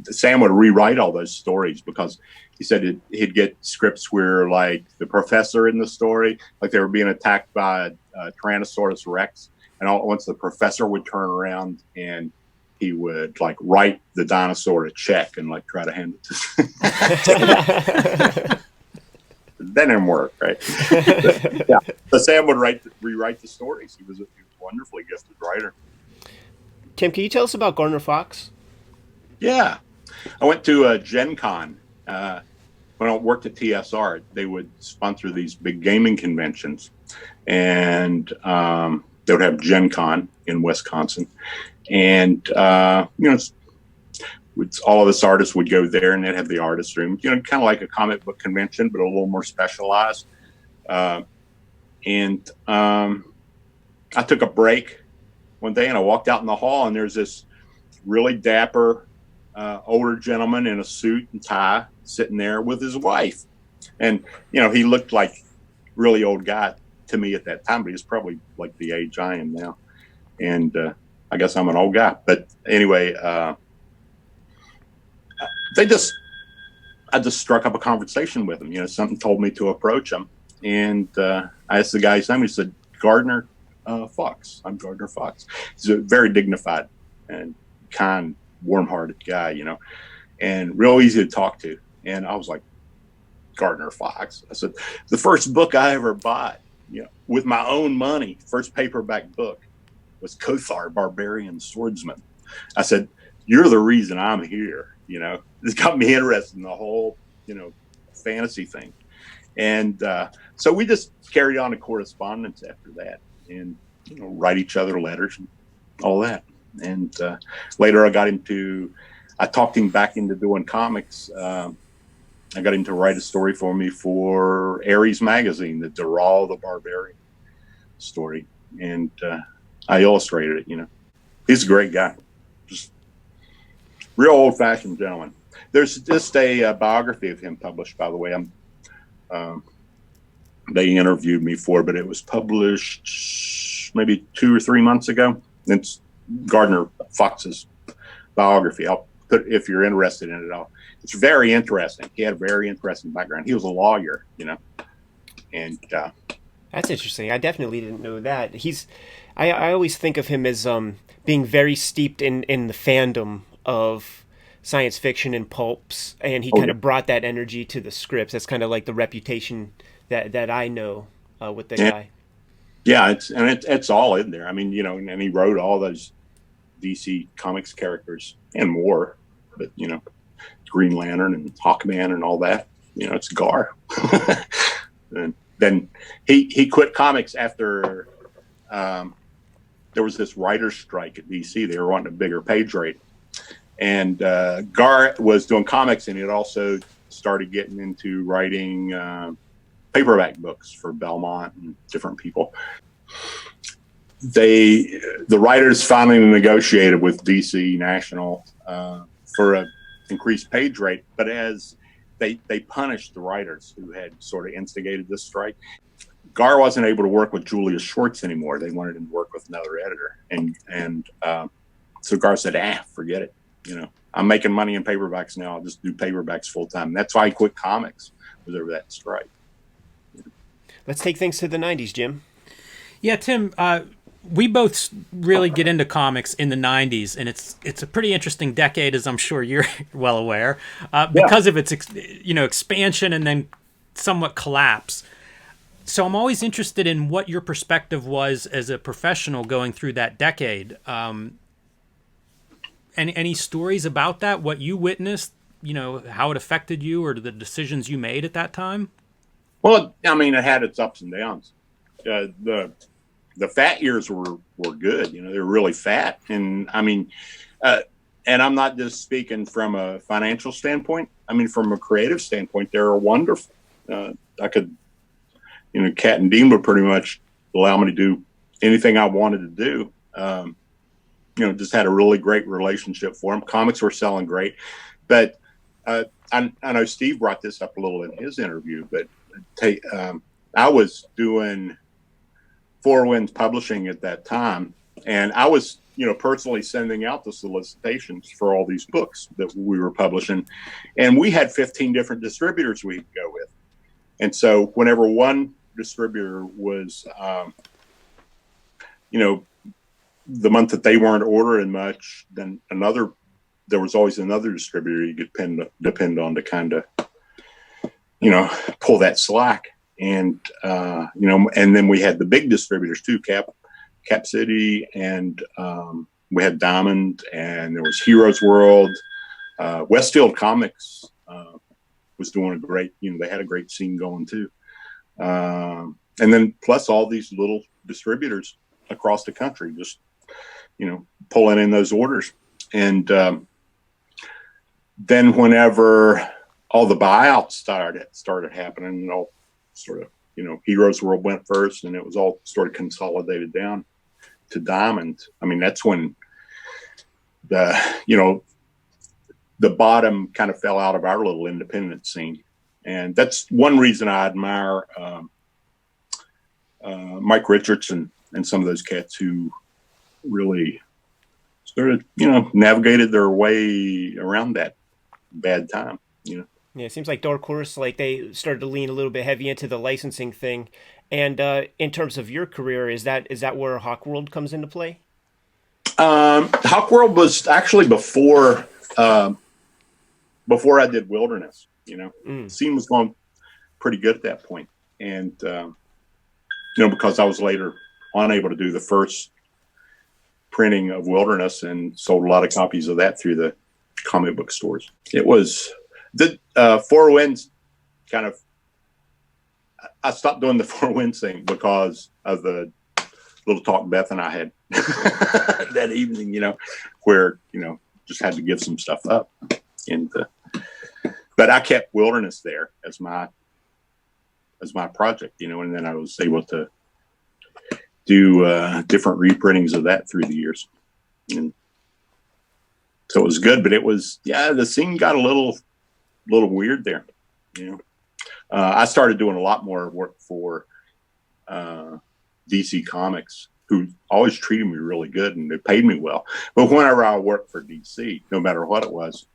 Sam would rewrite all those stories because he said he'd get scripts where, like, the professor in the story, like they were being attacked by a Tyrannosaurus Rex, and once the professor would turn around and he would, like, write the dinosaur a check and, like, try to hand it to that didn't work, right? Yeah. So Sam would rewrite the stories. He was a wonderfully gifted writer. Tim, can you tell us about Gardner Fox? Yeah. I went to Gen Con. When I worked at TSR, they would sponsor these big gaming conventions. And they would have Gen Con in Wisconsin. And, all of us artists would go there, and they'd have the artist room, kind of like a comic book convention, but a little more specialized. I took a break one day, and I walked out in the hall, and there's this really dapper older gentleman in a suit and tie sitting there with his wife. And, he looked like really old guy to me at that time, but he was probably like the age I am now. And I guess I'm an old guy. But anyway, I just struck up a conversation with him. Something told me to approach him. And I asked the guy his name. He said, Gardner Fox. I'm Gardner Fox. He's a very dignified and kind, warm-hearted guy, and real easy to talk to. And I was like, Gardner Fox. I said, the first book I ever bought, with my own money, first paperback book, was Kothar, Barbarian Swordsman. I said, you're the reason I'm here. It's got me interested in the whole, fantasy thing. And so we just carried on a correspondence after that and, write each other letters and all that. And later I talked him back into doing comics. I got him to write a story for me for Ares magazine, the Dural the Barbarian story. And I illustrated it, He's a great guy. Just real old-fashioned gentleman. There's just a biography of him published, by the way. They interviewed me for, but it was published maybe 2 or 3 months ago. It's Gardner Fox's biography. I'll put, if you're interested in it, it's very interesting. He had a very interesting background. He was a lawyer, and that's interesting. I definitely didn't know that. I always think of him as being very steeped in the fandom of science fiction and pulps, and he kind of brought that energy to the scripts. That's kind of like the reputation that I know with the guy. Yeah, it's all in there. I mean, and he wrote all those DC Comics characters and more, but Green Lantern and Hawkman and all that. It's Gar. And then he quit comics after there was this writer's strike at DC. They were wanting a bigger page rate. And Gar was doing comics, and he had also started getting into writing paperback books for Belmont and different people. The writers finally negotiated with DC National for an increased page rate, but as they punished the writers who had sort of instigated this strike, Gar wasn't able to work with Julius Schwartz anymore. They wanted him to work with another editor, and so Gar said, forget it. I'm making money in paperbacks now. I'll just do paperbacks full time. That's why he quit comics, was over that strike. Let's take things to the 90s, Jim. Yeah, Tim, we both really get into comics in the 90s, and it's a pretty interesting decade, as I'm sure you're well aware, because of its expansion and then somewhat collapse. So I'm always interested in what your perspective was as a professional going through that decade. Any stories about that? What you witnessed? How it affected you, or the decisions you made at that time? Well, I mean, it had its ups and downs. The fat years were good. They were really fat, and I mean, and I'm not just speaking from a financial standpoint. I mean, from a creative standpoint, they were wonderful. I could, Cat and Dean would pretty much allow me to do anything I wanted to do. Just had a really great relationship for them. Comics were selling great, but I know Steve brought this up a little in his interview, but I was doing Four Winds Publishing at that time, and I was, personally sending out the solicitations for all these books that we were publishing, and we had 15 different distributors we'd go with. And so whenever one distributor was, the month that they weren't ordering much, then there was always another distributor you could depend on to kind of, pull that slack. And, and then we had the big distributors too, Cap City, and we had Diamond, and there was Heroes World. Westfield Comics was doing a great, they had a great scene going too. And then plus all these little distributors across the country, just, pulling in those orders. And then whenever all the buyouts started happening, and all sort of, Heroes World went first, and it was all sort of consolidated down to Diamond. I mean, that's when the bottom kind of fell out of our little independent scene. And that's one reason I admire Mike Richardson and some of those cats who really sort of, navigated their way around that bad time, Yeah, it seems like Dark Horse, like they started to lean a little bit heavy into the licensing thing. And in terms of your career, is that where Hawk World comes into play? Hawk World was actually before I did Wilderness. The scene was going pretty good at that point. And, because I was later unable to do the first printing of Wilderness and sold a lot of copies of that through the comic book stores. It was the Four Winds kind of, I stopped doing the Four Winds thing because of the little talk Beth and I had that evening, where, just had to give some stuff up. And, but I kept Wilderness there as my project, and then I was able to do different reprintings of that through the years. And so it was good, but it was, the scene got a little weird there. I started doing a lot more work for DC Comics, who always treated me really good and they paid me well. But whenever I worked for DC, no matter what it was,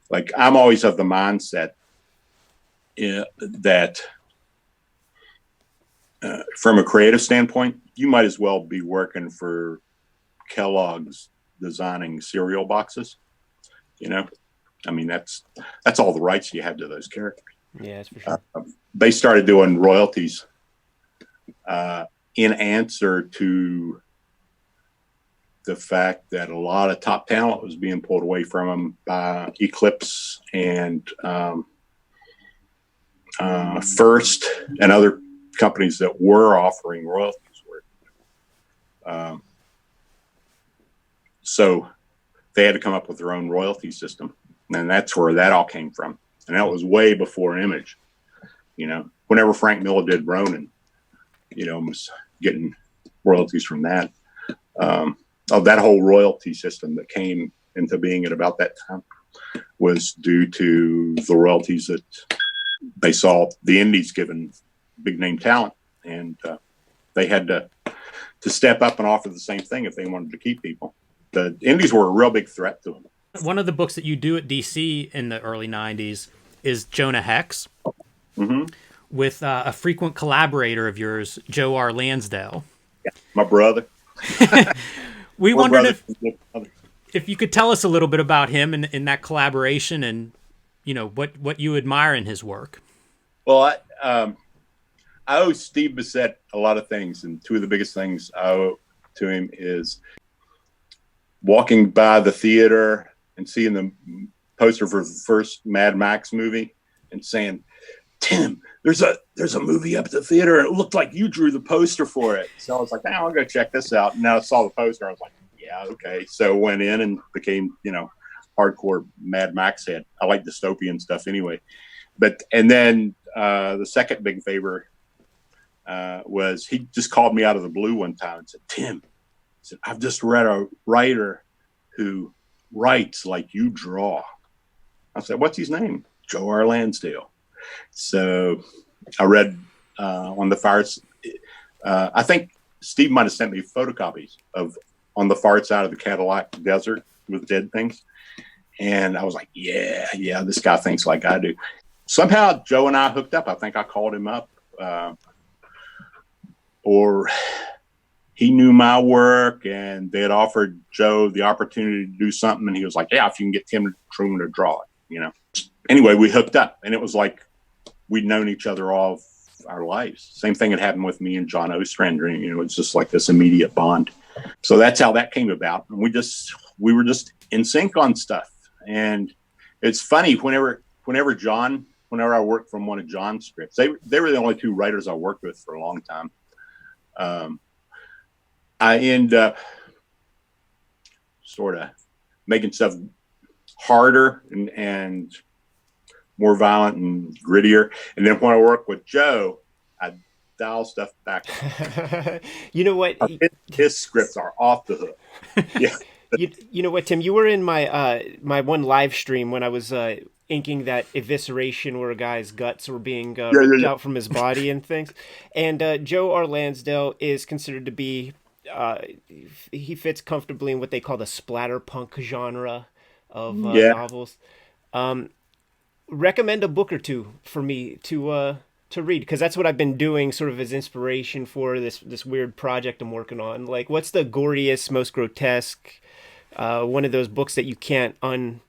like I'm always of the mindset that from a creative standpoint, you might as well be working for Kellogg's designing cereal boxes. I mean, that's all the rights you have to those characters. Yeah, that's for sure. They started doing royalties in answer to the fact that a lot of top talent was being pulled away from them by Eclipse and First and other companies that were offering royalties. So they had to come up with their own royalty system. And that's where that all came from. And that was way before Image. Whenever Frank Miller did Ronin, was getting royalties from that. That whole royalty system that came into being at about that time was due to the royalties that they saw the indies giving big name talent. And they had to step up and offer the same thing if they wanted to keep people. The indies were a real big threat to them. One of the books that you do at DC in the early 90s is Jonah Hex, with a frequent collaborator of yours, Joe R. Lansdale. Yeah, my brother. We wondered if you could tell us a little bit about him in that collaboration and, what you admire in his work. Well, I owe Steve Bissett a lot of things, and two of the biggest things I owe to him is walking by the theater and seeing the poster for the first Mad Max movie and saying, "Tim, there's a movie up at the theater, and it looked like you drew the poster for it." So I was like, I'll go check this out. And now I saw the poster. I was like, yeah, okay. So went in and became, hardcore Mad Max head. I like dystopian stuff anyway. And then the second big favor was he just called me out of the blue one time and said, "Tim," he said, "I've just read a writer who writes like you draw." I said, "What's his name?" "Joe R. Lansdale." So I read On the Fires. I think Steve might have sent me photocopies of On the Far Side of the Cadillac Desert with Dead Things. And I was like, yeah, this guy thinks like I do. Somehow Joe and I hooked up. I think I called him up, or he knew my work, and they had offered Joe the opportunity to do something. And he was like, yeah, if you can get Tim Truman to draw it, Anyway, we hooked up, and it was like we'd known each other all our lives. Same thing had happened with me and John Ostrander. It's just like this immediate bond. So that's how that came about. And we were just in sync on stuff. And it's funny, whenever I worked from one of John's scripts, they were the only two writers I worked with for a long time. I end up sort of making stuff harder and more violent and grittier. And then when I work with Joe, I dial stuff back. You know what? His scripts are off the hook. Yeah. You know what, Tim? You were in my my one live stream when I was inking that evisceration where a guy's guts were being ripped out from his body and things. And Joe R. Lansdale is considered to be he fits comfortably in what they call the splatterpunk genre of novels. Recommend a book or two for me to read, because that's what I've been doing sort of as inspiration for this weird project I'm working on. Like, what's the goriest, most grotesque one of those books that you can't unimagine,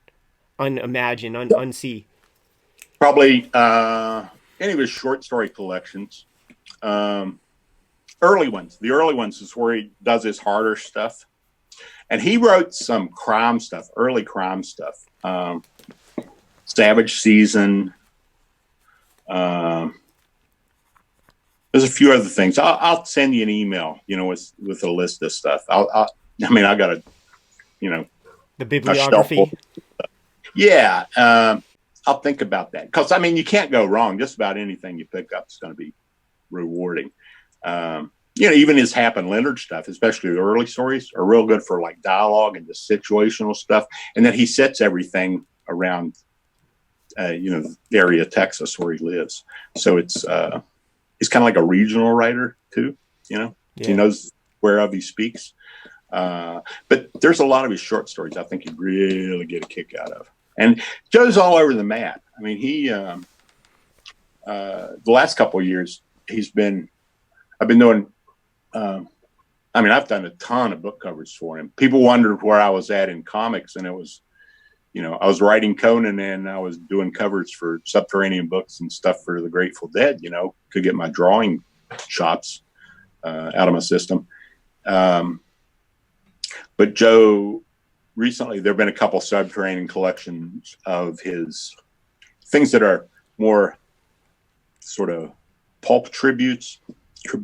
unsee? Probably any of his short story collections. Early ones. The early ones is where he does his harder stuff. And he wrote some crime stuff, early crime stuff. Savage Season. There's a few other things. I'll send you an email, with a list of stuff. I got a, the bibliography. Yeah. I'll think about that. Because, you can't go wrong. Just about anything you pick up is going to be rewarding. Even his Hap and Leonard stuff, especially the early stories, are real good for like dialogue and just situational stuff. And then he sets everything around, the area of Texas where he lives. So it's he's kind of like a regional writer too. He knows whereof he speaks. But there's a lot of his short stories I think you'd really get a kick out of. And Joe's all over the map. He the last couple of years I've been doing. I've done a ton of book covers for him. People wondered where I was at in comics, and it was, I was writing Conan and I was doing covers for Subterranean books and stuff for the Grateful Dead. Could get my drawing chops out of my system. But Joe, recently there've been a couple Subterranean collections of his things that are more sort of pulp tributes to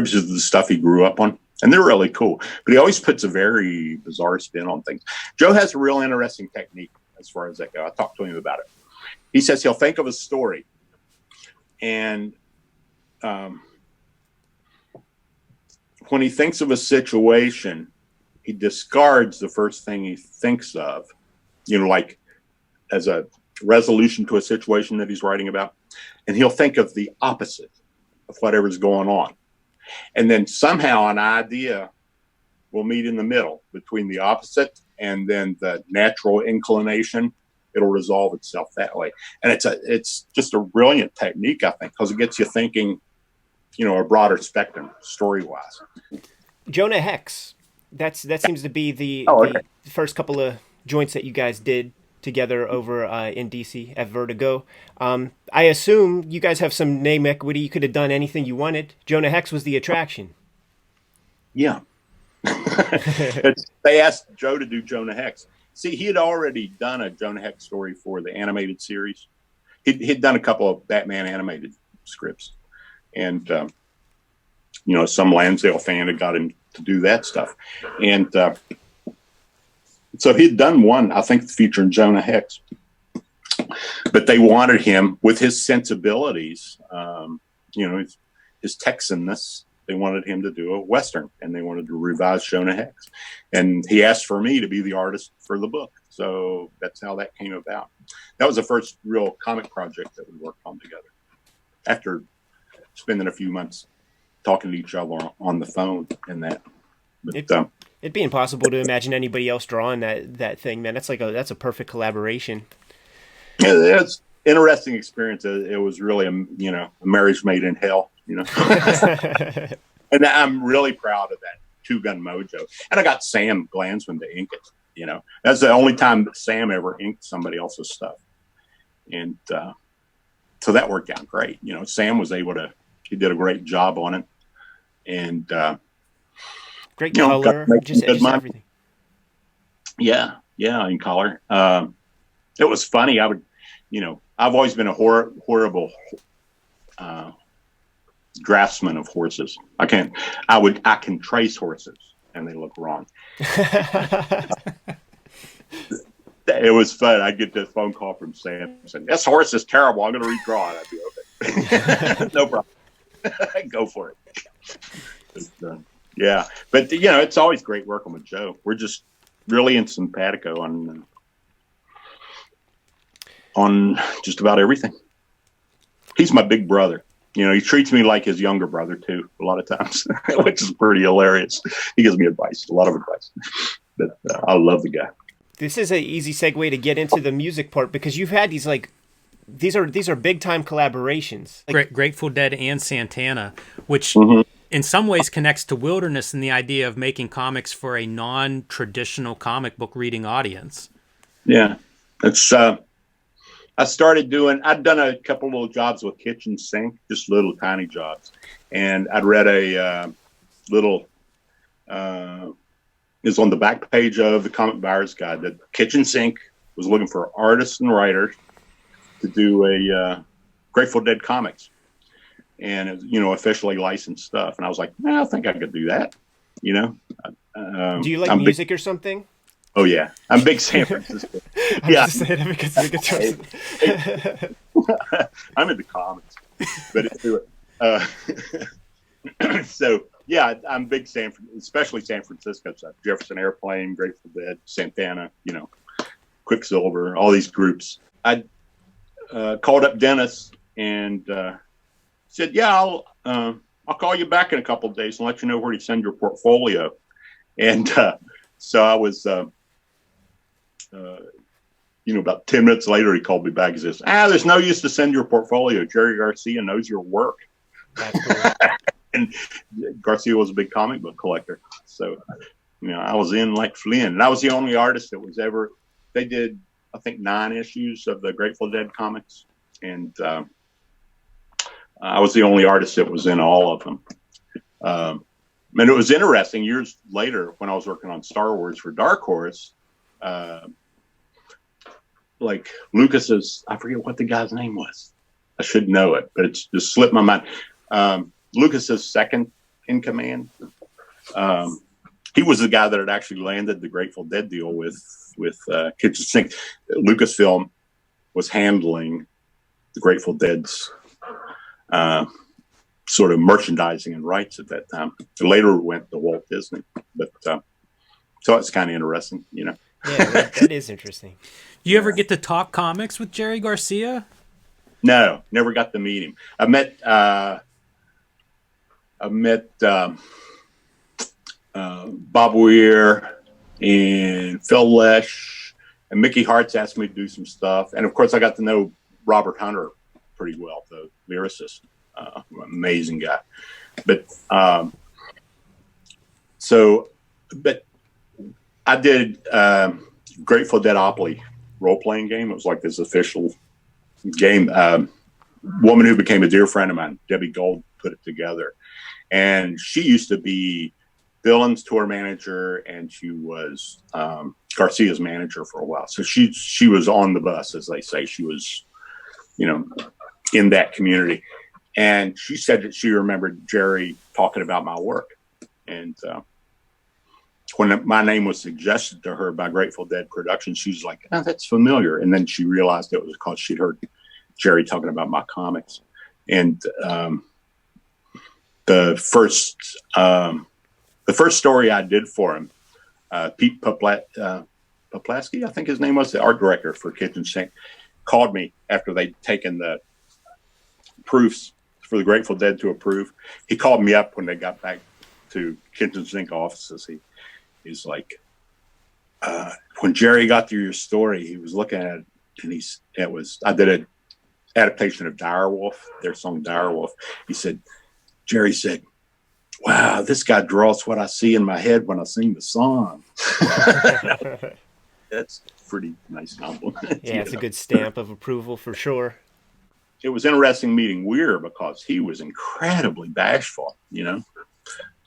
the stuff he grew up on. And they're really cool. But he always puts a very bizarre spin on things. Joe has a real interesting technique as far as that goes. I talked to him about it. He says he'll think of a story. And when he thinks of a situation, he discards the first thing he thinks of, like as a resolution to a situation that he's writing about. And he'll think of the opposite of whatever's going on. And then somehow an idea will meet in the middle between the opposite and then the natural inclination. It'll resolve itself that way. And it's just a brilliant technique, I think, because it gets you thinking, a broader spectrum story-wise. Jonah Hex. That seems to be the first couple of joints that you guys did. together over in DC at Vertigo. I assume you guys have some name equity. You could have done anything you wanted. Jonah Hex was the attraction. Yeah. They asked Joe to do Jonah Hex. See, he had already done a Jonah Hex story for the animated series. He'd done a couple of Batman animated scripts. And, some Lansdale fan had got him to do that stuff. And so he'd done one, I think, featuring Jonah Hex. But they wanted him with his sensibilities, his Texanness. They wanted him to do a Western, and they wanted to revise Jonah Hex. And he asked for me to be the artist for the book. So that's how that came about. That was the first real comic project that we worked on together after spending a few months talking to each other on the phone and that. But, it'd be impossible to imagine anybody else drawing that thing, man. That's a perfect collaboration. It's interesting experience. It was really a marriage made in hell, And I'm really proud of that Two Gun Mojo. And I got Sam Glansman to ink it. That's the only time that Sam ever inked somebody else's stuff. And so that worked out great. Sam was able to, he did a great job on it. And great color, just everything. Yeah, in color. It was funny. I would, I've always been a horrible draftsman of horses. I can trace horses and they look wrong. It was fun. I'd get this phone call from Sam saying, "This horse is terrible. I'm going to redraw it." I'd be okay. No problem. Go for it. Yeah. But, it's always great working with Joe. We're just really in simpatico on just about everything. He's my big brother. He treats me like his younger brother too, a lot of times, which is pretty hilarious. He gives me advice, a lot of advice. But I love the guy. This is an easy segue to get into the music part, because you've had these these are big time collaborations. Grateful Dead and Santana, which in some ways connects to Wilderness and the idea of making comics for a non-traditional comic book reading audience. Yeah, it's. I'd done a couple little jobs with Kitchen Sink, just little tiny jobs. And I'd read a little, is on the back page of the Comic Buyer's Guide that Kitchen Sink was looking for artists and writers to do a Grateful Dead comics. And, officially licensed stuff. And I was like, I think I could do that, Do you like music or something? Oh, yeah. I'm big San Francisco. Yeah. Because of the guitar. I'm into comics. But so, yeah, I'm big especially San Francisco stuff. Jefferson Airplane, Grateful Dead, Santana, Quicksilver, all these groups. I called up Dennis and said, "Yeah, I'll call you back in a couple of days and let you know where to send your portfolio." And so I was, about 10 minutes later, he called me back and says, "There's no use to send your portfolio. Jerry Garcia knows your work." That's cool. And Garcia was a big comic book collector. So, I was in like Flynn. And I was the only artist that was ever, they did, I think, 9 issues of the Grateful Dead comics. And I was the only artist that was in all of them. And it was interesting, years later, when I was working on Star Wars for Dark Horse, like Lucas's, I forget what the guy's name was. I should know it, but it's just slipped my mind. Lucas's second in command. He was the guy that had actually landed the Grateful Dead deal with Kitchen Sink. Lucasfilm was handling the Grateful Dead's sort of merchandising and rights at that time. It later went to Walt Disney, but so it's kind of interesting, Yeah, that is interesting. You ever get to talk comics with Jerry Garcia? No, never got to meet him. I met Bob Weir and Phil Lesh, and Mickey Hart's asked me to do some stuff. And of course, I got to know Robert Hunter pretty well, the lyricist, amazing guy. But but I did Grateful Deadopoly role-playing game. It was like this official game. Woman who became a dear friend of mine, Debbie Gold, put it together. And she used to be Dylan's tour manager, and she was Garcia's manager for a while. So she was on the bus, as they say. She was, in that community. And she said that she remembered Jerry talking about my work. And when my name was suggested to her by Grateful Dead Productions, she was like, "Oh, that's familiar." And then she realized it was because she'd heard Jerry talking about my comics. And the first story I did for him, Pete Poplasky, I think his name was, the art director for Kitchen Sink, called me after they'd taken the proofs for the Grateful Dead to approve. He called me up when they got back to Kitchen Sink offices. He's like, when Jerry got through your story, he was looking at it, and I did an adaptation of Direwolf, their song Direwolf. He said, Jerry said, "Wow, this guy draws what I see in my head when I sing the song." That's a pretty nice compliment. Yeah, it's a good stamp of approval for sure. It was interesting meeting Weir because he was incredibly bashful,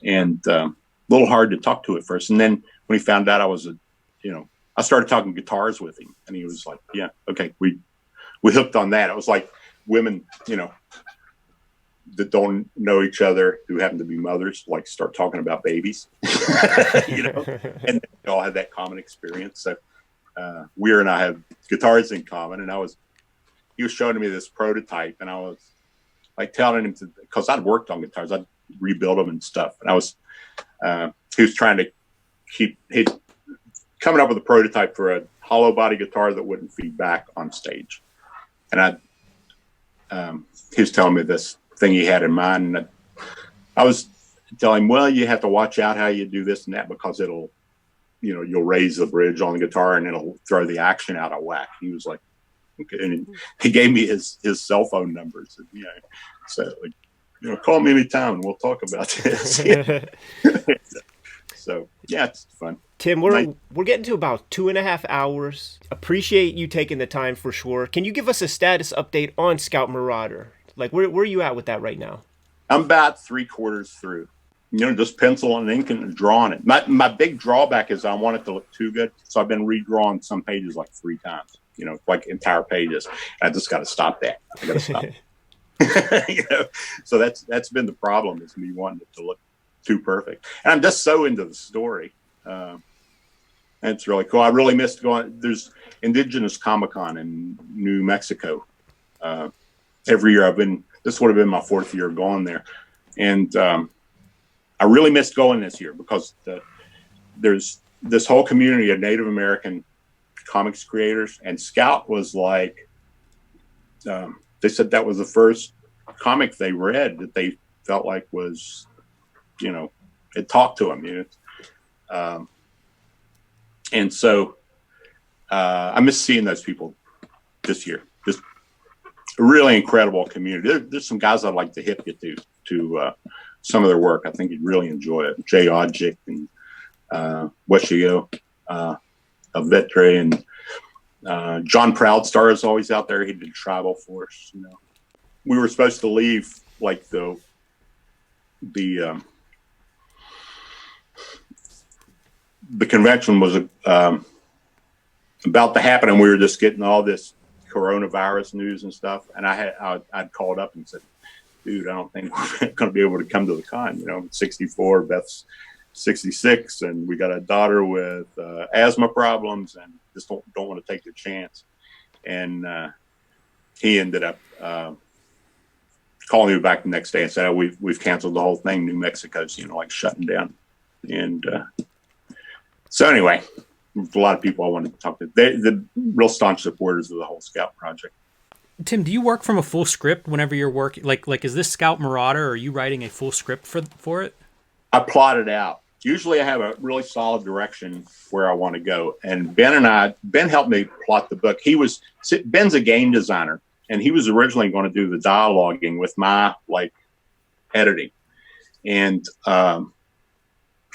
and a little hard to talk to at first. And then when he found out I was I started talking guitars with him, and he was like, "Yeah, okay." We hooked on that. It was like women, that don't know each other, who happen to be mothers, like start talking about babies, and they all had that common experience. So Weir and I have guitars in common, and he was showing me this prototype, and I was like telling him because I'd worked on guitars, I'd rebuild them and stuff. And he was trying to he's coming up with a prototype for a hollow body guitar that wouldn't feed back on stage. And he was telling me this thing he had in mind. And I was telling him, well, you have to watch out how you do this and that, because it'll, you'll raise the bridge on the guitar and it'll throw the action out of whack. He was like, okay. And he gave me his cell phone numbers. And, so call me anytime and we'll talk about this. So yeah, it's fun. Tim, we're getting to about 2.5 hours. Appreciate you taking the time for sure. Can you give us a status update on Scout Marauder? Like, where are you at with that right now? I'm about 3/4 through. Just pencil and ink and drawing it. My big drawback is I want it to look too good, so I've been redrawing some pages like 3 times. Like entire pages. I just got to stop that. I got to stop. So that's been the problem, is me wanting it to look too perfect. And I'm just so into the story. And it's really cool. I really missed going. There's Indigenous Comic-Con in New Mexico. Every year this would have been my 4th year going there. And I really missed going this year because there's this whole community of Native American comics creators, and Scout was like, they said that was the first comic they read that they felt like was, it talked to them. And so I miss seeing those people this year. Just a really incredible community. There's some guys I'd like to hip you to some of their work. I think you'd really enjoy it. Jay Odjick and Weshigo, Vetre, and John Proudstar is always out there. He did Tribal Force. We were supposed to leave like the convention was about to happen, and we were just getting all this coronavirus news and stuff. And I'd called up and said, "Dude, I don't think we're going to be able to come to the con. I'm 64, Beth's 66, and we got a daughter with asthma problems, and just don't want to take the chance." And he ended up calling me back the next day and said, "Oh, we've canceled the whole thing. New Mexico's like shutting down." And so anyway, a lot of people I wanted to talk to. They're the real staunch supporters of the whole Scout project. Tim, do you work from a full script whenever you're working? Like is this Scout Marauder? Or are you writing a full script for it? I plot it out. Usually I have a really solid direction where I want to go. And Ben helped me plot the book. Ben's a game designer, and he was originally going to do the dialoguing with my editing. And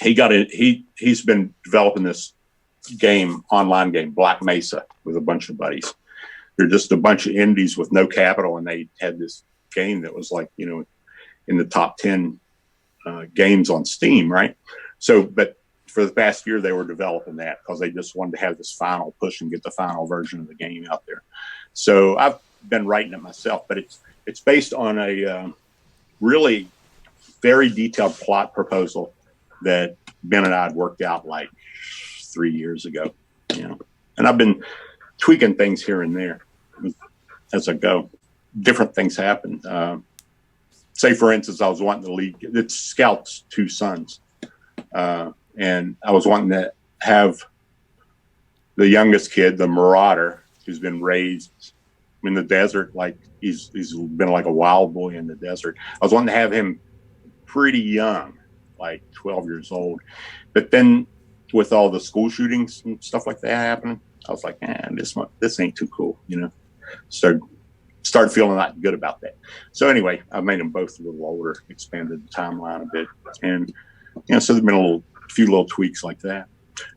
he's been developing this online game, Black Mesa, with a bunch of buddies. They're just a bunch of indies with no capital, and they had this game that was like, in the top 10 games on Steam, right? So, but for the past year, they were developing that because they just wanted to have this final push and get the final version of the game out there. So I've been writing it myself, but it's based on a really very detailed plot proposal that Ben and I had worked out like 3 years ago, and I've been tweaking things here and there as I go. Different things happen. Say, for instance, I was wanting to lead. It's Scout's two sons, and I was wanting to have the youngest kid, the Marauder, who's been raised in the desert, like he's been like a wild boy in the desert. I was wanting to have him pretty young, like 12 years old. But then with all the school shootings and stuff like that happening, I was like, this ain't too cool, Started feeling not good about that. So anyway, I made them both a little older, expanded the timeline a bit. And, so there've been a few little tweaks like that.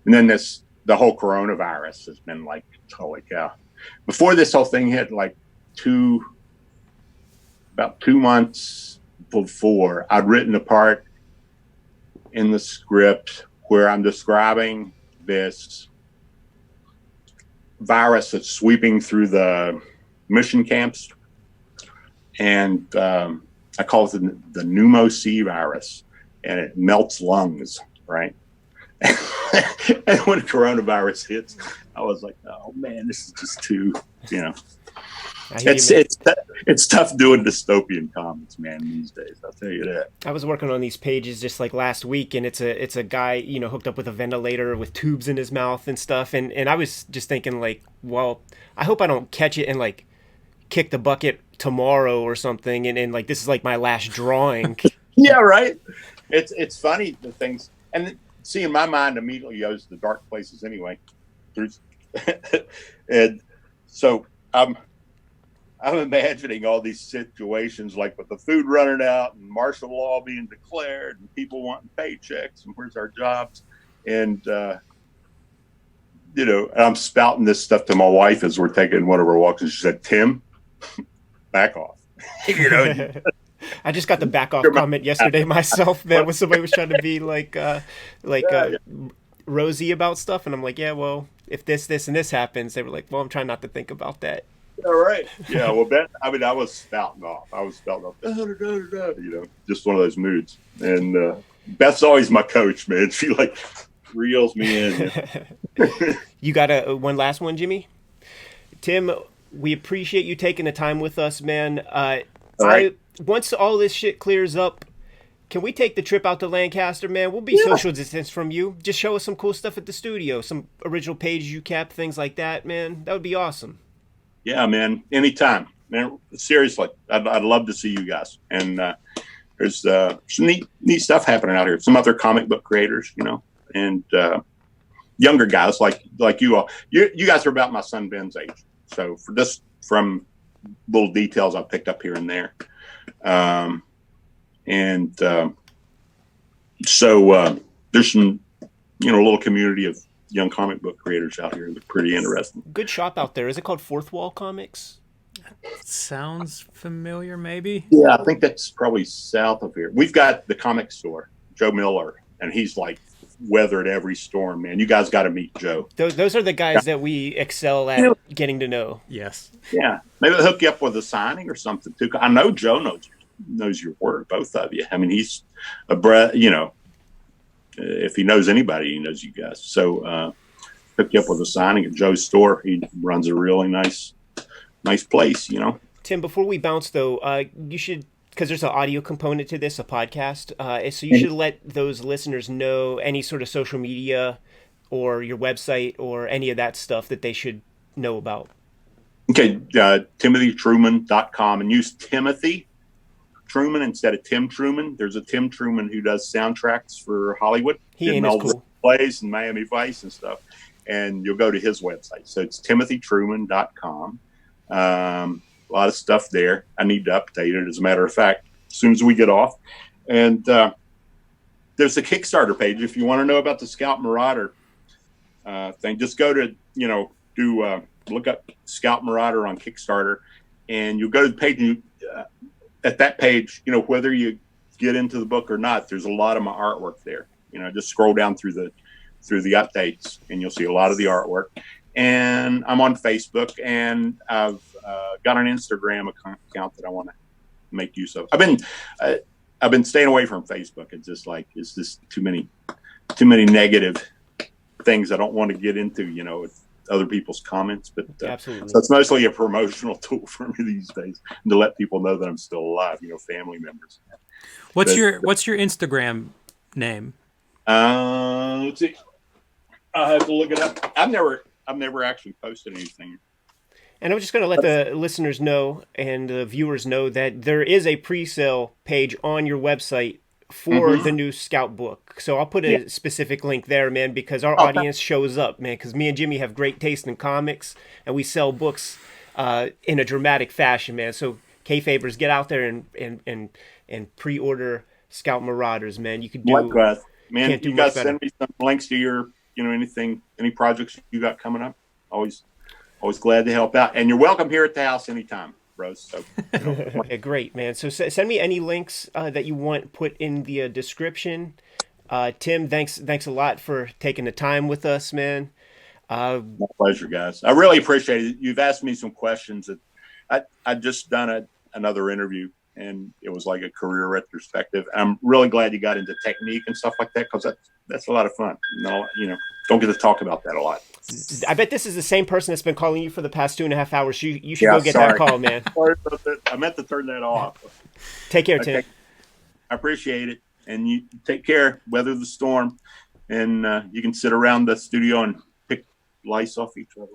And then the whole coronavirus has been like, holy cow. Before this whole thing hit, like about 2 months before, I'd written a part in the script where I'm describing this virus that's sweeping through the mission camps, and I call it the pneumo C virus, and it melts lungs, right? And when coronavirus hits, I was like, oh man, this is just too, it's tough doing dystopian comics, man, these days. I'll tell you that. I was working on these pages just like last week, and it's a guy, hooked up with a ventilator with tubes in his mouth and stuff, and I was just thinking like, well, I hope I don't catch it and like kick the bucket tomorrow or something, and like this is like my last drawing. Yeah, right. It's funny, the things, and see, in my mind immediately goes to dark places anyway. And so I'm imagining all these situations like with the food running out and martial law being declared and people wanting paychecks and where's our jobs, and I'm spouting this stuff to my wife as we're taking one of our walks, and she said, "Tim, back off." I just got the back off comment yesterday myself, man, when somebody was trying to be like rosy about stuff, and I'm like, yeah, well, if this and this happens, they were like, well, I'm trying not to think about that. All right. Yeah, well, Ben, I was spouting off. Just one of those moods. And Beth's always my coach, man. She like reels me in. You got one last one, Jimmy? Tim, we appreciate you taking the time with us, man. Right. Once all this shit clears up, can we take the trip out to Lancaster, man? We'll be social distance from you. Just show us some cool stuff at the studio, some original pages you kept, things like that, man. That would be awesome. Yeah, man. Anytime, man. Seriously, I'd love to see you guys. And there's some neat stuff happening out here. Some other comic book creators, and younger guys like you all. You guys are about my son Ben's age. So from little details I picked up here and there, so there's some little community of young comic book creators out here. They're pretty interesting. Good shop out there. Is it called Fourth Wall Comics? Sounds familiar, maybe. Yeah, I think that's probably south of here. We've got the comic store, Joe Miller, and he's like weathered every storm, man. You guys got to meet Joe. Those are the guys that we excel at getting to know. Yes. Yeah, maybe they'll hook you up with a signing or something too. I know Joe knows your work, both of you. I mean, he's a breath, if he knows anybody, he knows you guys. So hook you up with a signing at Joe's store. He runs a really nice place, Tim, before we bounce though, you should, because there's an audio component to this, a podcast, so you should let those listeners know any sort of social media or your website or any of that stuff that they should know about. Okay, TimothyTruman.com, and use Timothy Truman instead of Tim Truman. There's a Tim Truman who does soundtracks for Hollywood. He ain't as cool. Plays and Miami Vice and stuff. And you'll go to his website. So it's TimothyTruman.com. A lot of stuff there. I need to update it, as a matter of fact, as soon as we get off. And there's a Kickstarter page if you want to know about the Scout Marauder. thing. Just go to, look up Scout Marauder on Kickstarter, and you'll go to the page, and at that page, whether you get into the book or not, there's a lot of my artwork there. Just scroll down through the updates, and you'll see a lot of the artwork. And I'm on Facebook, and I've got an Instagram account that I want to make use of. I've been staying away from Facebook. It's just too many negative things I don't want to get into, with other people's comments. But Absolutely. So it's mostly a promotional tool for me these days, and to let people know that I'm still alive, family members. What's your Instagram name? Let's see. I'll have to look it up. I've never actually posted anything. And I'm just going to let the listeners know and the viewers know that there is a pre-sale page on your website for the new Scout book. So I'll put a specific link there, man, because our audience shows up, man, because me and Jimmy have great taste in comics, and we sell books in a dramatic fashion, man. So Kayfabers, get out there and pre-order Scout Marauders, man. You can do... Likewise. Man, do you guys much better. send me some links to your, any projects you got coming up. Always glad to help out. And you're welcome here at the house anytime, bros. So, Okay, great, man. So send me any links that you want put in the description. Tim, thanks a lot for taking the time with us, man. My pleasure, guys. I really appreciate it. You've asked me some questions that I just done another interview, and it was like a career retrospective. I'm really glad you got into technique and stuff like that, because that's a lot of fun. Don't get to talk about that a lot. I bet this is the same person that's been calling you for the past 2.5 hours. You should go get that call, man. Sorry about that. I meant to turn that off. Take care, Tim. I appreciate it. And you take care, weather the storm, and you can sit around the studio and pick lice off each other.